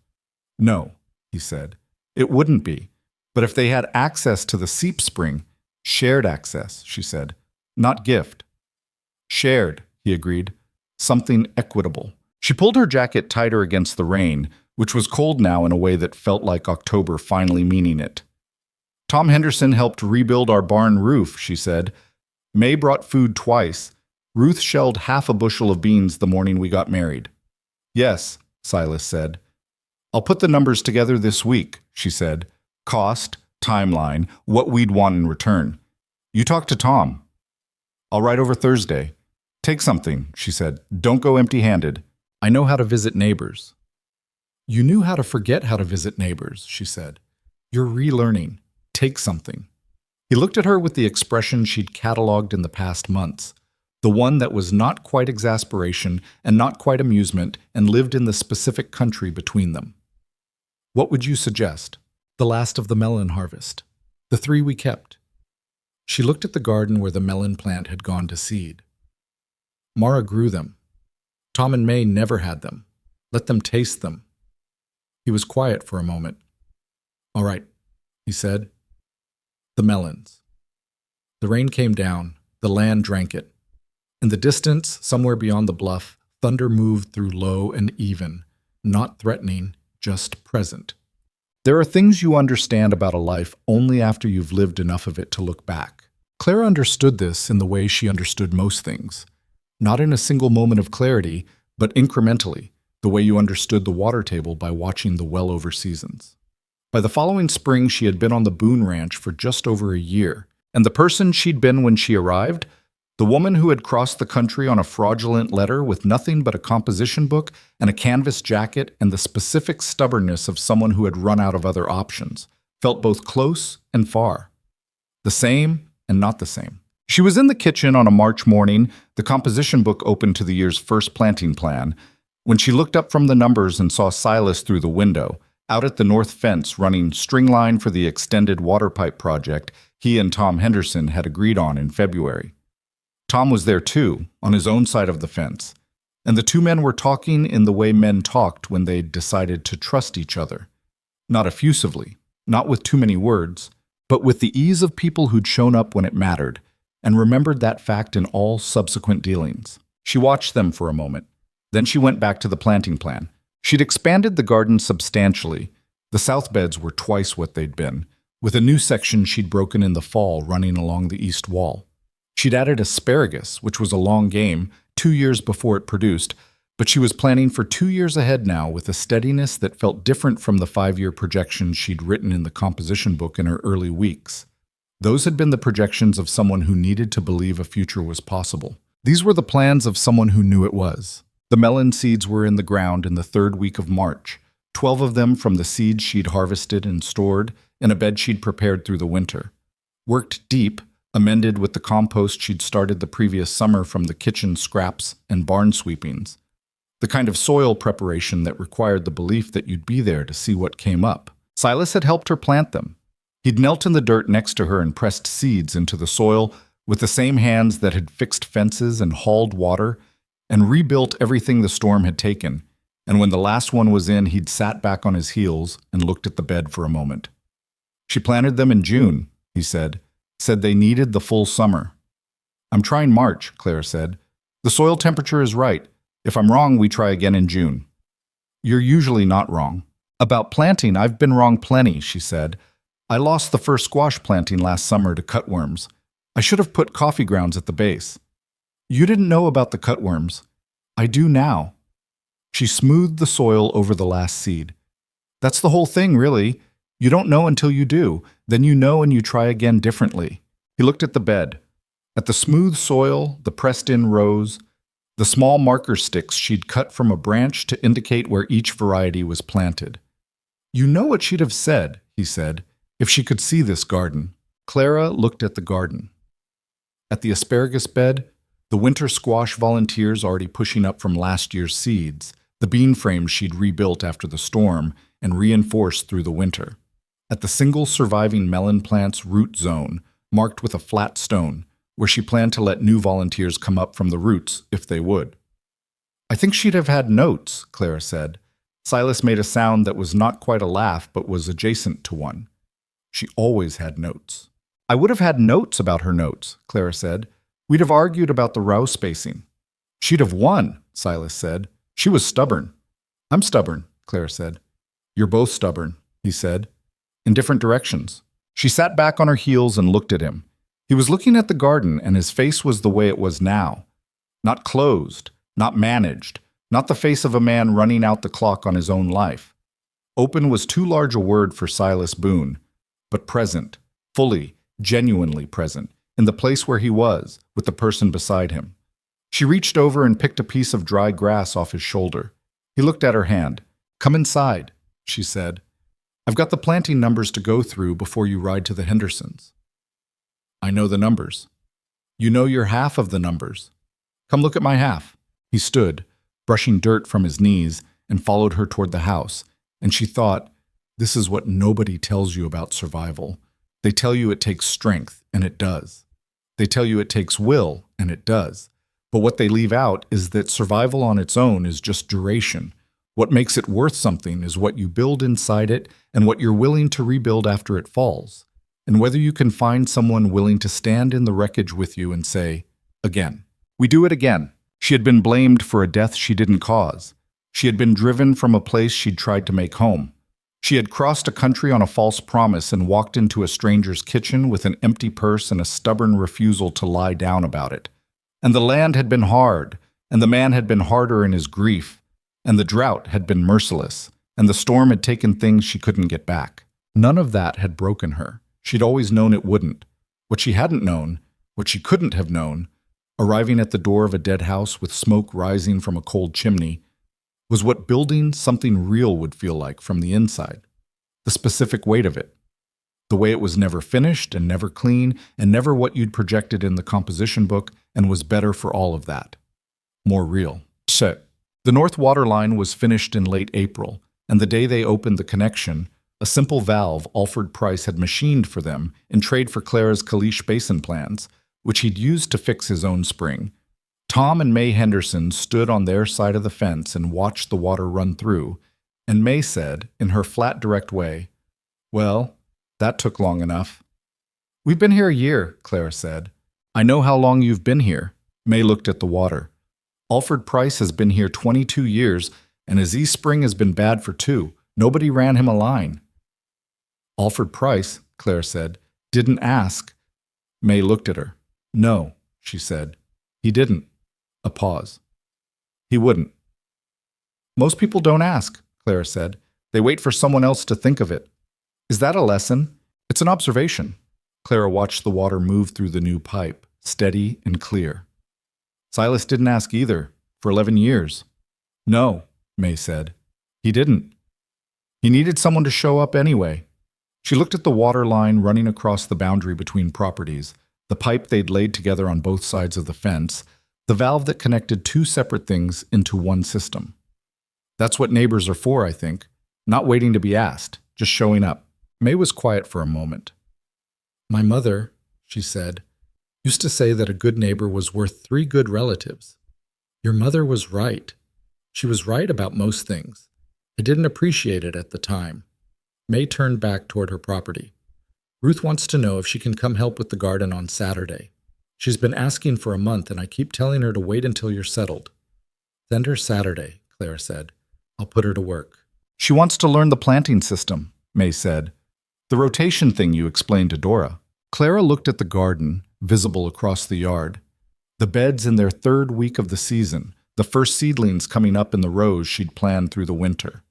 "No," he said. "It wouldn't be. But if they had access to the seep spring, shared access," she said. "Not gift." "Shared," he agreed. "Something equitable." She pulled her jacket tighter against the rain, which was cold now in a way that felt like October finally meaning it. "Tom Henderson helped rebuild our barn roof," she said. "May brought food twice. Ruth shelled half a bushel of beans the morning we got married." "Yes," Silas said. "I'll put the numbers together this week," she said. "Cost, timeline, what we'd want in return. You talk to Tom." "I'll write over Thursday." "Take something," she said. "Don't go empty-handed. I know how to visit neighbors." "You knew how to forget how to visit neighbors," she said. "You're relearning. Take something." He looked at her with the expression she'd cataloged in the past months, the one that was not quite exasperation and not quite amusement and lived in the specific country between them. "What would you suggest?" "The last of the melon harvest. The 3 we kept." She looked at the garden where the melon plant had gone to seed. "Mara grew them. Tom and May never had them. Let them taste them." He was quiet for a moment. "All right," he said. "The melons." The rain came down. The land drank it. In the distance, somewhere beyond the bluff, thunder moved through low and even, not threatening, just present. There are things you understand about a life only after you've lived enough of it to look back. Clara understood this in the way she understood most things. Not in a single moment of clarity, but incrementally, the way you understood the water table by watching the well-over seasons. By the following spring, she had been on the Boone Ranch for just over a year, and the person she'd been when she arrived, the woman who had crossed the country on a fraudulent letter with nothing but a composition book and a canvas jacket and the specific stubbornness of someone who had run out of other options, felt both close and far. The same and not the same. She was in the kitchen on a March morning, the composition book open to the year's first planting plan, when she looked up from the numbers and saw Silas through the window, out at the north fence running string line for the extended water pipe project he and Tom Henderson had agreed on in February. Tom was there too, on his own side of the fence, and the two men were talking in the way men talked when they decided to trust each other. Not effusively, not with too many words, but with the ease of people who'd shown up when it mattered, and remembered that fact in all subsequent dealings. She watched them for a moment. Then she went back to the planting plan. She'd expanded the garden substantially. The south beds were twice what they'd been, with a new section she'd broken in the fall running along the east wall. She'd added asparagus, which was a long game, 2 years before it produced, but she was planning for 2 years ahead now with a steadiness that felt different from the 5-year projections she'd written in the composition book in her early weeks. Those had been the projections of someone who needed to believe a future was possible. These were the plans of someone who knew it was. The melon seeds were in the ground in the 3rd week of March, 12 of them from the seeds she'd harvested and stored in a bed she'd prepared through the winter. Worked deep, amended with the compost she'd started the previous summer from the kitchen scraps and barn sweepings. The kind of soil preparation that required the belief that you'd be there to see what came up. Silas had helped her plant them. He'd knelt in the dirt next to her and pressed seeds into the soil with the same hands that had fixed fences and hauled water and rebuilt everything the storm had taken. And when the last one was in, he'd sat back on his heels and looked at the bed for a moment. She planted them in June, he said they needed the full summer. I'm trying March, Claire said. The soil temperature is right. If I'm wrong, we try again in June. You're usually not wrong. About planting, I've been wrong plenty, she said. I lost the first squash planting last summer to cutworms. I should have put coffee grounds at the base. You didn't know about the cutworms. I do now. She smoothed the soil over the last seed. That's the whole thing, really. You don't know until you do. Then you know and you try again differently. He looked at the bed, at the smooth soil, the pressed-in rows, the small marker sticks she'd cut from a branch to indicate where each variety was planted. You know what she'd have said, he said, if she could see this garden. Clara looked at the garden. At the asparagus bed, the winter squash volunteers already pushing up from last year's seeds, the bean frames she'd rebuilt after the storm and reinforced through the winter. At the single surviving melon plant's root zone, marked with a flat stone, where she planned to let new volunteers come up from the roots if they would. I think she'd have had notes, Clara said. Silas made a sound that was not quite a laugh but was adjacent to one. She always had notes. I would have had notes about her notes, Clara said. We'd have argued about the row spacing. She'd have won, Silas said. She was stubborn. I'm stubborn, Clara said. You're both stubborn, he said, in different directions. She sat back on her heels and looked at him. He was looking at the garden, and his face was the way it was now. Not closed, not managed, not the face of a man running out the clock on his own life. Open was too large a word for Silas Boone, but present, fully, genuinely present, in the place where he was, with the person beside him. She reached over and picked a piece of dry grass off his shoulder. He looked at her hand. Come inside, she said. I've got the planting numbers to go through before you ride to the Hendersons. I know the numbers. You know your half of the numbers. Come look at my half. He stood, brushing dirt from his knees, and followed her toward the house, and she thought, this is what nobody tells you about survival. They tell you it takes strength, and it does. They tell you it takes will, and it does. But what they leave out is that survival on its own is just duration. What makes it worth something is what you build inside it and what you're willing to rebuild after it falls. And whether you can find someone willing to stand in the wreckage with you and say, again. We do it again. She had been blamed for a death she didn't cause. She had been driven from a place she'd tried to make home. She had crossed a country on a false promise and walked into a stranger's kitchen with an empty purse and a stubborn refusal to lie down about it. And the land had been hard, and the man had been harder in his grief, and the drought had been merciless, and the storm had taken things she couldn't get back. None of that had broken her. She'd always known it wouldn't. What she hadn't known, what she couldn't have known, arriving at the door of a dead house with smoke rising from a cold chimney, was what building something real would feel like from the inside. The specific weight of it. The way it was never finished and never clean and never what you'd projected in the composition book and was better for all of that. More real. The North Water Line was finished in late April, and the day they opened the connection, a simple valve Alfred Price had machined for them in trade for Clara's Kalish Basin plans, which he'd used to fix his own spring. Tom and May Henderson stood on their side of the fence and watched the water run through, and May said, in her flat, direct way, "Well, that took long enough." "We've been here a year," Clara said. I know how long you've been here. May looked at the water. Alfred Price has been here 22 years, and his East Spring has been bad for 2. Nobody ran him a line. Alfred Price, Claire said, didn't ask. May looked at her. No, she said. He didn't. A pause. He wouldn't. Most people don't ask, Claire said. They wait for someone else to think of it. Is that a lesson? It's an observation. Clara watched the water move through the new pipe, steady and clear. Silas didn't ask either, for 11 years. No, May said. He didn't. He needed someone to show up anyway. She looked at the water line running across the boundary between properties, the pipe they'd laid together on both sides of the fence, the valve that connected 2 separate things into one system. That's what neighbors are for, I think. Not waiting to be asked, just showing up. May was quiet for a moment. My mother, she said, used to say that a good neighbor was worth 3 good relatives. Your mother was right. She was right about most things. I didn't appreciate it at the time. May turned back toward her property. Ruth wants to know if she can come help with the garden on Saturday. She's been asking for a month, and I keep telling her to wait until you're settled. Send her Saturday, Clara said. I'll put her to work. She wants to learn the planting system, May said. The rotation thing you explained to Dora. Clara looked at the garden, visible across the yard. The beds in their 3rd week of the season, the first seedlings coming up in the rows she'd planned through the winter.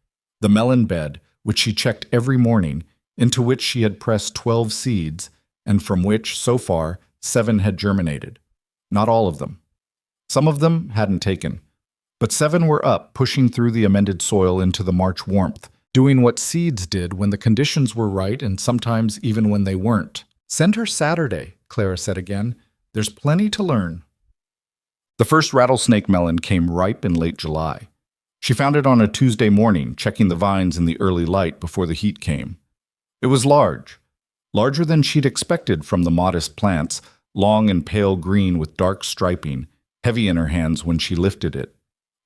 The melon bed, which she checked every morning, into which she had pressed 12 seeds, and from which, so far, 7 had germinated. Not all of them. Some of them hadn't taken. But 7 were up, pushing through the amended soil into the March warmth, doing what seeds did when the conditions were right and sometimes even when they weren't. Send her Saturday, Clara said again. There's plenty to learn. The first rattlesnake melon came ripe in late July. She found it on a Tuesday morning, checking the vines in the early light before the heat came. It was large, larger than she'd expected from the modest plants, long and pale green with dark striping, heavy in her hands when she lifted it.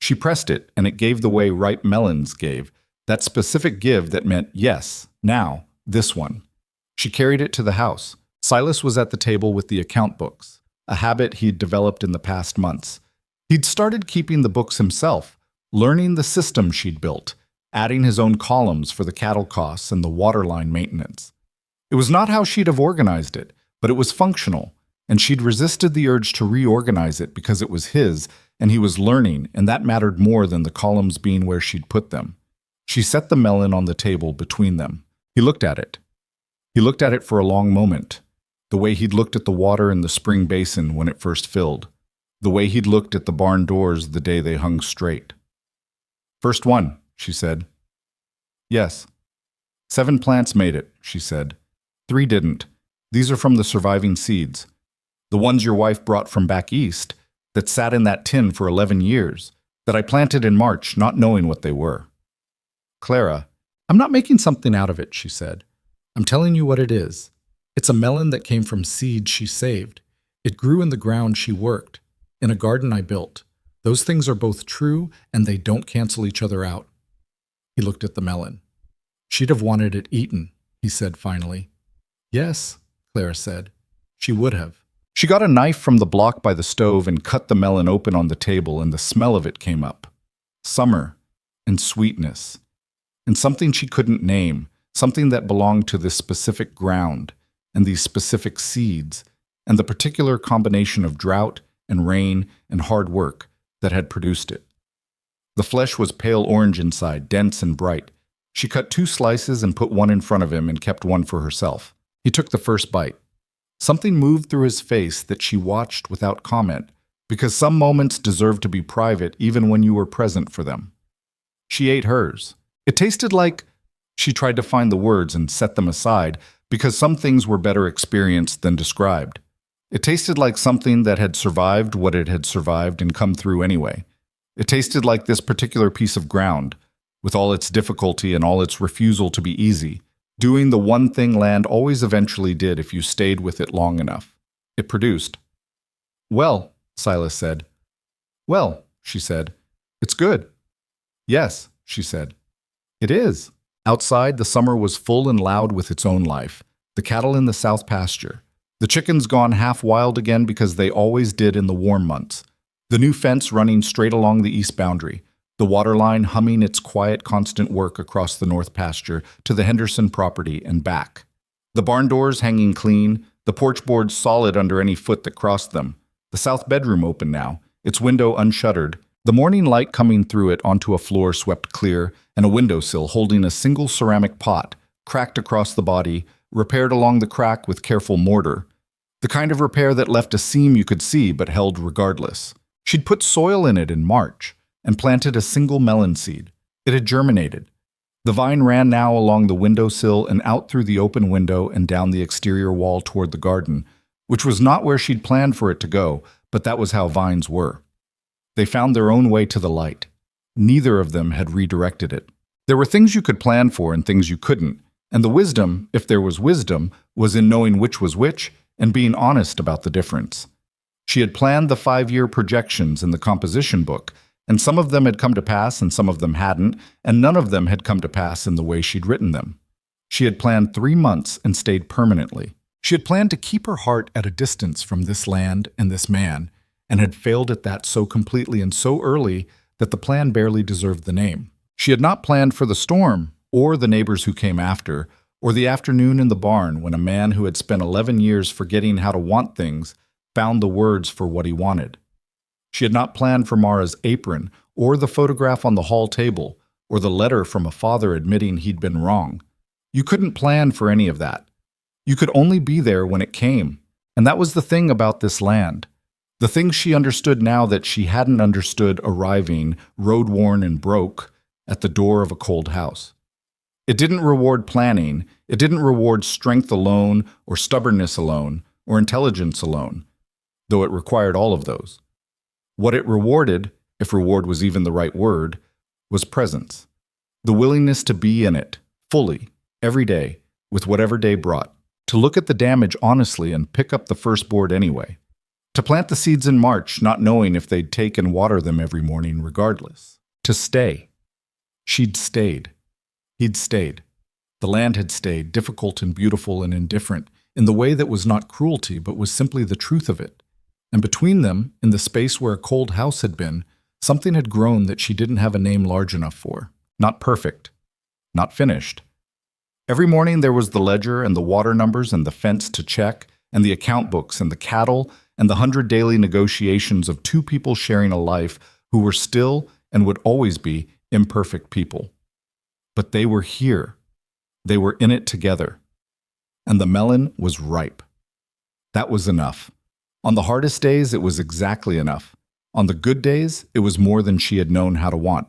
She pressed it, and it gave the way ripe melons gave, that specific give that meant yes, now, this one. She carried it to the house. Silas was at the table with the account books, a habit he'd developed in the past months. He'd started keeping the books himself, learning the system she'd built, adding his own columns for the cattle costs and the waterline maintenance. It was not how she'd have organized it, but it was functional, and she'd resisted the urge to reorganize it because it was his, and he was learning, and that mattered more than the columns being where she'd put them. She set the melon on the table between them. He looked at it. He looked at it for a long moment, the way he'd looked at the water in the spring basin when it first filled, the way he'd looked at the barn doors the day they hung straight. First one, she said. Yes. 7 plants made it, she said. 3 didn't. These are from the surviving seeds. The ones your wife brought from back east, that sat in that tin for 11 years, that I planted in March, not knowing what they were. Clara, I'm not making something out of it, she said. I'm telling you what it is. It's a melon that came from seeds she saved. It grew in the ground she worked, in a garden I built. Those things are both true, and they don't cancel each other out. He looked at the melon. She'd have wanted it eaten, he said finally. Yes, Clara said. She would have. She got a knife from the block by the stove and cut the melon open on the table, and the smell of it came up. Summer and sweetness. And something she couldn't name, something that belonged to this specific ground and these specific seeds and the particular combination of drought and rain and hard work that had produced it. The flesh was pale orange inside, dense and bright. She cut 2 slices and put one in front of him and kept one for herself. He took the first bite. Something moved through his face that she watched without comment, because some moments deserve to be private even when you were present for them. She ate hers. It tasted like... She tried to find the words and set them aside, because some things were better experienced than described. It tasted like something that had survived what it had survived and come through anyway. It tasted like this particular piece of ground, with all its difficulty and all its refusal to be easy, doing the one thing land always eventually did if you stayed with it long enough. It produced. Well, Silas said. Well, she said. It's good. Yes, she said. It is. Outside, the summer was full and loud with its own life. The cattle in the south pasture, The chickens gone half wild again because they always did in the warm months. The new fence running straight along the east boundary. The water line humming its quiet, constant work across the north pasture to the Henderson property and back. The barn doors hanging clean, the porch boards solid under any foot that crossed them. The south bedroom open now, its window unshuttered, the morning light coming through it onto a floor swept clear, and a windowsill holding a single ceramic pot, cracked across the body, repaired along the crack with careful mortar. The kind of repair that left a seam you could see but held regardless. She'd put soil in it in March and planted a single melon seed. It had germinated. The vine ran now along the windowsill and out through the open window and down the exterior wall toward the garden, which was not where she'd planned for it to go, but that was how vines were. They found their own way to the light. Neither of them had redirected it. There were things you could plan for and things you couldn't, and the wisdom, if there was wisdom, was in knowing which was which and being honest about the difference. She had planned the 5-year projections in the composition book, and some of them had come to pass and some of them hadn't, and none of them had come to pass in the way she'd written them. She had planned 3 months and stayed permanently. She had planned to keep her heart at a distance from this land and this man, and had failed at that so completely and so early that the plan barely deserved the name. She had not planned for the storm, or the neighbors who came after, or the afternoon in the barn when a man who had spent 11 years forgetting how to want things found the words for what he wanted. She had not planned for Mara's apron, or the photograph on the hall table, or the letter from a father admitting he'd been wrong. You couldn't plan for any of that. You could only be there when it came, and that was the thing about this land. The thing she understood now that she hadn't understood arriving, road-worn and broke, at the door of a cold house. It didn't reward planning, it didn't reward strength alone, or stubbornness alone, or intelligence alone, though it required all of those. What it rewarded, if reward was even the right word, was presence. The willingness to be in it, fully, every day, with whatever day brought. To look at the damage honestly and pick up the first board anyway. To plant the seeds in March, not knowing if they'd take and water them every morning regardless. To stay. She'd stayed. He'd stayed. The land had stayed, difficult and beautiful and indifferent, in the way that was not cruelty but was simply the truth of it. And between them, in the space where a cold house had been, something had grown that she didn't have a name large enough for. Not perfect. Not finished. Every morning there was the ledger and the water numbers and the fence to check, and the account books and the cattle and the 100 daily negotiations of 2 people sharing a life who were still and would always be imperfect people. But they were here. They were in it together. And the melon was ripe. That was enough. On the hardest days, it was exactly enough. On the good days, it was more than she had known how to want.